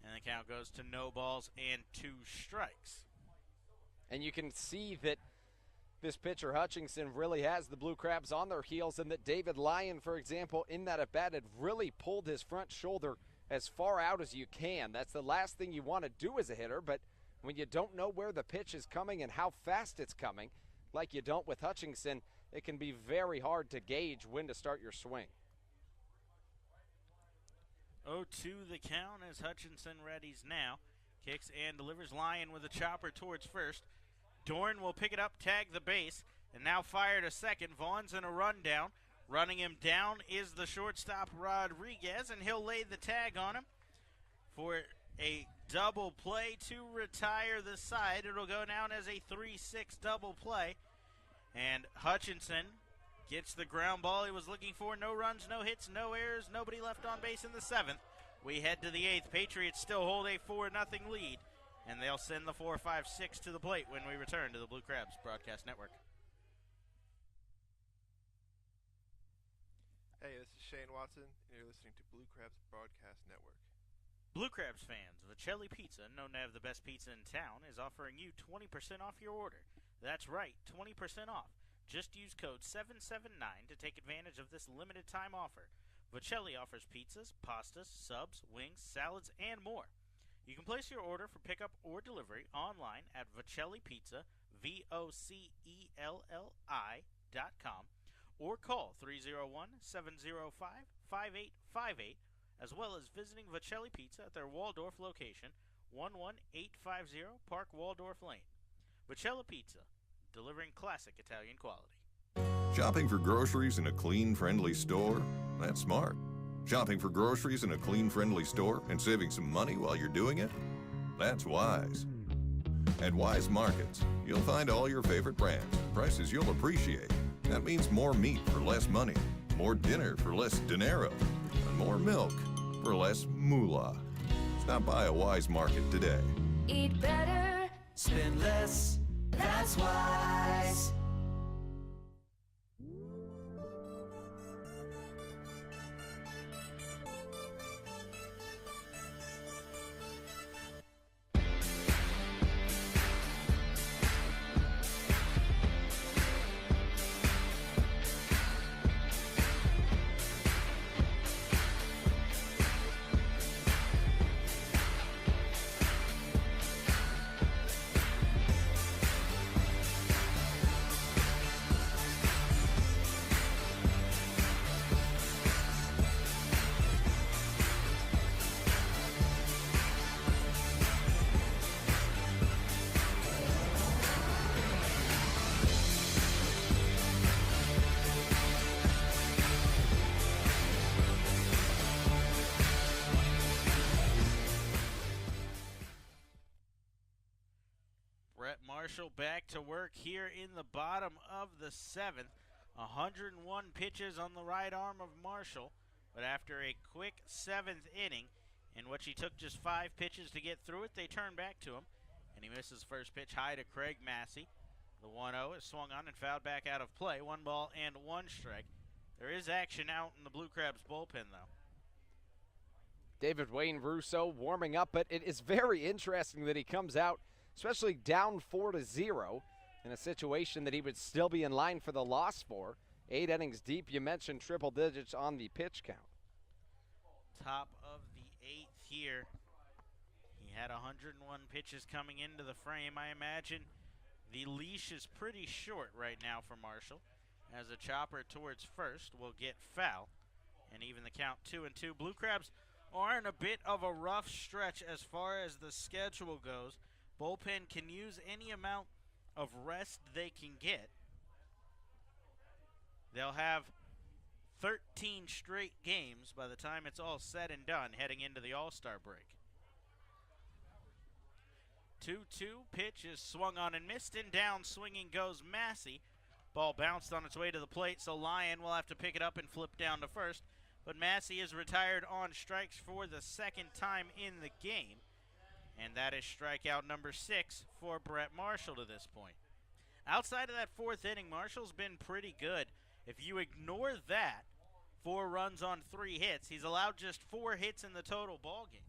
And the count goes to no balls and 2 strikes. And you can see that this pitcher, Hutchinson, really has the Blue Crabs on their heels, and that David Lyon, for example, in that at-bat had really pulled his front shoulder as far out as you can. That's the last thing you want to do as a hitter, but when you don't know where the pitch is coming and how fast it's coming, like you don't with Hutchinson, it can be very hard to gauge when to start your swing. 0-2 the count as Hutchinson readies now. Kicks and delivers. Lyon with a chopper towards first. Dorn will pick it up, tag the base, and now fire to second. Vaughn's in a rundown. Running him down is the shortstop Rodriguez, and he'll lay the tag on him for a double play to retire the side. It'll go down as a 3-6 double play. And Hutchinson gets the ground ball he was looking for. No runs, no hits, no errors, nobody left on base in the 7th. We head to the 8th. Patriots still hold a 4-0 lead, and they'll send the 4-5-6 to the plate when we return to the Blue Crabs Broadcast Network. Hey, this is Shane Watson, and you're listening to Blue Crabs Broadcast Network. Blue Crabs fans, Vicelli Pizza, known to have the best pizza in town, is offering you 20% off your order. That's right, 20% off. Just use code 779 to take advantage of this limited time offer. Vicelli offers pizzas, pastas, subs, wings, salads, and more. You can place your order for pickup or delivery online at Vocelli Pizza, VOCELLI.com, or call 301-705-5858, as well as visiting Vocelli Pizza at their Waldorf location, 11850 Park Waldorf Lane. Vocelli Pizza, delivering classic Italian quality. Shopping for groceries in a clean, friendly store? That's smart. Shopping for groceries in a clean, friendly store and saving some money while you're doing it? That's wise. At Wise Markets, you'll find all your favorite brands, prices you'll appreciate. That means more meat for less money, more dinner for less dinero, and more milk for less moolah. Stop by a Wise Market today. Eat better, spend less. That's wise. Brett Marshall back to work here in the bottom of the seventh. 101 pitches on the right arm of Marshall, but after a quick seventh inning, in which he took just 5 pitches to get through it, they turn back to him, and he misses first pitch high to Craig Massey. The 1-0 is swung on and fouled back out of play. 1 ball and 1 strike. There is action out in the Blue Crabs bullpen, though. David Wayne Russo warming up, but it is very interesting that he comes out, especially down 4-0, in a situation that he would still be in line for the loss for. 8 innings deep, you mentioned triple digits on the pitch count. Top of the 8th here. He had 101 pitches coming into the frame. I imagine the leash is pretty short right now for Marshall, as a chopper towards first will get foul, and even the count 2-2. Blue Crabs are in a bit of a rough stretch as far as the schedule goes. Bullpen can use any amount of rest they can get. They'll have 13 straight games by the time it's all said and done heading into the All-Star break. 2-2, pitch is swung on and missed, and down swinging goes Massey. Ball bounced on its way to the plate, so Lyon will have to pick it up and flip down to first. But Massey is retired on strikes for the second time in the game. And that is strikeout number 6 for Brett Marshall to this point. Outside of that 4th inning, Marshall's been pretty good. If you ignore that, 4 runs on 3 hits, he's allowed just 4 hits in the total ball game.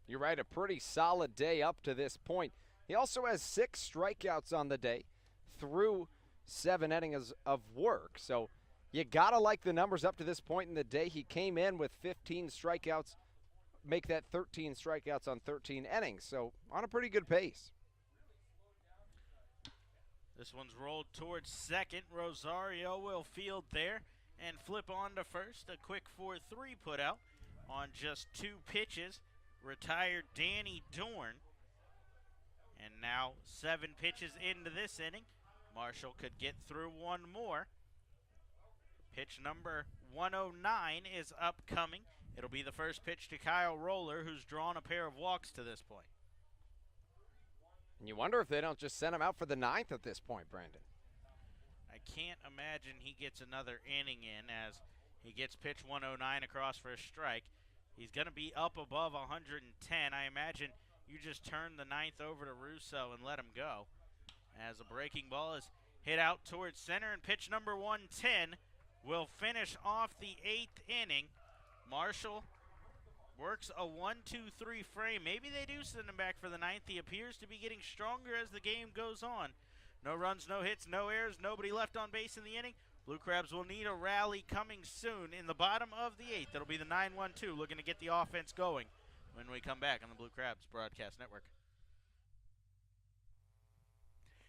You're right, a pretty solid day up to this point. He also has 6 strikeouts on the day through 7 innings of work. So you got to like the numbers up to this point in the day. He came in with 15 strikeouts, make that 13 strikeouts on 13 innings. So on a pretty good pace. This one's rolled towards second. Rosario will field there and flip on to first. A quick 4-3 put out on just 2 pitches. Retired Danny Dorn. And now 7 pitches into this inning. Marshall could get through 1 more. Pitch number 109 is upcoming. It'll be the first pitch to Kyle Roller, who's drawn a pair of walks to this point. And you wonder if they don't just send him out for the 9th at this point, Brandon. I can't imagine he gets another inning in, as he gets pitch 109 across for a strike. He's going to be up above 110. I imagine you just turn the 9th over to Russo and let him go, as a breaking ball is hit out towards center, and pitch number 110 will finish off the 8th inning. Marshall works a 1-2-3 frame. Maybe they do send him back for the 9th. He appears to be getting stronger as the game goes on. No runs, no hits, no errors, nobody left on base in the inning. Blue Crabs will need a rally coming soon in the bottom of the 8th. It'll be the 9-1-2 looking to get the offense going when we come back on the Blue Crabs Broadcast Network.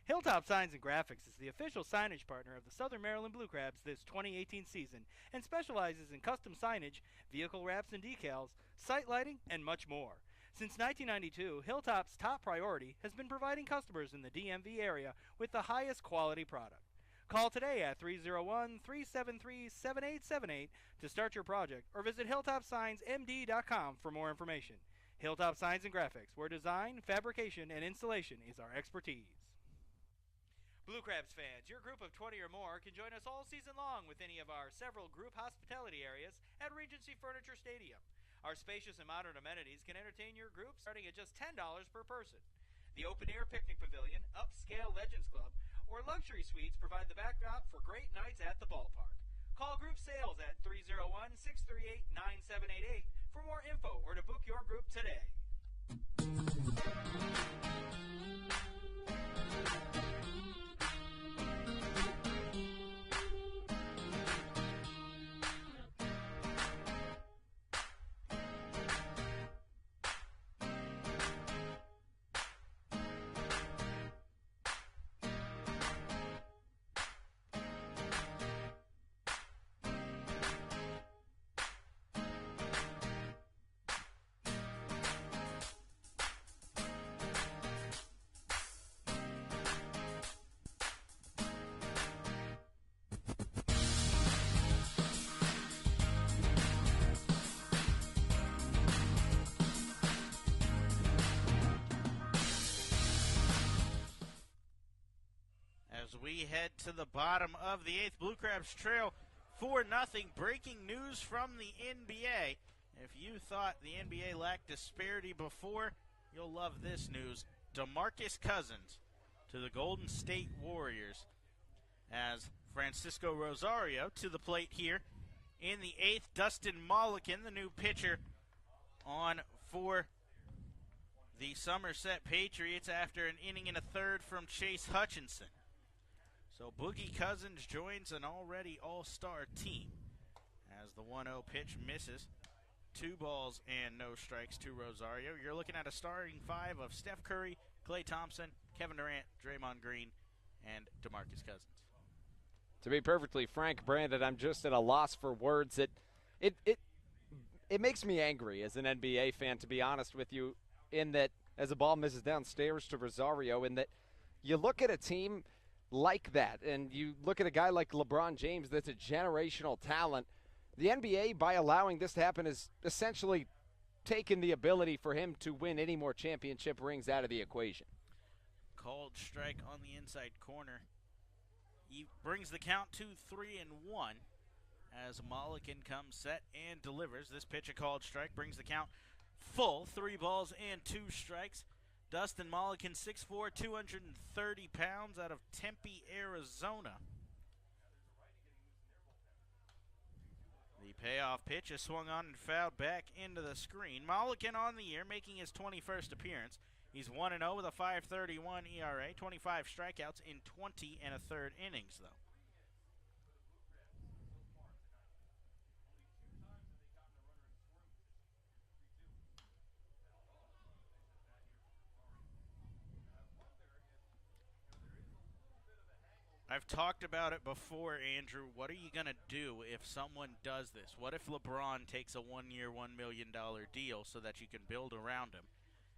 Hilltop Signs and Graphics is the official signage partner of the Southern Maryland Blue Crabs this 2018 season and specializes in custom signage, vehicle wraps and decals, site lighting, and much more. Since 1992, Hilltop's top priority has been providing customers in the DMV area with the highest quality product. Call today at 301-373-7878 to start your project or visit hilltopsignsmd.com for more information. Hilltop Signs and Graphics, where design, fabrication, and installation is our expertise. Blue Crabs fans, your group of 20 or more can join us all season long with any of our several group hospitality areas at Regency Furniture Stadium. Our spacious and modern amenities can entertain your group starting at just $10 per person. The open-air picnic pavilion, upscale Legends Club, or luxury suites provide the backdrop for great nights at the ballpark. Call group sales at 301-638-9788 for more info or to book your group today. As we head to the bottom of the 8th, Blue Crabs trail 4-0. Breaking news from the NBA. If you thought the NBA lacked disparity before, you'll love this news. DeMarcus Cousins to the Golden State Warriors as Francisco Rosario to the plate here. In the 8th, Dustin Mulliken, the new pitcher, on for the Somerset Patriots after an inning and a third from Chase Hutchinson. So Boogie Cousins joins an already all-star team as the 1-0 pitch misses. 2 balls and no strikes to Rosario. You're looking at a starting 5 of Steph Curry, Klay Thompson, Kevin Durant, Draymond Green, and DeMarcus Cousins. To be perfectly frank, Brandon, I'm just at a loss for words. It makes me angry as an NBA fan, to be honest with you, in that as the ball misses downstairs to Rosario, in that you look at a team like that, and you look at a guy like LeBron James that's a generational talent. The NBA, by allowing this to happen, is essentially taken the ability for him to win any more championship rings out of the equation. Called strike on the inside corner. He brings the count to 3-1 as Mulliken comes set and delivers. This pitch, a called strike, brings the count full. 3 balls and 2 strikes. Dustin Mulliken, 6'4", 230 pounds, out of Tempe, Arizona. The payoff pitch is swung on and fouled back into the screen. Mulliken on the year, making his 21st appearance. He's 1-0 with a 5.31 ERA, 25 strikeouts in 20 1/3 innings, though. I've talked about it before, Andrew. What are you going to do if someone does this? What if LeBron takes a 1-year, $1 million deal so that you can build around him?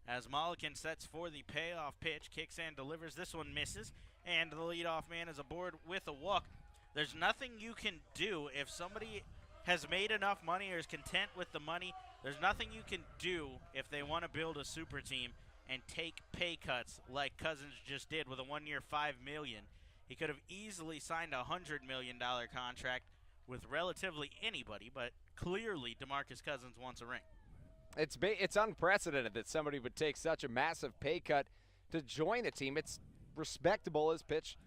As Mulliken sets for the payoff pitch, kicks and delivers. This one misses, and the leadoff man is aboard with a walk. There's nothing you can do if somebody has made enough money or is content with the money. There's nothing you can do if they want to build a super team and take pay cuts like Cousins just did with a 1-year, $5 million. He could have easily signed a $100 million contract with relatively anybody, but clearly DeMarcus Cousins wants a ring. It's unprecedented that somebody would take such a massive pay cut to join a team. It's respectable as pitch.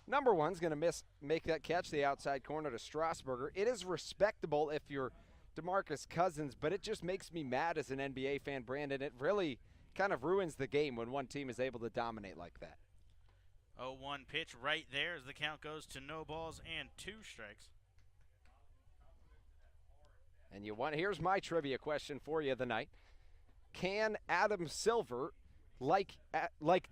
Number one's going to make that catch the outside corner to Strasburger. It is respectable if you're DeMarcus Cousins, but it just makes me mad as an NBA fan, Brandon. It really kind of ruins the game when one team is able to dominate like that. 0-1 pitch right there as the count goes to no balls and 2 strikes. And here's my trivia question for you tonight. can Adam Silver, like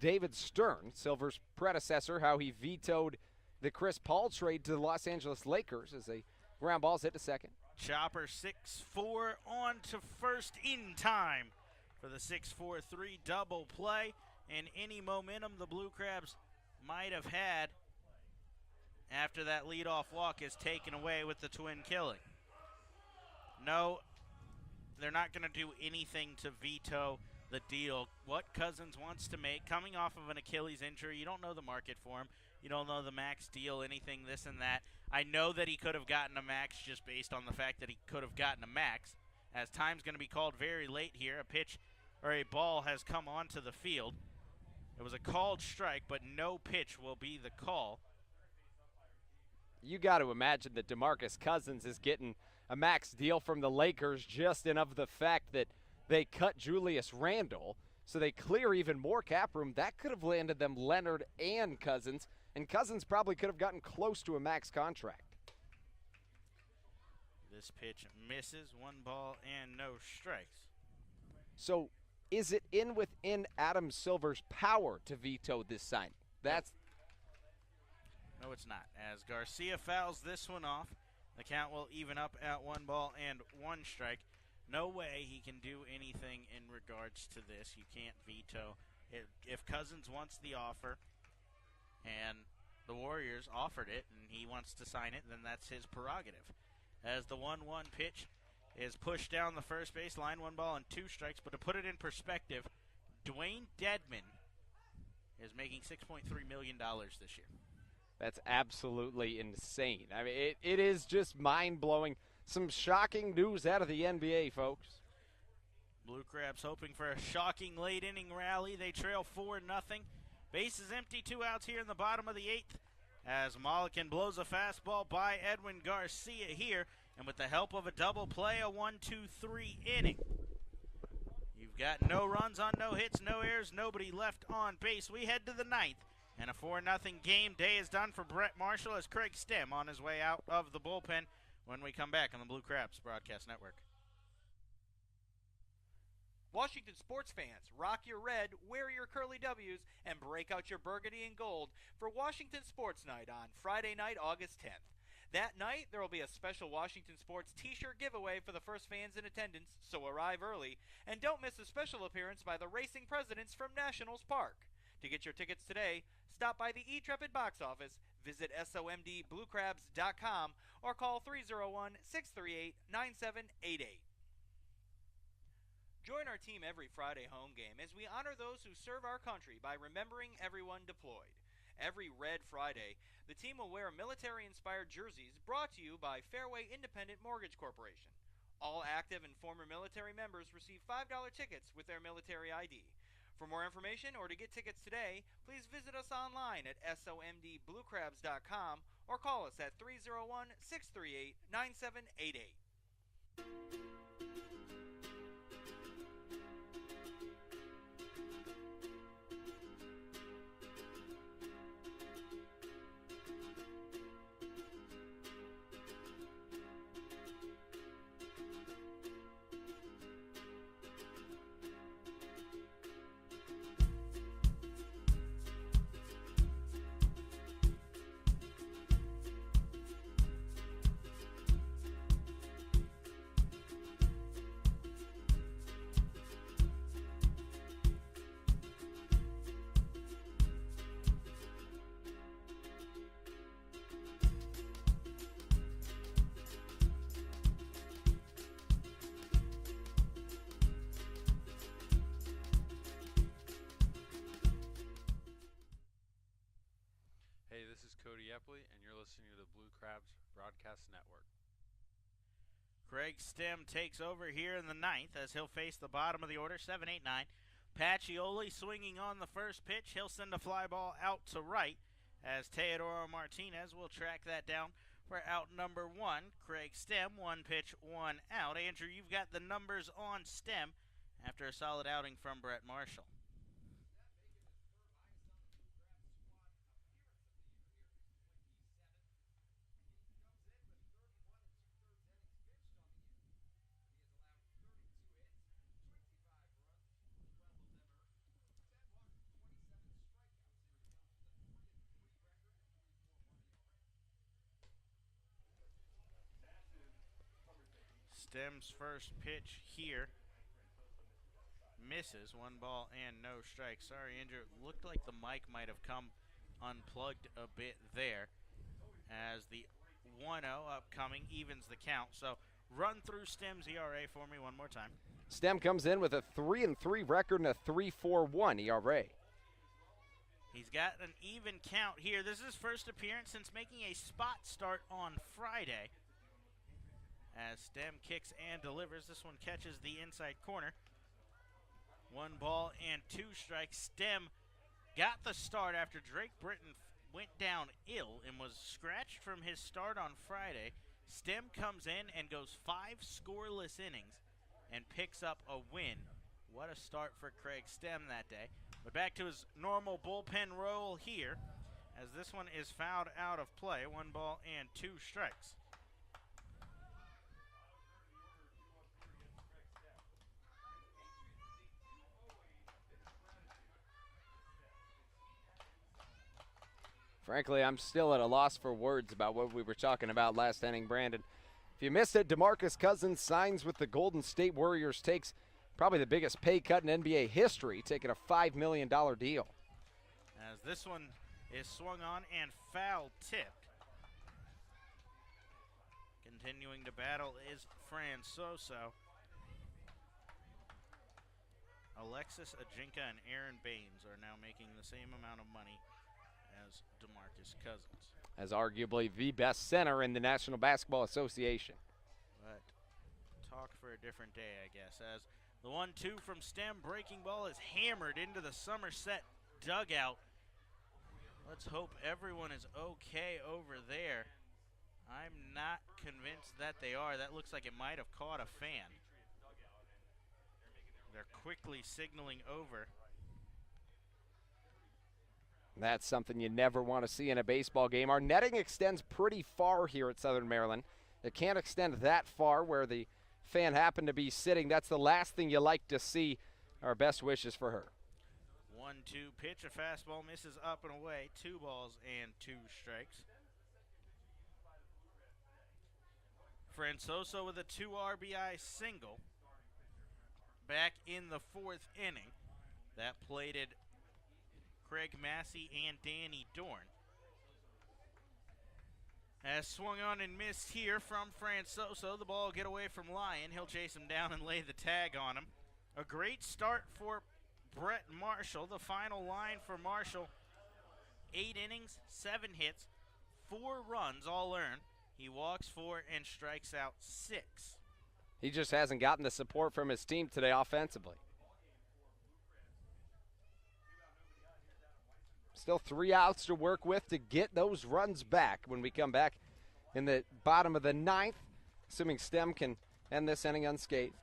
David Stern, Silver's predecessor, how he vetoed the Chris Paul trade to the Los Angeles Lakers as a ground ball's hit to second. Chopper 6-4 on to first in time for the 6-4-3 double play. And any momentum the Blue Crabs might have had after that leadoff walk is taken away with the twin killing. No, they're not going to do anything to veto the deal. What Cousins wants to make, coming off of an Achilles injury, you don't know the market for him. You don't know the max deal, anything, this and that. I know that he could have gotten a max just based on the fact that he could have gotten a max, as time's going to be called very late here. A pitch or a ball has come onto the field. It was a called strike, but no pitch will be the call. You got to imagine that DeMarcus Cousins is getting a max deal from the Lakers just in of the fact that they cut Julius Randle, so they clear even more cap room. That could have landed them Leonard and Cousins probably could have gotten close to a max contract. This pitch misses, 1 ball and no strikes. So is it within Adam Silver's power to veto this signing? No, it's not. As Garcia fouls this one off, the count will even up at 1 ball and 1 strike. No way he can do anything in regards to this. You can't veto. If Cousins wants the offer and the Warriors offered it and he wants to sign it, then that's his prerogative. As the 1-1 pitch is pushed down the first base line, 1 ball and 2 strikes. But to put it in perspective, Dwayne Dedman is making $6.3 million this year. That's absolutely insane. I mean, it is just mind-blowing. Some shocking news out of the NBA, folks. Blue Crabs hoping for a shocking late-inning rally. They trail 4-0. Bases empty, 2 outs here in the bottom of the 8th as Mulligan blows a fastball by Edwin Garcia here. And with the help of a double play, a 1-2-3 inning. You've got no runs on no hits, no errors, nobody left on base. We head to the 9th. And a 4-0 game. Day is done for Brett Marshall as Craig Stem on his way out of the bullpen when we come back on the Blue Crabs Broadcast Network. Washington sports fans, rock your red, wear your curly W's, and break out your burgundy and gold for Washington Sports Night on Friday night, August 10th. That night, there will be a special Washington Sports t-shirt giveaway for the first fans in attendance, so arrive early. And don't miss a special appearance by the Racing Presidents from Nationals Park. To get your tickets today, stop by the E-Trepid box office, visit somdbluecrabs.com, or call 301-638-9788. Join our team every Friday home game as we honor those who serve our country by remembering everyone deployed. Every Red Friday, the team will wear military-inspired jerseys brought to you by Fairway Independent Mortgage Corporation. All active and former military members receive $5 tickets with their military ID. For more information or to get tickets today, please visit us online at somdbluecrabs.com or call us at 301-638-9788. Hey, this is Cody Epley, and you're listening to the Blue Crabs Broadcast Network. Craig Stem takes over here in the 9th as he'll face the bottom of the order, 7-8-9. Pacioli swinging on the first pitch. He'll send a fly ball out to right as Teodoro Martinez will track that down for out number 1. Craig Stem, 1 pitch, 1 out. Andrew, you've got the numbers on Stem after a solid outing from Brett Marshall. Stem's first pitch here misses. 1 ball and no strikes. Sorry, Andrew. It looked like the mic might have come unplugged a bit there, as the 1-0 upcoming evens the count. So run through Stem's ERA for me one more time. Stem comes in with a 3-3 record and a 3.41 ERA. He's got an even count here. This is his first appearance since making a spot start on Friday. As Stem kicks and delivers, this one catches the inside corner. 1 ball and 2 strikes. Stem got the start after Drake Britton went down ill and was scratched from his start on Friday. Stem comes in and goes 5 scoreless innings and picks up a win. What a start for Craig Stem that day. But back to his normal bullpen role here, as this one is fouled out of play. 1 ball and 2 strikes. Frankly, I'm still at a loss for words about what we were talking about last inning, Brandon. If you missed it, DeMarcus Cousins signs with the Golden State Warriors, takes probably the biggest pay cut in NBA history, taking a $5 million deal. As this one is swung on and foul tipped. Continuing to battle is Francoso. Alexis Ajinka and Aaron Baines are now making the same amount of money as DeMarcus Cousins. As arguably the best center in the National Basketball Association. But talk for a different day, I guess, as the 1-2 from Stem, breaking ball is hammered into the Somerset dugout. Let's hope everyone is okay over there. I'm not convinced that they are. That looks like it might have caught a fan. They're quickly signaling over. That's something you never want to see in a baseball game. Our netting extends pretty far here at Southern Maryland. It can't extend that far where the fan happened to be sitting. That's the last thing you like to see. Our best wishes for her. 1-2 pitch, a fastball misses up and away. 2 balls and 2 strikes. Francoso with a 2 RBI single. Back in the 4th inning. That plated Craig Massey and Danny Dorn. As swung on and missed here from Francoso. The ball get away from Lyon. He'll chase him down and lay the tag on him. A great start for Brett Marshall. The final line for Marshall. 8 innings, 7 hits, 4 runs all earned. He walks 4 and strikes out 6. He just hasn't gotten the support from his team today offensively. Still 3 outs to work with to get those runs back when we come back in the bottom of the 9th, assuming Stem can end this inning unscathed.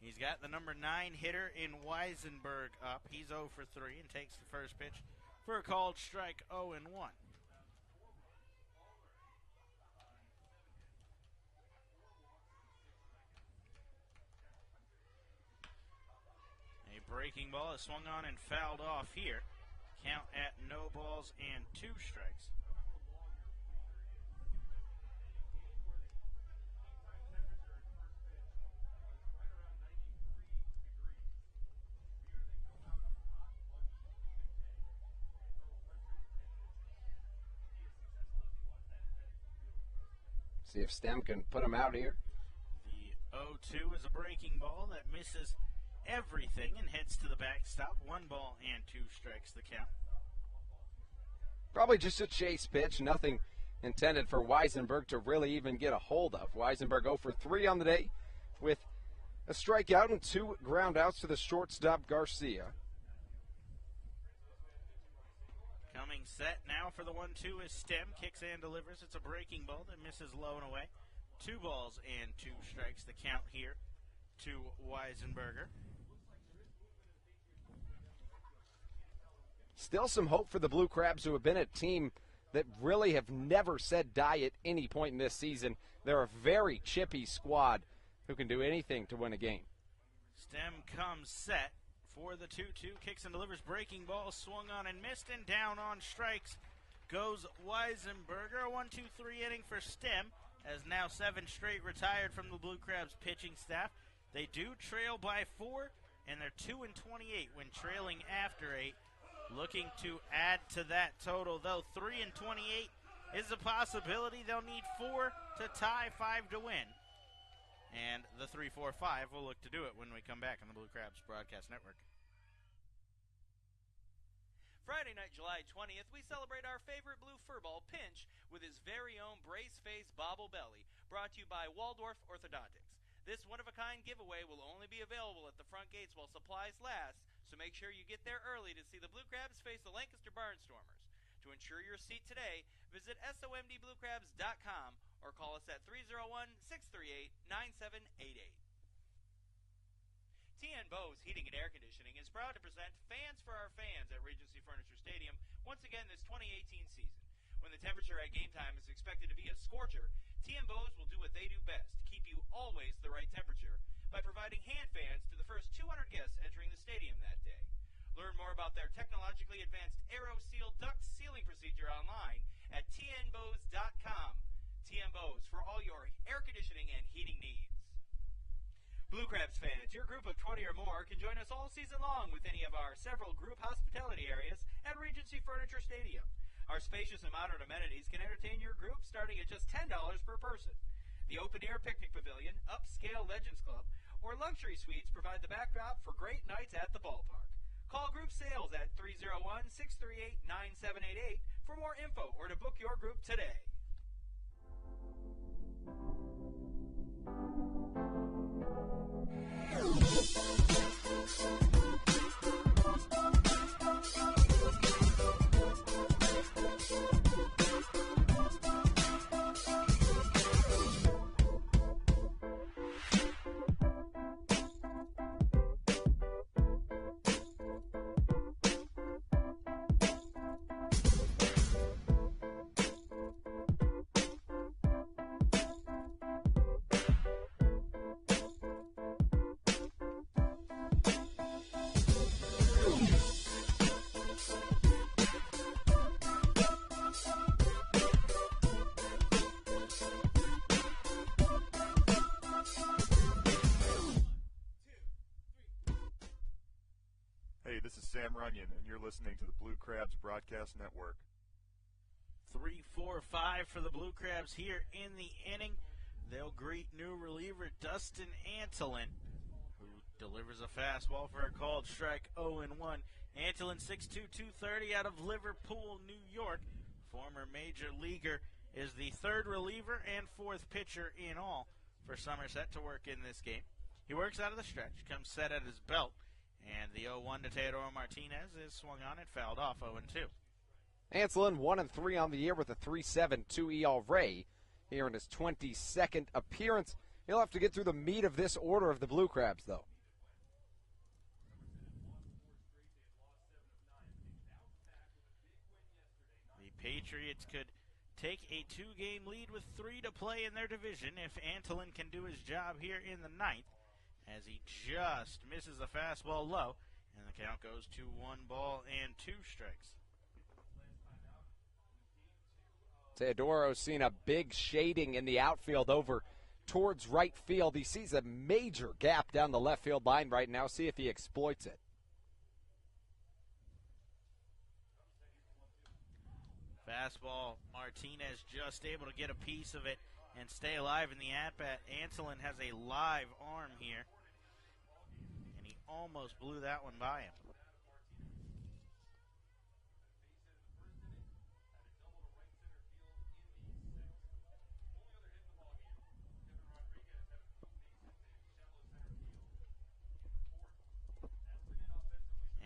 He's got the number 9 hitter in Weisenberg up. He's 0 for 3 and takes the first pitch for a called strike, 0-1. A breaking ball is swung on and fouled off here. Count at no balls and 2 strikes. See if Stem can put him out here. The 0-2 is a breaking ball that misses everything and heads to the backstop. 1 ball and 2 strikes the count. Probably just a chase pitch, nothing intended for Weisenberg to really even get a hold of. Weisenberg 0 for 3 on the day with a strikeout and 2 ground outs to the shortstop Garcia. Coming set now for the 1-2 is Stem. Kicks and delivers. It's a breaking ball that misses low and away. 2 balls and 2 strikes the count here to Weisenberger. Still some hope for the Blue Crabs, who have been a team that really have never said die at any point in this season. They're a very chippy squad who can do anything to win a game. Stem comes set for the 2-2. Kicks and delivers. Breaking ball swung on and missed, and down on strikes goes Weisenberger. A 1-2-3 inning for Stem. as now 7 straight retired from the Blue Crabs pitching staff. They do trail by 4, and they're 2-28 when trailing after 8. Looking to add to that total, though. 3-28 is a possibility. They'll need 4 to tie, 5 to win. And the 3-4-5 will look to do it when we come back on the Blue Crabs Broadcast Network. Friday night, July 20th, we celebrate our favorite blue furball, Pinch, with his very own brace face bobble belly, brought to you by Waldorf Orthodontics. This one-of-a-kind giveaway will only be available at the front gates while supplies last, so make sure you get there early to see the Blue Crabs face the Lancaster Barnstormers. To ensure your seat today, visit somdbluecrabs.com or call us at 301-638-9788. TN Bose Heating and Air Conditioning is proud to present Fans for Our Fans at Regency Furniture Stadium once again this 2018 season. When the temperature at game time is expected to be a scorcher, TN Bose will do what they do best, keep you always the right temperature, by providing hand fans to the first 200 guests entering the stadium that day. Learn more about their technologically advanced AeroSeal duct sealing procedure online at tnbose.com. TN Bose for all your air conditioning and heating needs. Blue Crabs fans, your group of 20 or more can join us all season long with any of our several group hospitality areas at Regency Furniture Stadium. Our spacious and modern amenities can entertain your group starting at just $10 per person. The open-air picnic pavilion, upscale Legends Club, or luxury suites provide the backdrop for great nights at the ballpark. Call group sales at 301-638-9788 for more info or to book your group today. Hey, this is Sam Runyon, and you're listening to the Blue Crabs Broadcast Network. 3-4-5 for the Blue Crabs here in the inning. They'll greet new reliever Dustin Antolin, who delivers a fastball for a called strike 0-1. Antolin, 6'2", 230 out of Liverpool, New York. Former major leaguer, is the third reliever and fourth pitcher in all for Somerset to work in this game. He works out of the stretch, comes set at his belt, and the 0-1 to Teodoro Martinez is swung on and fouled off 0-2. Antolin 1-3 on the year with a 3.72 ERA here in his 22nd appearance. He'll have to get through the meat of this order of the Blue Crabs, though. The Patriots could take a 2-game lead with 3 to play in their division if Antolin can do his job here in the ninth, as he just misses a fastball low, and the count goes to 1-2 strikes. Teodoro's seen a big shading in the outfield over towards right field. He sees a major gap down the left field line right now. See if he exploits it. Fastball, Martinez just able to get a piece of it and stay alive in the at-bat. Antolin has a live arm here, and he almost blew that one by him.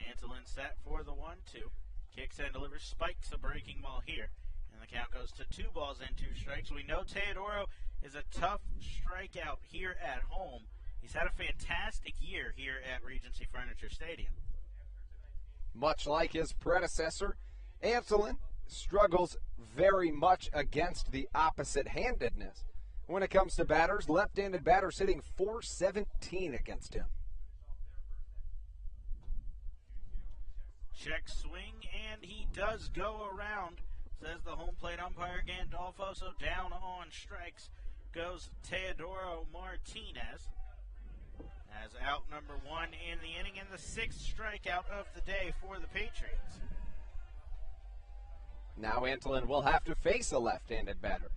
Antolin set for the 1-2. Kicks and delivers, spikes a breaking ball here. And the count goes to 2 balls and 2 strikes. We know Teodoro is a tough strikeout here at home. He's had a fantastic year here at Regency Furniture Stadium. Much like his predecessor, Antolin struggles very much against the opposite-handedness. When it comes to batters, left-handed batters hitting .417 against him. Check swing, and he does go around, says the home plate umpire Gandolfo. So down on strikes goes Teodoro Martinez as out number 1 in the inning and the 6th strikeout of the day for the Patriots. Now Antolin will have to face a left-handed batter.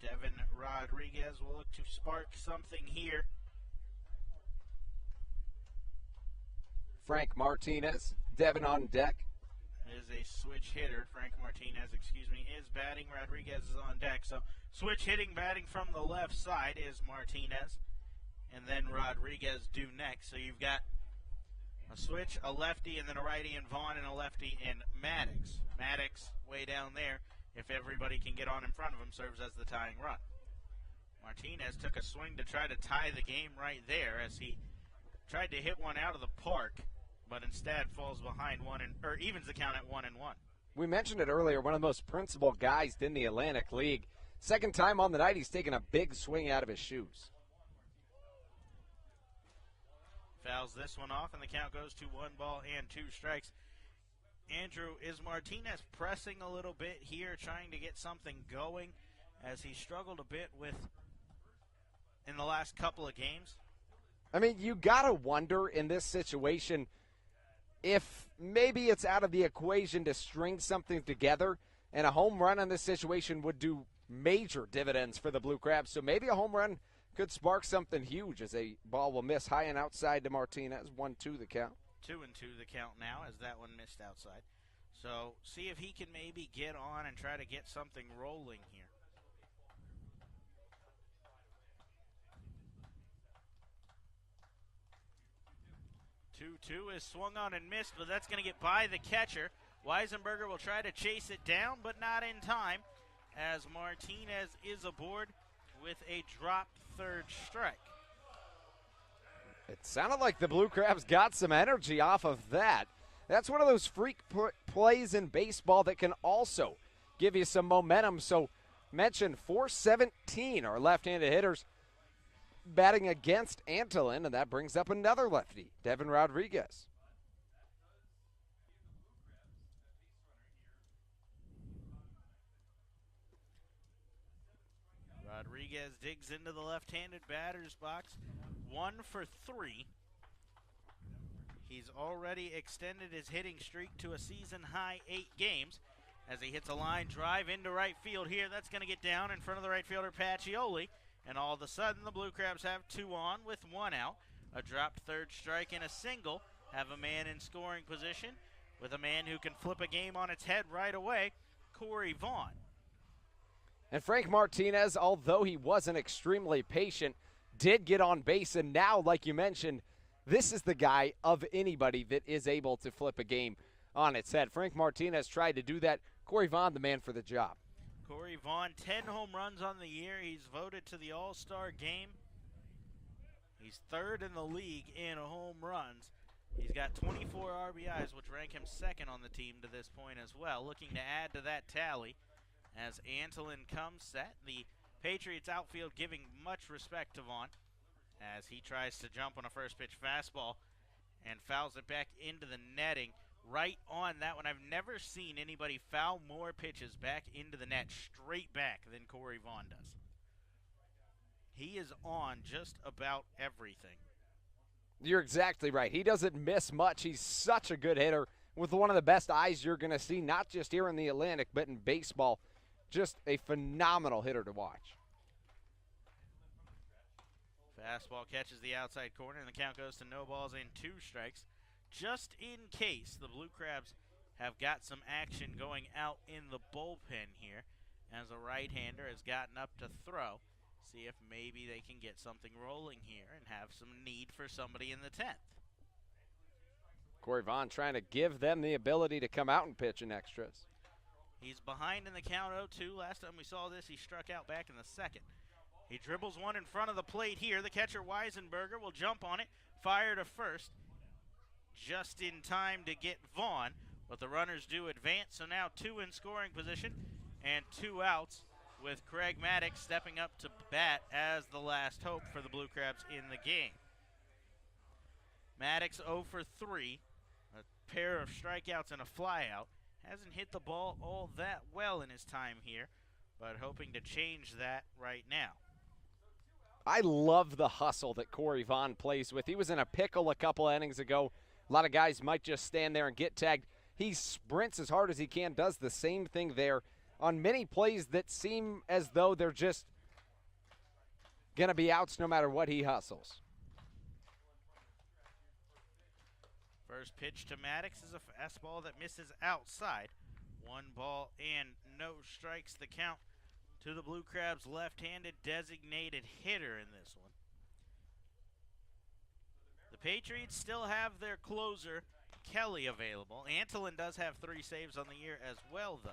Devin Rodriguez will look to spark something here. Frank Martinez, Devin on deck. Is a switch hitter. Frank Martinez, is batting. Rodriguez is on deck. So switch hitting, batting from the left side is Martinez. And then Rodriguez due next. So you've got a switch, a lefty, and then a righty in Vaughn, and a lefty in Maddox. Maddox way down there. If everybody can get on in front of him, serves as the tying run. Martinez took a swing to try to tie the game right there as he tried to hit one out of the park, but instead falls behind or evens the count at 1-1. We mentioned it earlier, one of the most principled guys in the Atlantic League. Second time on the night, he's taken a big swing out of his shoes. Fouls this one off, and the count goes to 1 ball and 2 strikes. Andrew, is Martinez pressing a little bit here, trying to get something going, as he struggled a bit in the last couple of games? I mean, you got to wonder in this situation if maybe it's out of the equation to string something together, and a home run in this situation would do major dividends for the Blue Crabs. So maybe a home run could spark something huge as a ball will miss high and outside to Martinez. 1-2 the count. 2-2 the count now as that one missed outside. So see if he can maybe get on and try to get something rolling here. 2-2 is swung on and missed, but that's going to get by the catcher. Weisenberger will try to chase it down, but not in time, as Martinez is aboard with a dropped third strike. It sounded like the Blue Crabs got some energy off of that. That's one of those freak plays in baseball that can also give you some momentum. So, mentioned 417 are left-handed hitters batting against Antolin, and that brings up another lefty, Devin Rodriguez. Rodriguez digs into the left-handed batter's box, 1 for 3. He's already extended his hitting streak to a season-high 8 games as he hits a line drive into right field here. That's going to get down in front of the right fielder, Pacioli. And all of a sudden, the Blue Crabs have 2 on with 1 out. A dropped third strike and a single. Have a man in scoring position with a man who can flip a game on its head right away, Corey Vaughn. And Frank Martinez, although he wasn't extremely patient, did get on base. And now, like you mentioned, this is the guy of anybody that is able to flip a game on its head. Frank Martinez tried to do that. Corey Vaughn, the man for the job. Corey Vaughn, 10 home runs on the year. He's voted to the All-Star game. He's 3rd in the league in home runs. He's got 24 RBIs, which rank him 2nd on the team to this point as well. Looking to add to that tally as Antolin comes set. The Patriots outfield giving much respect to Vaughn as he tries to jump on a first pitch fastball and fouls it back into the netting. Right on that one. I've never seen anybody foul more pitches back into the net straight back than Corey Vaughn does. He is on just about everything. You're exactly right. He doesn't miss much. He's such a good hitter with one of the best eyes you're going to see, not just here in the Atlantic, but in baseball. Just a phenomenal hitter to watch. Fastball catches the outside corner, and the count goes to no balls and 2 strikes. Just in case the Blue Crabs have got some action going out in the bullpen here as a right-hander has gotten up to throw. See if maybe they can get something rolling here and have some need for somebody in the 10th. Corey Vaughn trying to give them the ability to come out and pitch in extras. He's behind in the count 0-2. Last time we saw this, he struck out back in the 2nd. He dribbles one in front of the plate here. The catcher, Weisenberger, will jump on it, fire to first. Just in time to get Vaughn, but the runners do advance, so now 2 in scoring position and 2 outs with Craig Maddox stepping up to bat as the last hope for the Blue Crabs in the game. Maddox 0 for 3, a pair of strikeouts and a flyout. Hasn't hit the ball all that well in his time here, but hoping to change that right now. I love the hustle that Corey Vaughn plays with. He was in a pickle a couple of innings ago. A lot of guys might just stand there and get tagged. He sprints as hard as he can, does the same thing there on many plays that seem as though they're just going to be outs no matter what he hustles. First pitch to Maddox is a fastball that misses outside. 1 ball and no strikes, the count to the Blue Crabs' left-handed designated hitter in this one. The Patriots still have their closer, Kelly, available. Antolin does have 3 saves on the year as well, though.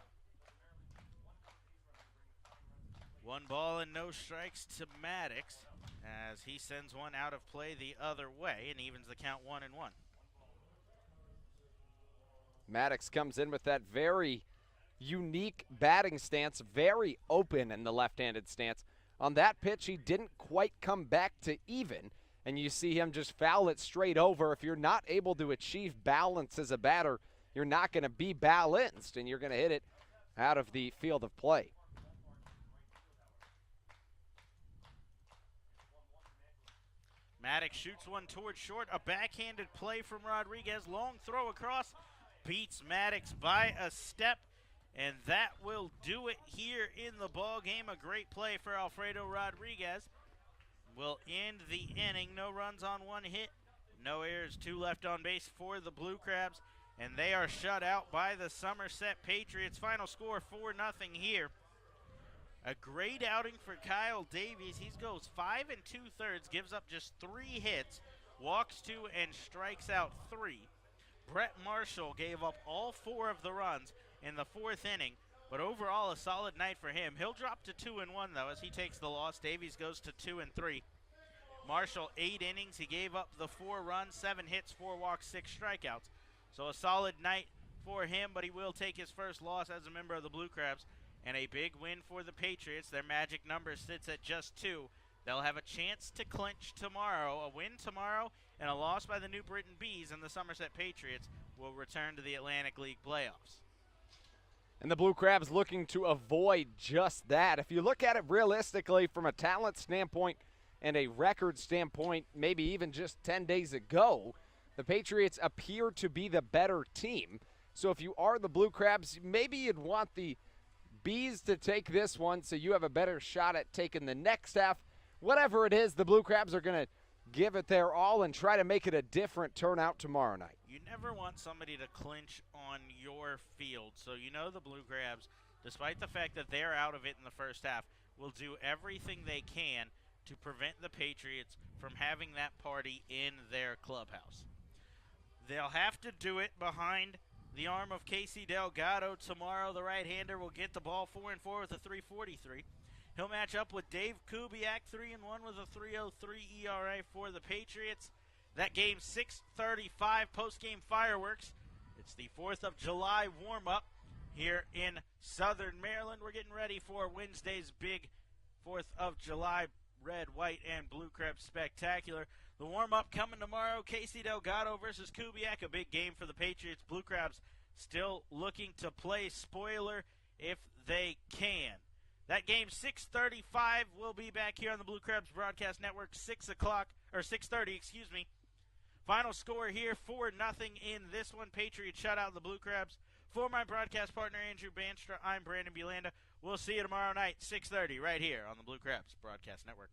1 ball and no strikes to Maddox as he sends one out of play the other way and evens the count 1-1. Maddox comes in with that very unique batting stance, very open in the left-handed stance. On that pitch, he didn't quite come back to even, and you see him just foul it straight over. If you're not able to achieve balance as a batter, you're not going to be balanced, and you're going to hit it out of the field of play. Maddox shoots one towards short. A backhanded play from Rodriguez. Long throw across. Beats Maddox by a step. And that will do it here in the ball game. A great play for Alfredo Rodriguez. Will end the inning. No runs on 1 hit. No errors. 2 left on base for the Blue Crabs. And they are shut out by the Somerset Patriots. Final score 4-0 here. A great outing for Kyle Davies. He goes 5 2/3, gives up just 3 hits, walks 2 and strikes out 3. Brett Marshall gave up all 4 of the runs in the 4th inning, but overall a solid night for him. He'll drop to 2-1 though as he takes the loss. Davies goes to 2-3. Marshall 8 innings. He gave up the 4 runs, 7 hits, 4 walks, 6 strikeouts. So a solid night for him, but he will take his first loss as a member of the Blue Crabs. And a big win for the Patriots. Their magic number sits at just 2. They'll have a chance to clinch tomorrow. A win tomorrow and a loss by the New Britain Bees, and the Somerset Patriots will return to the Atlantic League playoffs. And the Blue Crabs looking to avoid just that. If you look at it realistically from a talent standpoint and a record standpoint, maybe even just 10 days ago, the Patriots appear to be the better team. So if you are the Blue Crabs, maybe you'd want the Bees to take this one so you have a better shot at taking the next half. Whatever it is, the Blue Crabs are going to give it their all and try to make it a different turnout tomorrow night. You never want somebody to clinch on your field. So you know the Blue Crabs, despite the fact that they're out of it in the first half, will do everything they can to prevent the Patriots from having that party in their clubhouse. They'll have to do it behind the arm of Casey Delgado tomorrow. The right-hander will get the ball 4-4 with a 3.43. He'll match up with Dave Kubiak, 3-1 with a 3.03 ERA for the Patriots. That game, 6:35 post-game fireworks. It's the 4th of July warm-up here in Southern Maryland. We're getting ready for Wednesday's big 4th of July red, white, and blue crab spectacular. The warm-up coming tomorrow, Casey Delgado versus Kubiak, a big game for the Patriots. Blue Crabs still looking to play spoiler if they can. That game, 6:35, will be back here on the Blue Crabs Broadcast Network, 6:30. Final score here, 4-0 in this one. Patriots shut out the Blue Crabs. For my broadcast partner, Andrew Banstra, I'm Brandon Bulanda. We'll see you tomorrow night, 6:30, right here on the Blue Crabs Broadcast Network.